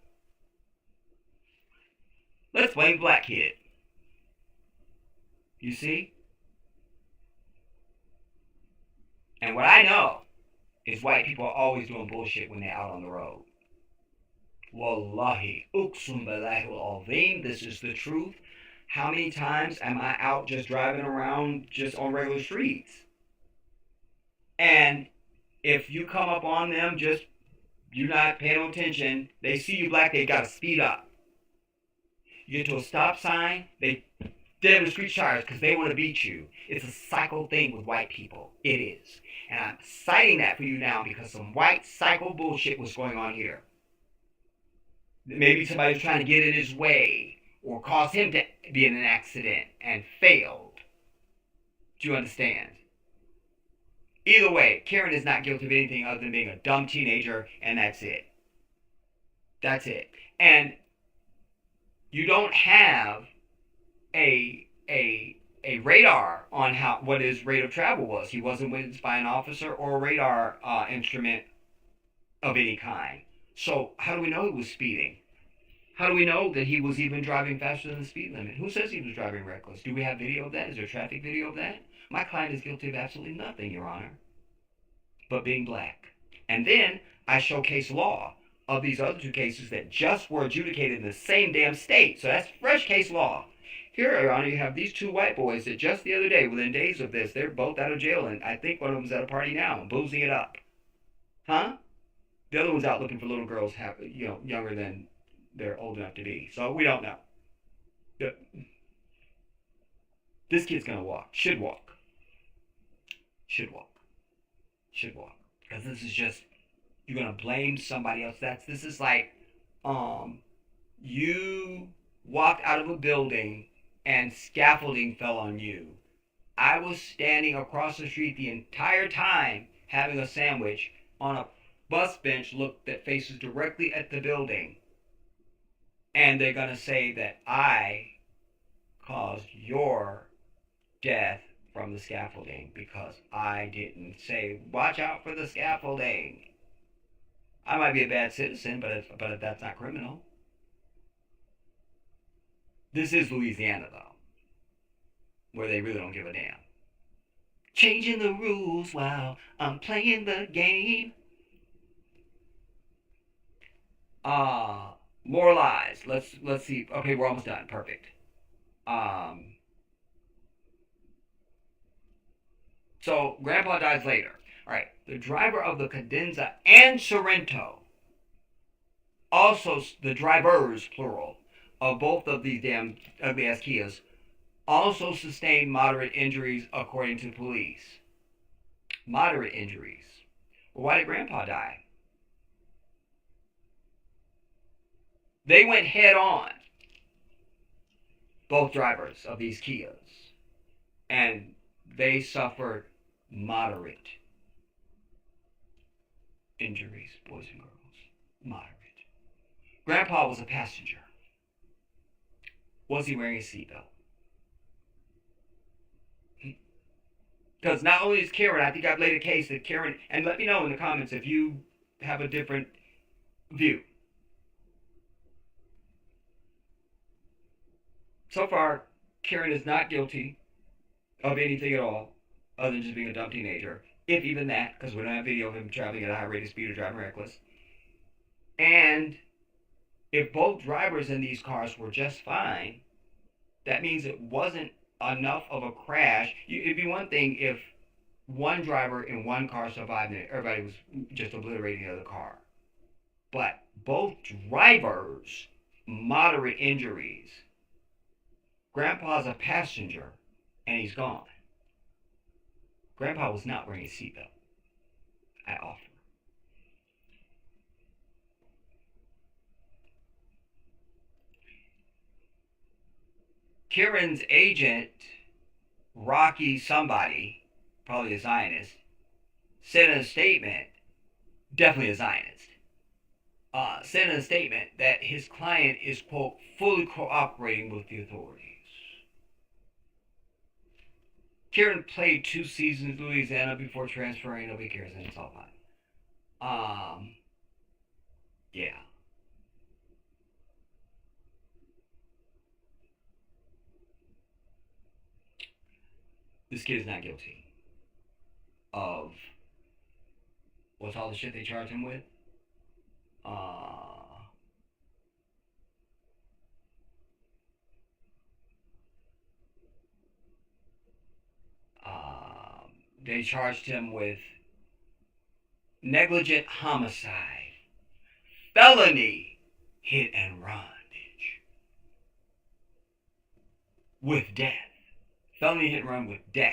Let's blame black kid. You see? And what I know is white people are always doing bullshit when they're out on the road. Wallahi, uqsum billahi al-azim, this is the truth. How many times am I out just driving around just on regular streets? And if you come up on them, just you're not paying no attention, they see you black, they gotta speed up. You get to a stop sign, they dead with street tires because they want to beat you. It's a cycle thing with white people. It is. And I'm citing that for you now because some white cycle bullshit was going on here. Maybe somebody was trying to get in his way or cause him to be in an accident and failed. Do you understand? Either way, Karen is not guilty of anything other than being a dumb teenager, and that's it. That's it. And you don't have a radar on what his rate of travel was. He wasn't witnessed by an officer or a radar instrument of any kind. So how do we know he was speeding? How do we know that he was even driving faster than the speed limit? Who says he was driving reckless? Do we have video of that? Is there traffic video of that? My client is guilty of absolutely nothing, Your Honor, but being black. And then I showcase law of these other two cases that just were adjudicated in the same damn state. So that's fresh case law. Here, Your Honor, you have these two white boys that just the other day, within days of this, they're both out of jail, and I think one of them's at a party now, boozing it up. Huh? The other one's out looking for little girls, younger than they're old enough to be. So we don't know. This kid's gonna walk. Should walk. Should walk. Should walk. Because this is just, you're gonna blame somebody else. This is like, you walked out of a building and scaffolding fell on you. I was standing across the street the entire time having a sandwich on a bus bench that faces directly at the building. And they're gonna say that I caused your death from the scaffolding because I didn't say, watch out for the scaffolding. I might be a bad citizen, but that's not criminal. This is Louisiana, though, where they really don't give a damn. Changing the rules while I'm playing the game. More lies. Let's see. Okay, we're almost done. Perfect. So Grandpa dies later. All right. The driver of the Cadenza and Sorrento, also the drivers, plural, of both of these damn ugly ass Kias, also sustained moderate injuries according to police. Moderate injuries. Well, why did Grandpa die? They went head on, both drivers of these Kias, and they suffered moderate injuries, boys and girls. Moderate. Grandpa was a passenger. Was he wearing a seatbelt? Because not only is Karen, I think I've laid a case that Karen, and let me know in the comments if you have a different view. So far, Karen is not guilty of anything at all, other than just being a dumb teenager. If even that, because we don't have video of him traveling at a high rate of speed or driving reckless. And if both drivers in these cars were just fine, that means it wasn't enough of a crash. It'd be one thing if one driver in one car survived and everybody was just obliterating the other car. But both drivers, moderate injuries. Grandpa's a passenger, and he's gone. Grandpa was not wearing a seatbelt. I offer. Karen's agent, Rocky somebody, probably a Zionist, said in a statement, definitely a Zionist, said in a statement that his client is, quote, fully cooperating with the authorities. Karen played 2 seasons in Louisiana before transferring. Nobody cares, and it's all fine. Yeah. This kid is not guilty of what's all the shit they charged him with. They charged him with negligent homicide, felony hit and run, bitch, with death. Felony hit and run with death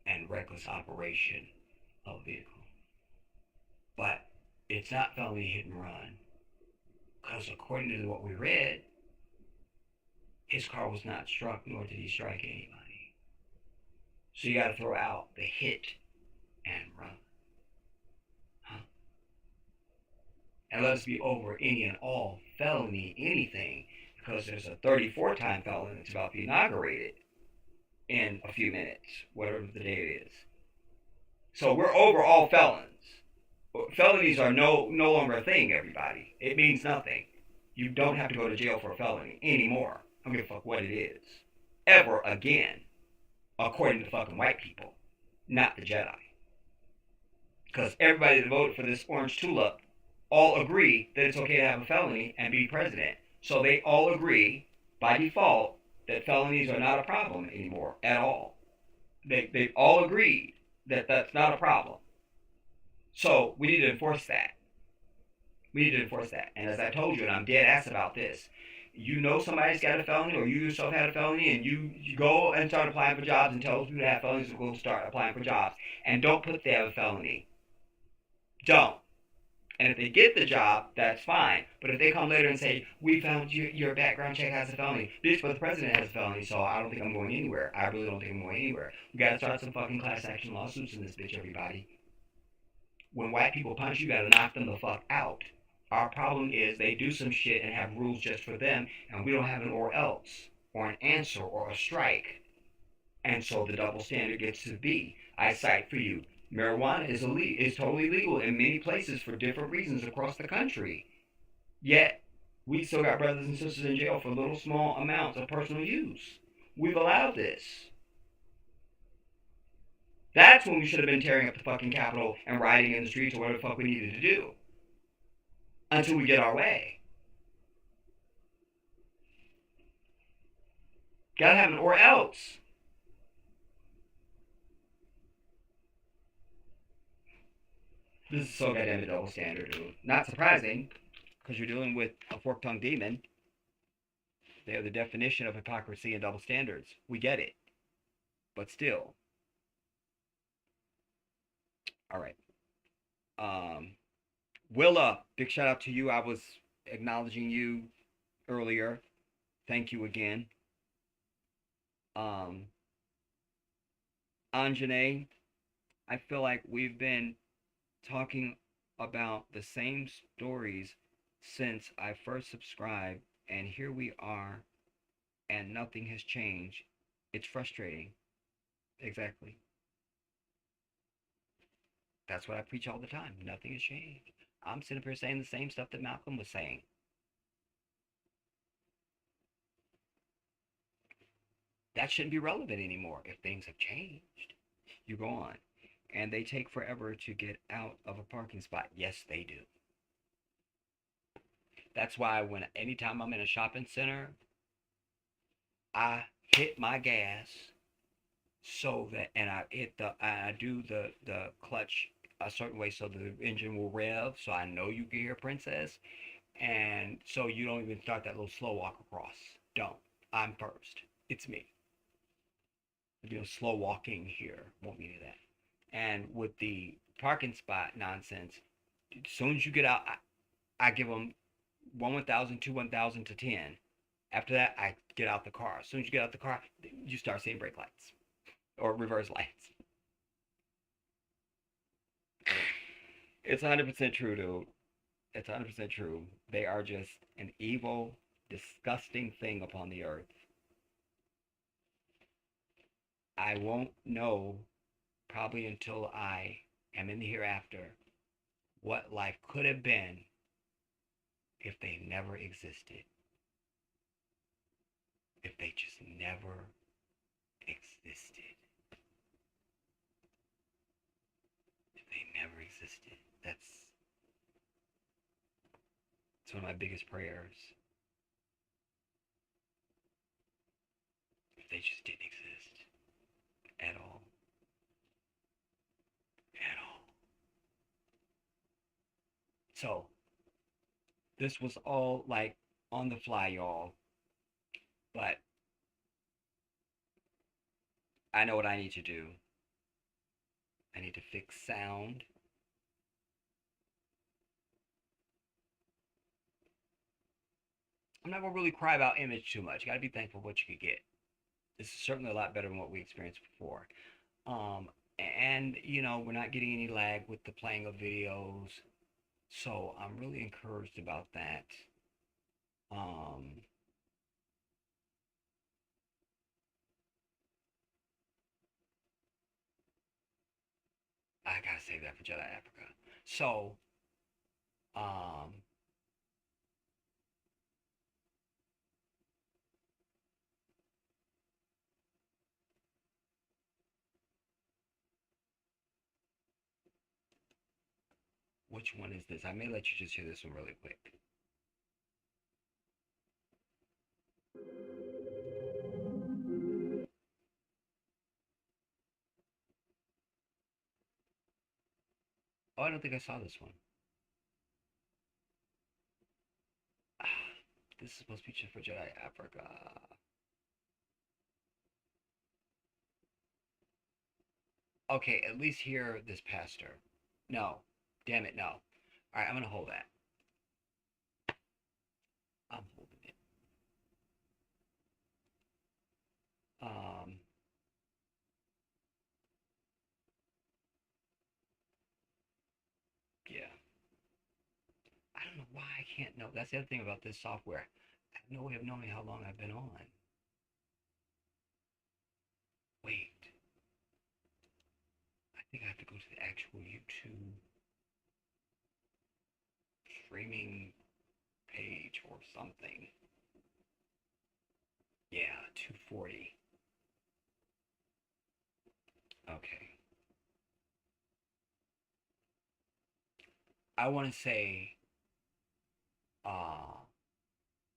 and reckless operation of vehicle. But it's not felony hit and run because according to what we read, his car was not struck, nor did he strike anybody. So you got to throw out the hit and run. And let us be over any and all felony anything, because there's a 34-time felony that's about to be inaugurated in a few minutes, whatever the day it is. So we're over all felons. Felonies are no longer a thing, everybody. It means nothing. You don't have to go to jail for a felony anymore. I don't give a fuck what it is. Ever again. According to fucking white people. Not the Jedi. Because everybody that voted for this orange tulip all agree that it's okay to have a felony and be president. So they all agree, by default, that felonies are not a problem anymore at all. They all agreed that that's not a problem. So we need to enforce that. We need to enforce that. And as I told you, and I'm dead ass about this, you know somebody's got a felony, or you yourself had a felony, and you go and start applying for jobs and tell people that have felonies to go start applying for jobs. And don't put they have a felony. Don't. And if they get the job, that's fine. But if they come later and say, we found your background check has a felony, bitch, but the president has a felony, so I don't think I'm going anywhere. I really don't think I'm going anywhere. We gotta start some fucking class action lawsuits in this bitch, everybody. When white people punch, you gotta knock them the fuck out. Our problem is they do some shit and have rules just for them, and we don't have an or else, or an answer, or a strike. And so the double standard gets to be. I cite for you, marijuana is totally legal in many places for different reasons across the country. Yet, we still got brothers and sisters in jail for little small amounts of personal use. We've allowed this. That's when we should have been tearing up the fucking Capitol and rioting in the streets or whatever the fuck we needed to do. Until we get our way. Gotta have an or else. This is so goddamn a double standard, dude. Not surprising, because you're dealing with a fork-tongued demon. They are the definition of hypocrisy and double standards. We get it. But still. Alright. Willa, big shout out to you. I was acknowledging you earlier. Thank you again. Anjane, I feel like we've been talking about the same stories since I first subscribed, and here we are, and nothing has changed. It's frustrating. Exactly. That's what I preach all the time. Nothing has changed. I'm sitting up here saying the same stuff that Malcolm was saying. That shouldn't be relevant anymore if things have changed. You go on. And they take forever to get out of a parking spot. Yes, they do. That's why anytime I'm in a shopping center, I hit my gas so that, and I do the clutch a certain way so the engine will rev, so I know you can hear Princess, and so you don't even start that little slow walk across. Don't. I'm first. It's me. Slow walking here won't mean that. And with the parking spot nonsense, as soon as you get out, I give them 1,000, 1,000 to 10. After that, I get out the car. As soon as you get out the car, you start seeing brake lights or reverse lights. It's 100% true, dude. It's 100% true. They are just an evil, disgusting thing upon the earth. I won't know probably until I am in the hereafter what life could have been if they never existed. If they just never existed. If they never existed. That's one of my biggest prayers. If they just didn't exist at all. At all. So, this was all like on the fly, y'all. But I know what I need to do. I need to fix sound. I'm not going to really cry about image too much. You got to be thankful for what you could get. This is certainly a lot better than what we experienced before. And, we're not getting any lag with the playing of videos. So I'm really encouraged about that. I gotta save that for Jedi Africa. So, which one is this? I may let you just hear this one really quick. Oh, I don't think I saw this one. This is supposed to be just for Jedi Africa. Okay, at least hear this pastor. No. Damn it, no. Alright, I'm gonna hold that. I'm holding it. Yeah. I don't know why I can't know. That's the other thing about this software. I have no way of knowing how long I've been on. Wait. I think I have to go to the actual YouTube streaming page or something. Yeah, 240. Okay. I want to say, I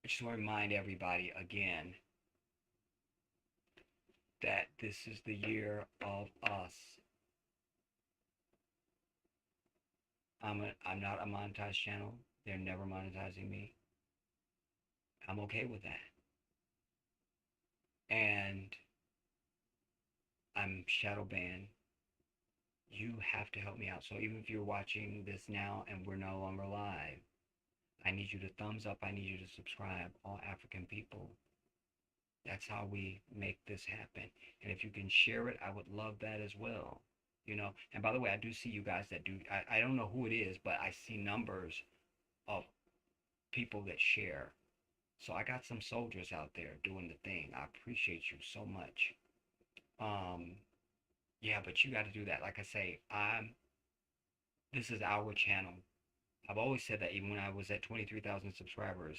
just want to remind everybody again that this is the year of us. I'm not a monetized channel. They're never monetizing me. I'm okay with that. And I'm shadow banned. You have to help me out. So even if you're watching this now and we're no longer live, I need you to thumbs up. I need you to subscribe. All African people. That's how we make this happen. And if you can share it, I would love that as well. And by the way, I do see you guys that do. I don't know who it is, but I see numbers of people that share. So I got some soldiers out there doing the thing. I appreciate you so much. Yeah, but you got to do that. Like I say, this is our channel. I've always said that even when I was at 23,000 subscribers.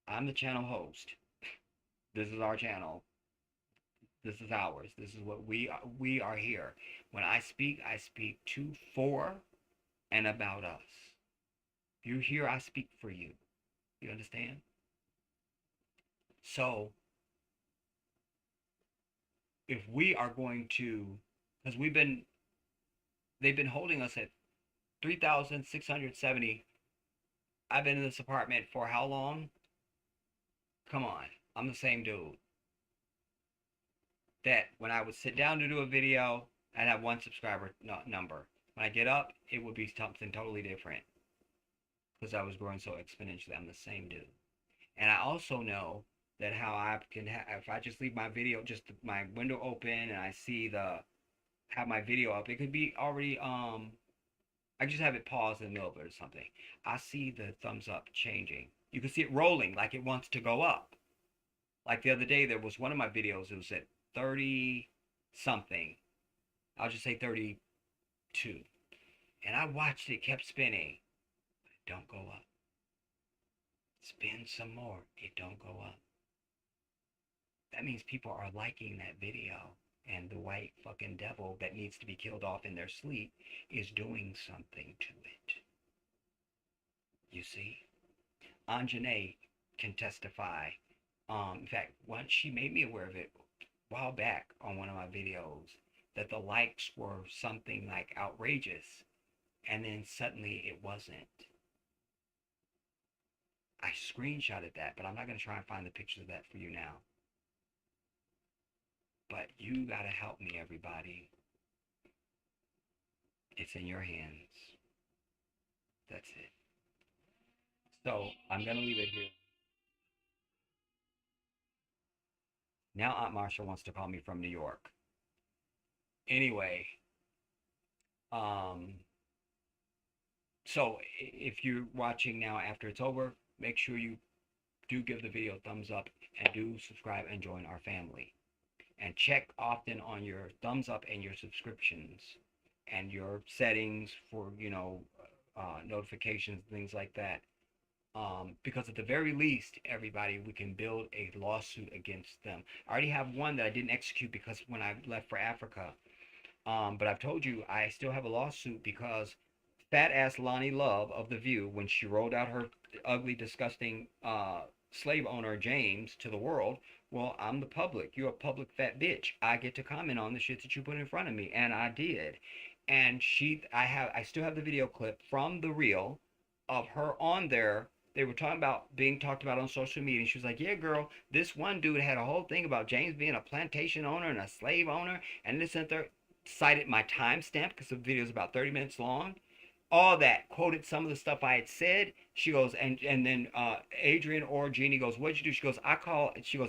I'm the channel host. This is our channel. This is ours. This is what we are here. When I speak to, for, and about us. You're here, I speak for you. You understand? So, if we are going to, because they've been holding us at 3,670. I've been in this apartment for how long? Come on, I'm the same dude. That when I would sit down to do a video, I'd have one subscriber number. When I get up, it would be something totally different. Because I was growing so exponentially. I'm the same dude. And I also know that how I can if I just leave my video, just my window open, and I see have my video up, it could be already I just have it paused in the middle of it or something. I see the thumbs up changing. You can see it rolling like it wants to go up. Like the other day, there was one of my videos, it was at 30 something. I'll just say 32. And I watched it, kept spinning. But it don't go up. Spin some more. It don't go up. That means people are liking that video. And the white fucking devil that needs to be killed off in their sleep is doing something to it. You see? Anjanae can testify. In fact, once she made me aware of it a while back on one of my videos, that the likes were something like outrageous, and then suddenly it wasn't. I screenshotted that, but I'm not going to try and find the pictures of that for you now. But you got to help me, everybody. It's in your hands. That's it. So I'm going to leave it here. Now Aunt Marsha wants to call me from New York. Anyway, so if you're watching now after it's over, make sure you do give the video a thumbs up and do subscribe and join our family. And check often on your thumbs up and your subscriptions and your settings for, notifications, things like that. Because at the very least, everybody, we can build a lawsuit against them. I already have one that I didn't execute because when I left for Africa. But I've told you, I still have a lawsuit because fat ass Lonnie Love of The View, when she rolled out her ugly, disgusting slave owner James to the world, well, I'm the public. You're a public fat bitch. I get to comment on the shit that you put in front of me, and I did. And I still have the video clip from The Real of her on there. They were being talked about on social media. And she was like, yeah, girl, this one dude had a whole thing about James being a plantation owner and a slave owner, and this and that. Cited my timestamp because the video is about 30 minutes long. All that, quoted some of the stuff I had said. She goes, and then Adrian or Jeannie goes, what'd you do? She goes,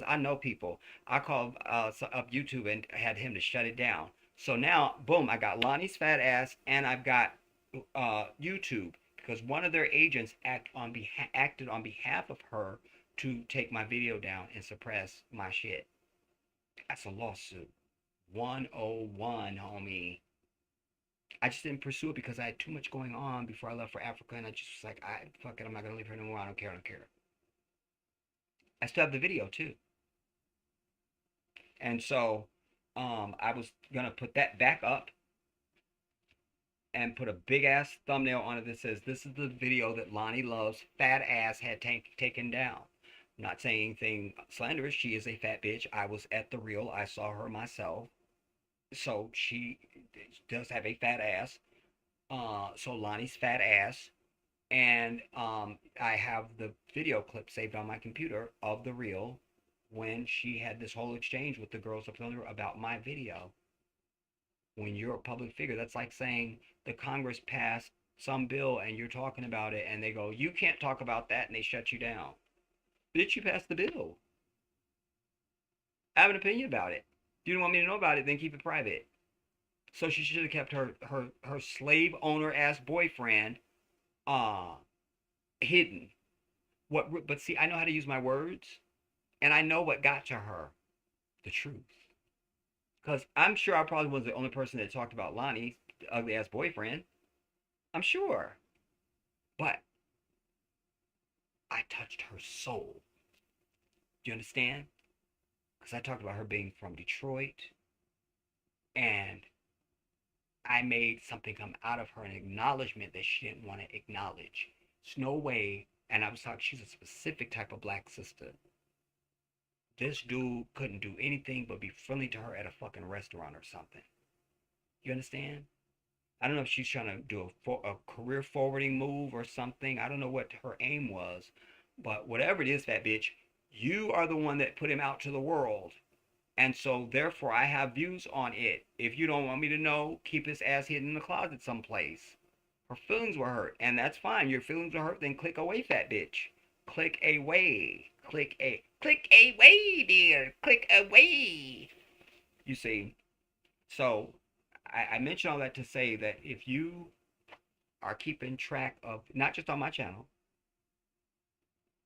I know people. I called up YouTube and had him to shut it down. So now, boom, I got Lonnie's fat ass, and I've got YouTube, because one of their agents acted on behalf of her to take my video down and suppress my shit. That's a lawsuit. 101, homie. I just didn't pursue it because I had too much going on before I left for Africa, and I just was like, fuck it, I'm not gonna leave her anymore. I don't care. I still have the video too. And so I was gonna put that back up and put a big ass thumbnail on it that says, this is the video that Lonnie Love's fat ass had taken down. I'm not saying anything slanderous. She is a fat bitch. I was at The Real. I saw her myself. So she does have a fat ass. So Lonnie's fat ass. And I have the video clip saved on my computer of The Real when she had this whole exchange with the girls up there about my video. When you're a public figure, that's like saying the Congress passed some bill and you're talking about it and they go, you can't talk about that, and they shut you down. Bitch, you passed the bill. I have an opinion about it. If you don't want me to know about it, then keep it private. So she should have kept her slave owner ass boyfriend hidden. But see, I know how to use my words, and I know what got to her, the truth. Because I'm sure I probably was the only person that talked about Lonnie, the ugly ass boyfriend. I'm sure. But I touched her soul. Do you understand? Because I talked about her being from Detroit, and I made something come out of her, an acknowledgement that she didn't want to acknowledge. There's no way, and I was talking, she's a specific type of black sister. This dude couldn't do anything but be friendly to her at a fucking restaurant or something. You understand? I don't know if she's trying to do a career forwarding move or something. I don't know what her aim was. But whatever it is, fat bitch, you are the one that put him out to the world. And so, therefore, I have views on it. If you don't want me to know, keep his ass hidden in the closet someplace. Her feelings were hurt, and that's fine. Your feelings were hurt, then click away, fat bitch. Click away. Click away, dear. Click away. You see, so I mention all that to say that if you are keeping track of, not just on my channel,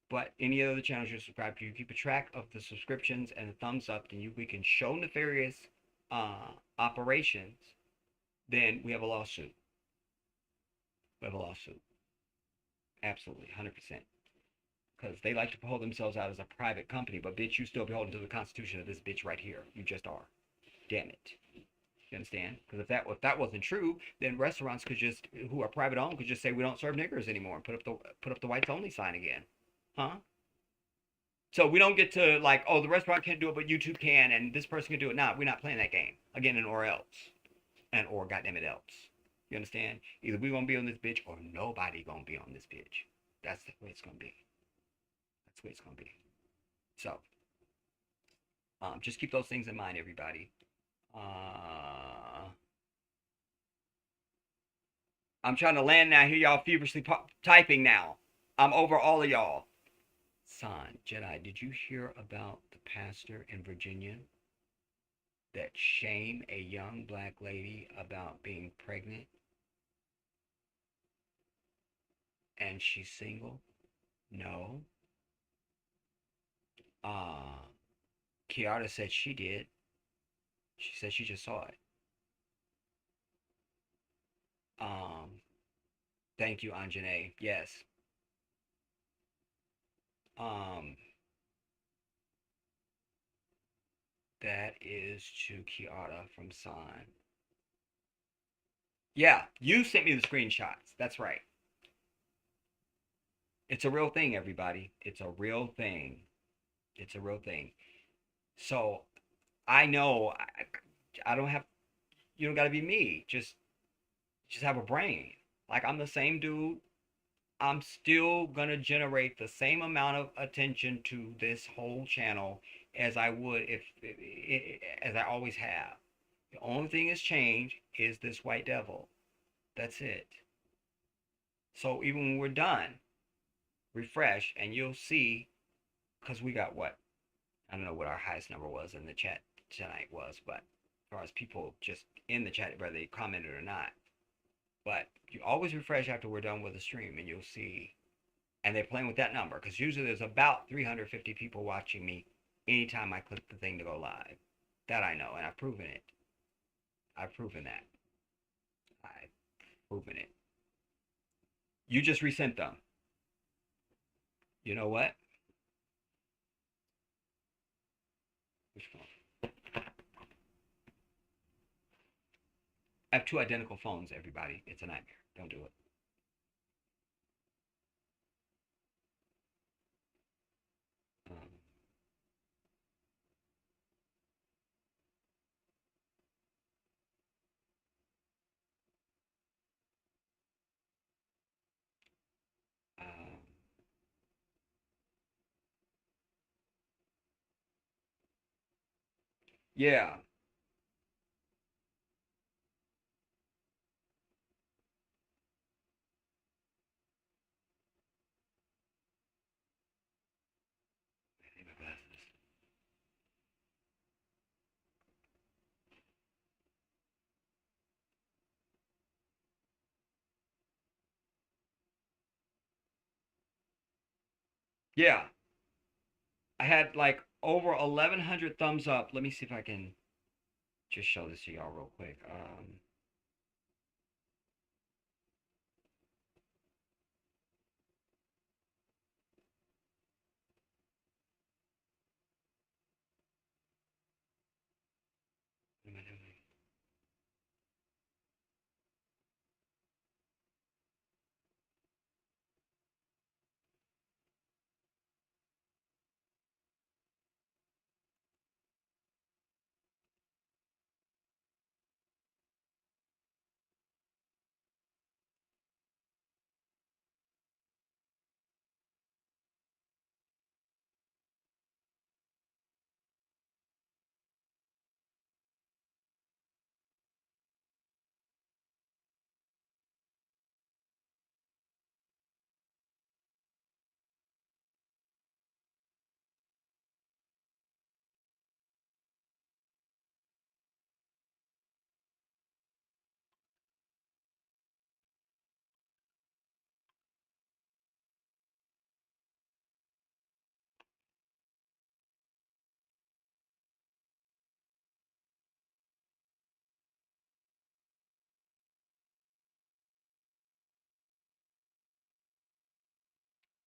but any other channels you're subscribed to, you keep a track of the subscriptions and the thumbs up, then we can show nefarious operations, then we have a lawsuit. We have a lawsuit. Absolutely, 100%. Because they like to hold themselves out as a private company, but bitch, you still beholden to the constitution of this bitch right here. You just are. Damn it. You understand? Because if that wasn't true, then restaurants could just, who are private owned, could just say we don't serve niggers anymore and put up the whites only sign again. Huh? So we don't get to like, oh, the restaurant can't do it, but YouTube can, and this person can do it. Nah, we're not playing that game again, and or else, and or goddamn it else. You understand? Either we gonna be on this bitch or nobody gonna be on this bitch. That's the way it's gonna be. That's the way it's gonna be. So, just keep those things in mind, everybody. I'm trying to land now. I hear y'all feverishly typing now. I'm over all of y'all. Son, Jedi, did you hear about the pastor in Virginia that shamed a young black lady about being pregnant? And she's single? No. Kiara said she did. She said she just saw it. Thank you, Anjane. Yes. That is to Kiara from San. Yeah, you sent me the screenshots. That's right. It's a real thing, everybody. It's a real thing. It's a real thing. So, I know I don't have, you don't got to be me. Just have a brain. Like, I'm the same dude. I'm still going to generate the same amount of attention to this whole channel as I would as I always have. The only thing that's changed is this white devil. That's it. So even when we're done, refresh and you'll see, because we got what? I don't know what our highest number was in the chat tonight was, but as far as people just in the chat, whether they commented or not. But you always refresh after we're done with the stream and you'll see. And they're playing with that number because usually there's about 350 people watching me anytime I click the thing to go live. That I know, and I've proven it. I've proven that. I've proven it. You just resent them. You know what? Which phone? I have two identical phones, everybody. It's a nightmare. Don't do it. Yeah. Yeah, I had like over 1,100 thumbs up. Let me see if I can just show this to y'all real quick. What am I doing?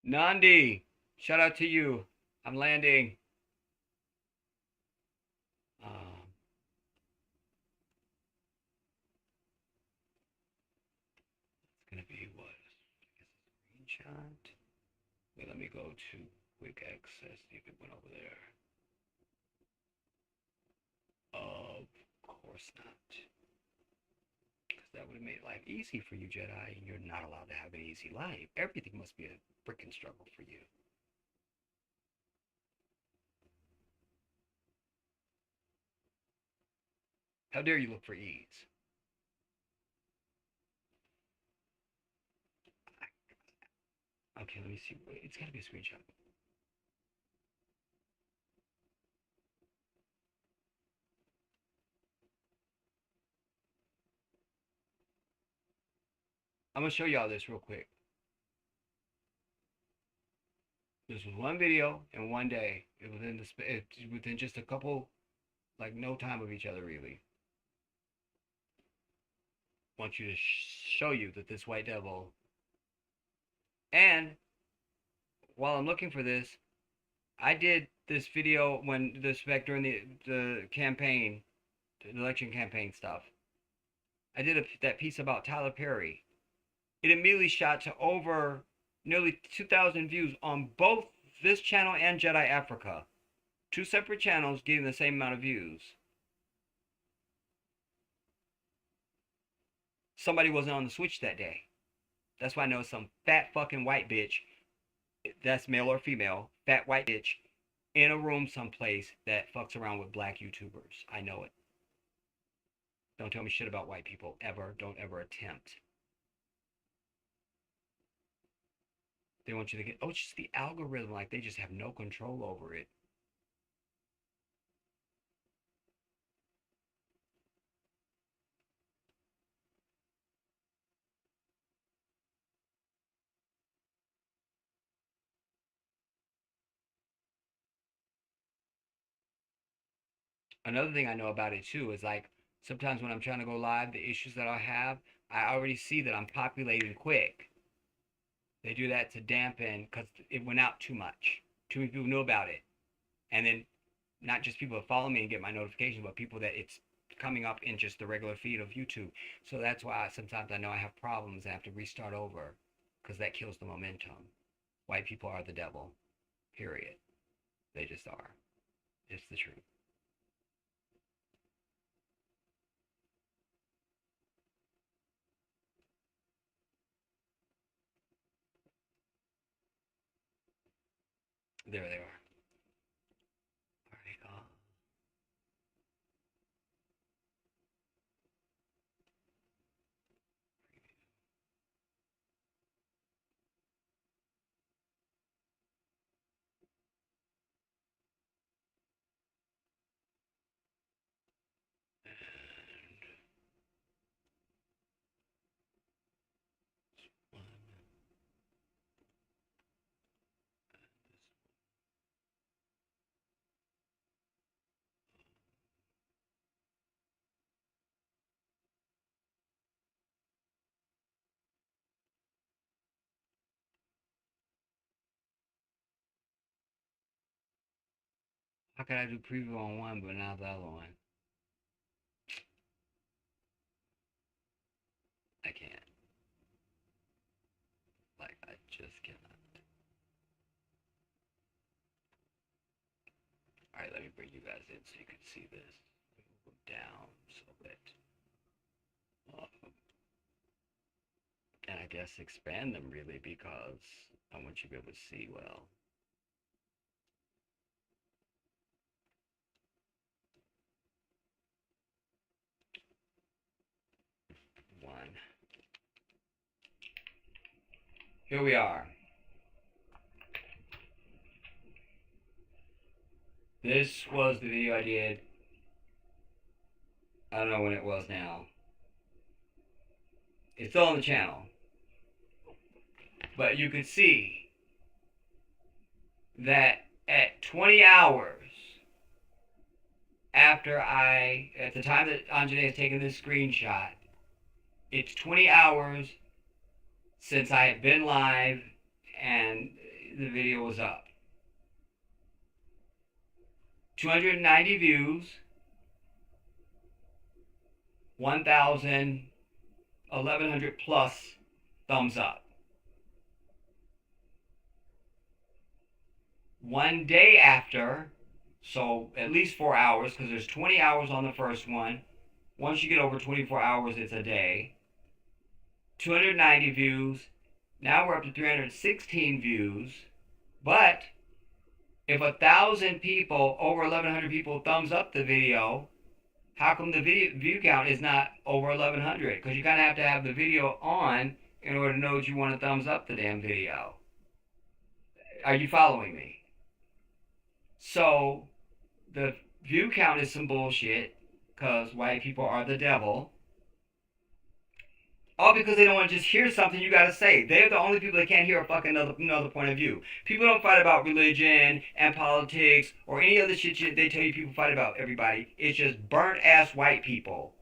Nandi, shout out to you. I'm landing. It's gonna be what? Screenshot. Wait, let me go to quick access. See if it went over there. Of course not. Because that would have made life easy for you, Jedi, and you're not allowed to have an easy life. Everything must be a freaking struggle for you. How dare you look for ease? Okay, let me see. Wait, it's gotta be a screenshot. I'm gonna show y'all this real quick. This was one video in one day. It was within just a couple, like no time of each other really. Want you to show you that this white devil. And while I'm looking for this, I did this video when this back during the campaign, the election campaign stuff. I did that piece about Tyler Perry. It immediately shot to over nearly 2,000 views on both this channel and Jedi Africa. Two separate channels getting the same amount of views. Somebody wasn't on the Switch that day. That's why I know some fat fucking white bitch, that's male or female, fat white bitch, in a room someplace that fucks around with black YouTubers. I know it. Don't tell me shit about white people, ever. Don't ever attempt. They want you to get, oh, it's just the algorithm, like they just have no control over it. Another thing I know about it too is like sometimes when I'm trying to go live, the issues that I have, I already see that I'm populating quick. They do that to dampen because it went out too much. Too many people know about it. And then not just people that follow me and get my notifications, but people that it's coming up in just the regular feed of YouTube. So that's why sometimes I know I have problems. I have to restart over because that kills the momentum. White people are the devil, period. They just are. It's the truth. There they are. All right. How could I do preview on one but not the other one? I can't. Like, I just cannot. Alright, let me bring you guys in so you can see this. Go down so that. And I guess expand them really because I want you to be able to see well. One. Here we are. This was the video I did. I don't know when it was now. It's still on the channel. But you could see that at 20 hours after at the time that Anjane has taken this screenshot, it's 20 hours since I had been live and the video was up. 290 views, 1,100 plus thumbs up. One day after, so at least 4 hours, because there's 20 hours on the first one. Once you get over 24 hours, it's a day. 290 views. Now we're up to 316 views. But if 1,000 people, over 1,100 people thumbs up the video, how come the view count is not over 1,100? Because you kind of have to have the video on in order to know that you want to thumbs up the damn video. Are you following me? So the view count is some bullshit because white people are the devil. All because they don't want to just hear something you got to say. They're the only people that can't hear a fucking another point of view. People don't fight about religion and politics or any other shit they tell you people fight about, everybody. It's just burnt ass white people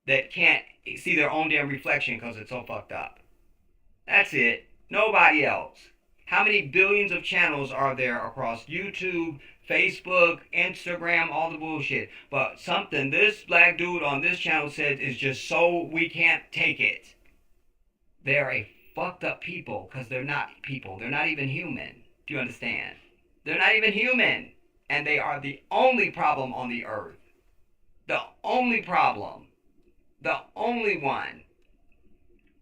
that can't see their own damn reflection because it's so fucked up. That's it. Nobody else. How many billions of channels are there across YouTube, Facebook, Instagram, all the bullshit? But something this black dude on this channel said is just so we can't take it. They're a fucked up people because they're not people. They're not even human. Do you understand? They're not even human. And they are the only problem on the earth. The only problem. The only one.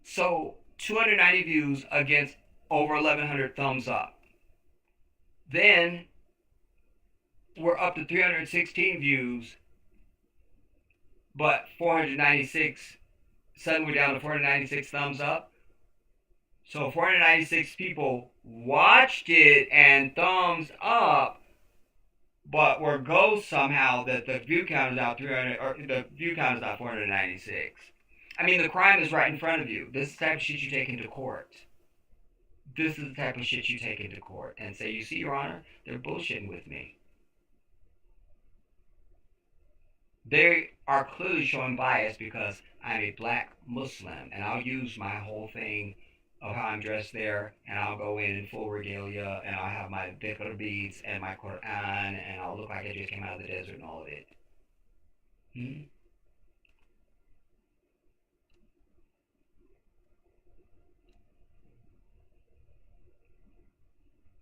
So 290 views against over 1,100 thumbs up. Then we're up to 316 views, but 496, suddenly we're down to 496 thumbs up. So 496 people watched it and thumbs up, but we're ghosts somehow that the view count is out 300, or the view count is out 496. I mean, the crime is right in front of you. This is the type of shit you take into court. This is the type of shit you take into court and say, you see, Your Honor, they're bullshitting with me. They are clearly showing bias because I'm a black Muslim, and I'll use my whole thing of how I'm dressed there, and I'll go in full regalia, and I'll have my dhikr beads and my Quran, and I'll look like I just came out of the desert and all of it.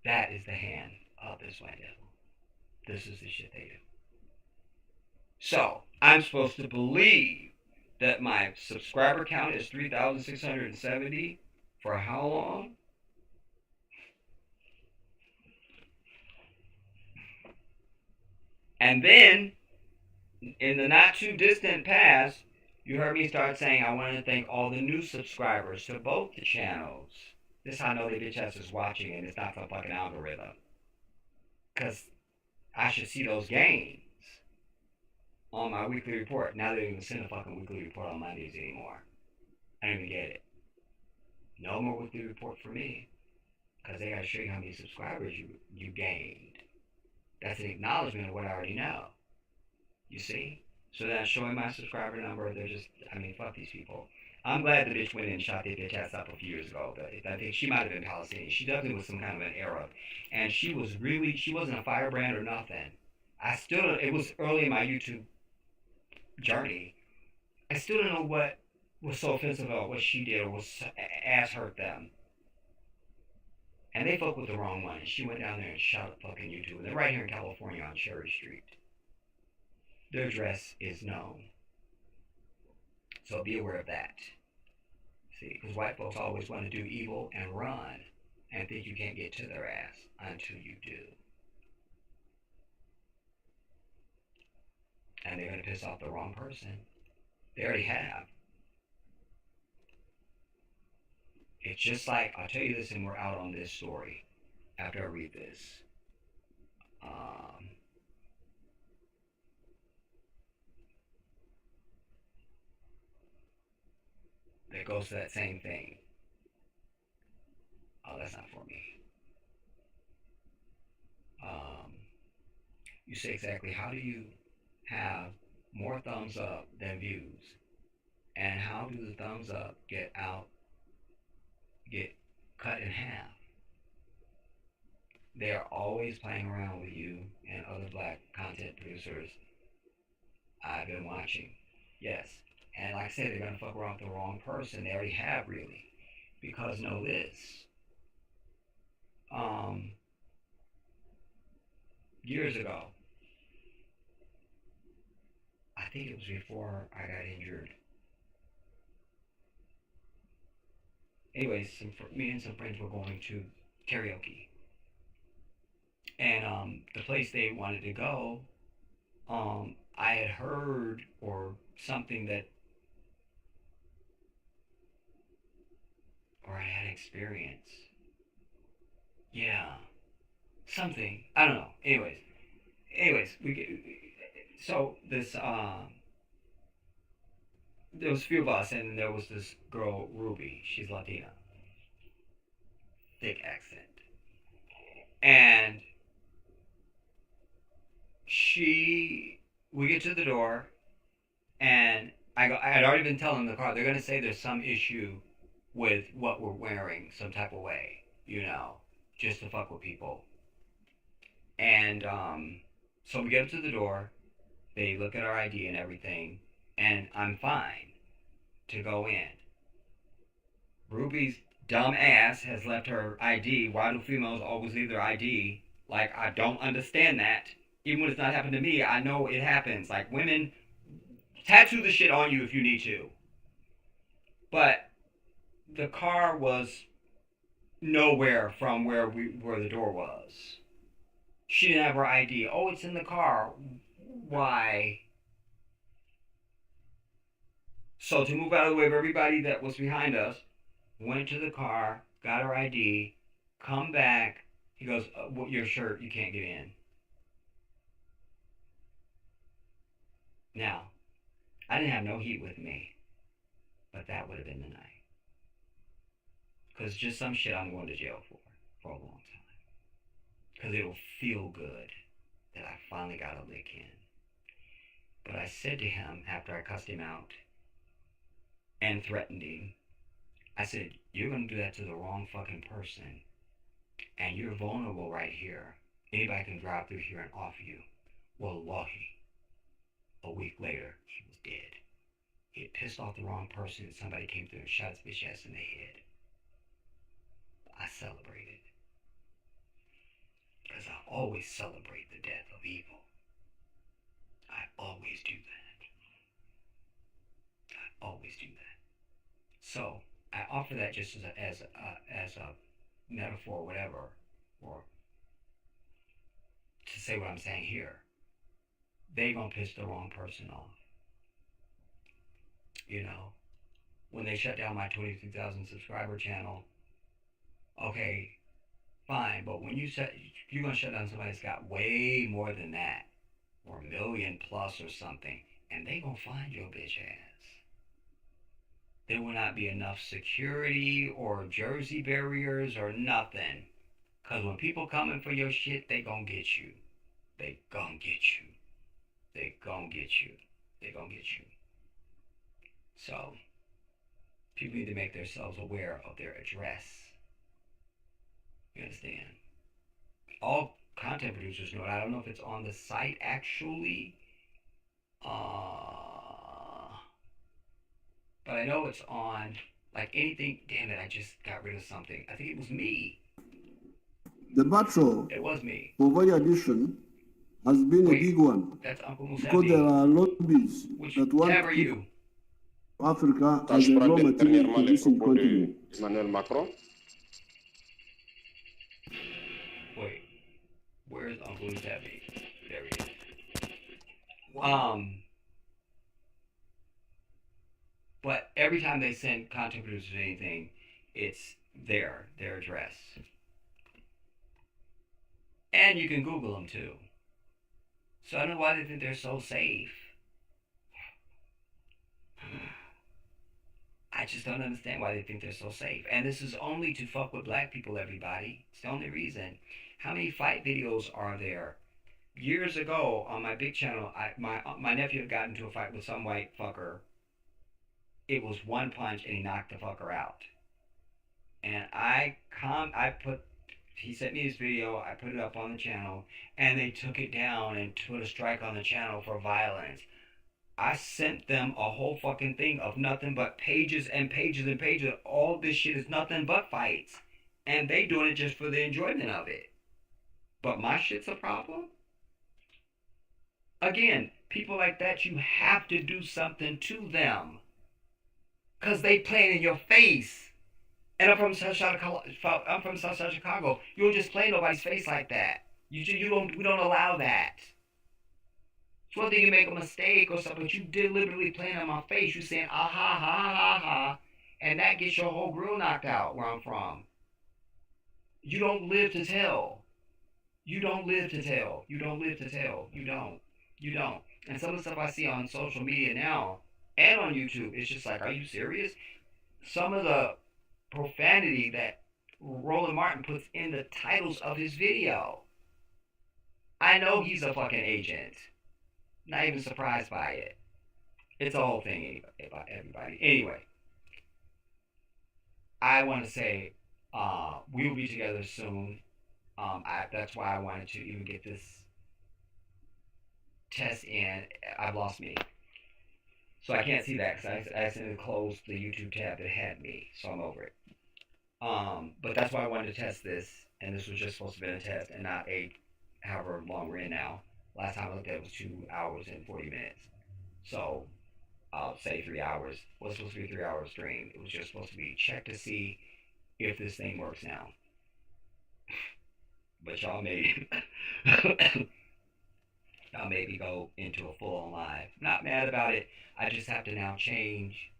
That is the hand of this white devil. This is the shit they do. So, I'm supposed to believe that my subscriber count is 3,670 for how long? And then, in the not too distant past, you heard me start saying I want to thank all the new subscribers to both the channels. This is how I know the bitch ass is watching and it's not some fucking algorithm. Because I should see those gains on my weekly report. Now they don't even send a fucking weekly report on Mondays anymore. I don't even get it. No more weekly report for me. Because they gotta show you how many subscribers you gained. That's an acknowledgement of what I already know. You see? So that's showing my subscriber number. They're just, I mean, fuck these people. I'm glad the bitch went in and shot that bitch ass up a few years ago. But I think she might have been Palestinian. She definitely was some kind of an Arab. And she wasn't a firebrand or nothing. it was early in my YouTube journey. I still don't know what was so offensive about what she did or was ass hurt them. And they fucked with the wrong one. She went down there and shot at fucking YouTube. And they're right here in California on Cherry Street. Their address is known. So be aware of that. See, because white folks always want to do evil and run and think you can't get to their ass until you do. And they're going to piss off the wrong person. They already have. It's just like, I'll tell you this and we're out on this story after I read this. That goes to that same thing. Oh, that's not for me. You say exactly, how do you have more thumbs up than views? And how do the thumbs up get cut in half? They are always playing around with you and other black content producers. I've been watching. Yes. And like I said, they're going to fuck around with the wrong person. They already have, really. Because know this. Years ago, I think it was before I got injured. Anyways, me and some friends were going to karaoke. And the place they wanted to go, I had heard or something that, or I had experience. Yeah. Something. I don't know. Anyways, so this, there was a few of us, and there was this girl, Ruby. She's Latina. Thick accent. And we get to the door, and I'd already been telling the car, they're going to say there's some issue with what we're wearing, some type of way, just to fuck with people. And so we get up to the door, they look at our ID and everything, and I'm fine to go in. Ruby's dumb ass has left her ID. Why do females always leave their ID? Like, I don't understand that. Even when it's not happened to me, I know it happens. Like, women, tattoo the shit on you if you need to. But the car was nowhere from where the door was. She didn't have her ID. Oh, it's in the car. Why? So to move out of the way of everybody that was behind us, went to the car, got her ID, come back. He goes, your shirt, you can't get in. Now, I didn't have no heat with me, but that would have been the night. Because just some shit I'm going to jail for a long time. Because it'll feel good that I finally got a lick in. But I said to him after I cussed him out and threatened him, I said, you're going to do that to the wrong fucking person. And you're vulnerable right here. Anybody can drive through here and offer you. Wallahi. A week later, he was dead. He had pissed off the wrong person and somebody came through and shot his bitch ass in the head. I celebrated. Because I always celebrate the death of evil. I always do that. I always do that. So, I offer that just as a metaphor or whatever, or to say what I'm saying here. They gonna piss the wrong person off. When they shut down my 22,000 subscriber channel, okay, fine, but when you're gonna shut down somebody that's got way more than that, or 1 million plus or something, and they gonna find your bitch ass. There will not be enough security or jersey barriers or nothing. Because when people coming for your shit, they gonna get you. They gonna get you. They gonna get you. They gonna get you. So, people need to make themselves aware of their address. You understand? All content producers know it. I don't know if it's on the site actually. But I know it's on, like, anything. Damn it, I just got rid of something. I think it was me. The battle It was me. for value addition has been a big one. That's Uncle Because there Musevi. are lobbies that want Tab to are keep you? Africa as a raw material producing continent. Emmanuel Macron. Wait, where's Uncle Musevi? There he is. But every time they send content producers anything, it's their address. And you can Google them too. So I don't know why they think they're so safe. I just don't understand why they think they're so safe. And this is only to fuck with black people, everybody. It's the only reason. How many fight videos are there? Years ago on my big channel, my nephew had gotten into a fight with some white fucker. It was one punch and he knocked the fucker out. And he sent me this video, I put it up on the channel, and they took it down and put a strike on the channel for violence. I sent them a whole fucking thing of nothing but pages and pages and pages. All this shit is nothing but fights. And they doing it just for the enjoyment of it. But my shit's a problem? Again, people like that, you have to do something to them. Because they playing in your face. And I'm from Southside Chicago. You don't just play in nobody's face like that. We don't allow that. It's one thing you make a mistake or something, but you deliberately playing on my face. You saying, ah ha ha ha ha, and that gets your whole grill knocked out where I'm from. You don't live to tell. You don't live to tell. You don't live to tell. You don't. You don't. And some of the stuff I see on social media now and on YouTube, it's just like, are you serious? Some of the profanity that Roland Martin puts in the titles of his video. I know he's a fucking agent. Not even surprised by it. It's a whole thing, everybody. Anyway, I want to say we'll be together soon. That's why I wanted to even get this test in. I've lost me. So I can't see that because I accidentally closed the YouTube tab that had me. So I'm over it. But that's why I wanted to test this. And this was just supposed to be a test and not however long we're in now. Last time I looked at it was 2 hours and 40 minutes. So I'll say 3 hours. It was supposed to be a 3-hour stream. It was just supposed to be check to see if this thing works now. But y'all may y'all maybe go into a full-on live. Not mad about it. I just have to now change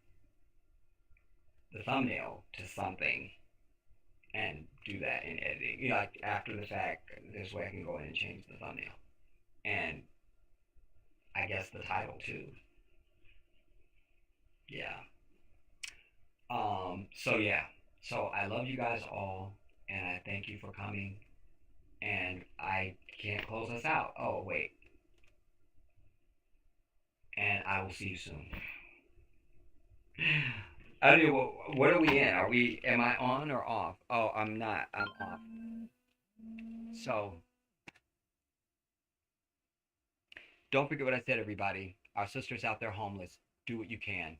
the thumbnail to something and do that in editing. You know, like after the fact, this way I can go in and change the thumbnail. And I guess the title too. Yeah. So yeah. So I love you guys all and I thank you for coming. And I can't close us out. Oh wait. And I will see you soon. I don't know, what are we in? Am I on or off? Oh, I'm not. I'm off. So, don't forget what I said, everybody. Our sisters out there homeless. Do what you can.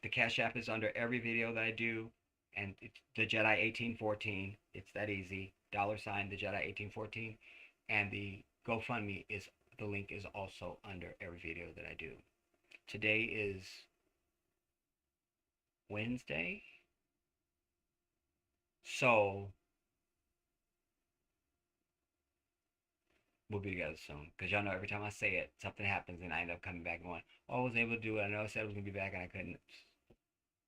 The Cash App is under every video that I do. And it's the Jedi 1814. It's that easy. $, the Jedi 1814. And the GoFundMe the link is also under every video that I do. Today is Wednesday. So we'll be together soon. Because y'all know every time I say it, something happens and I end up coming back and going, oh, I was able to do it. I know I said I was going to be back and I couldn't.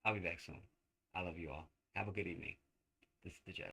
I'll be back soon. I love you all. Have a good evening. This is the Jedi.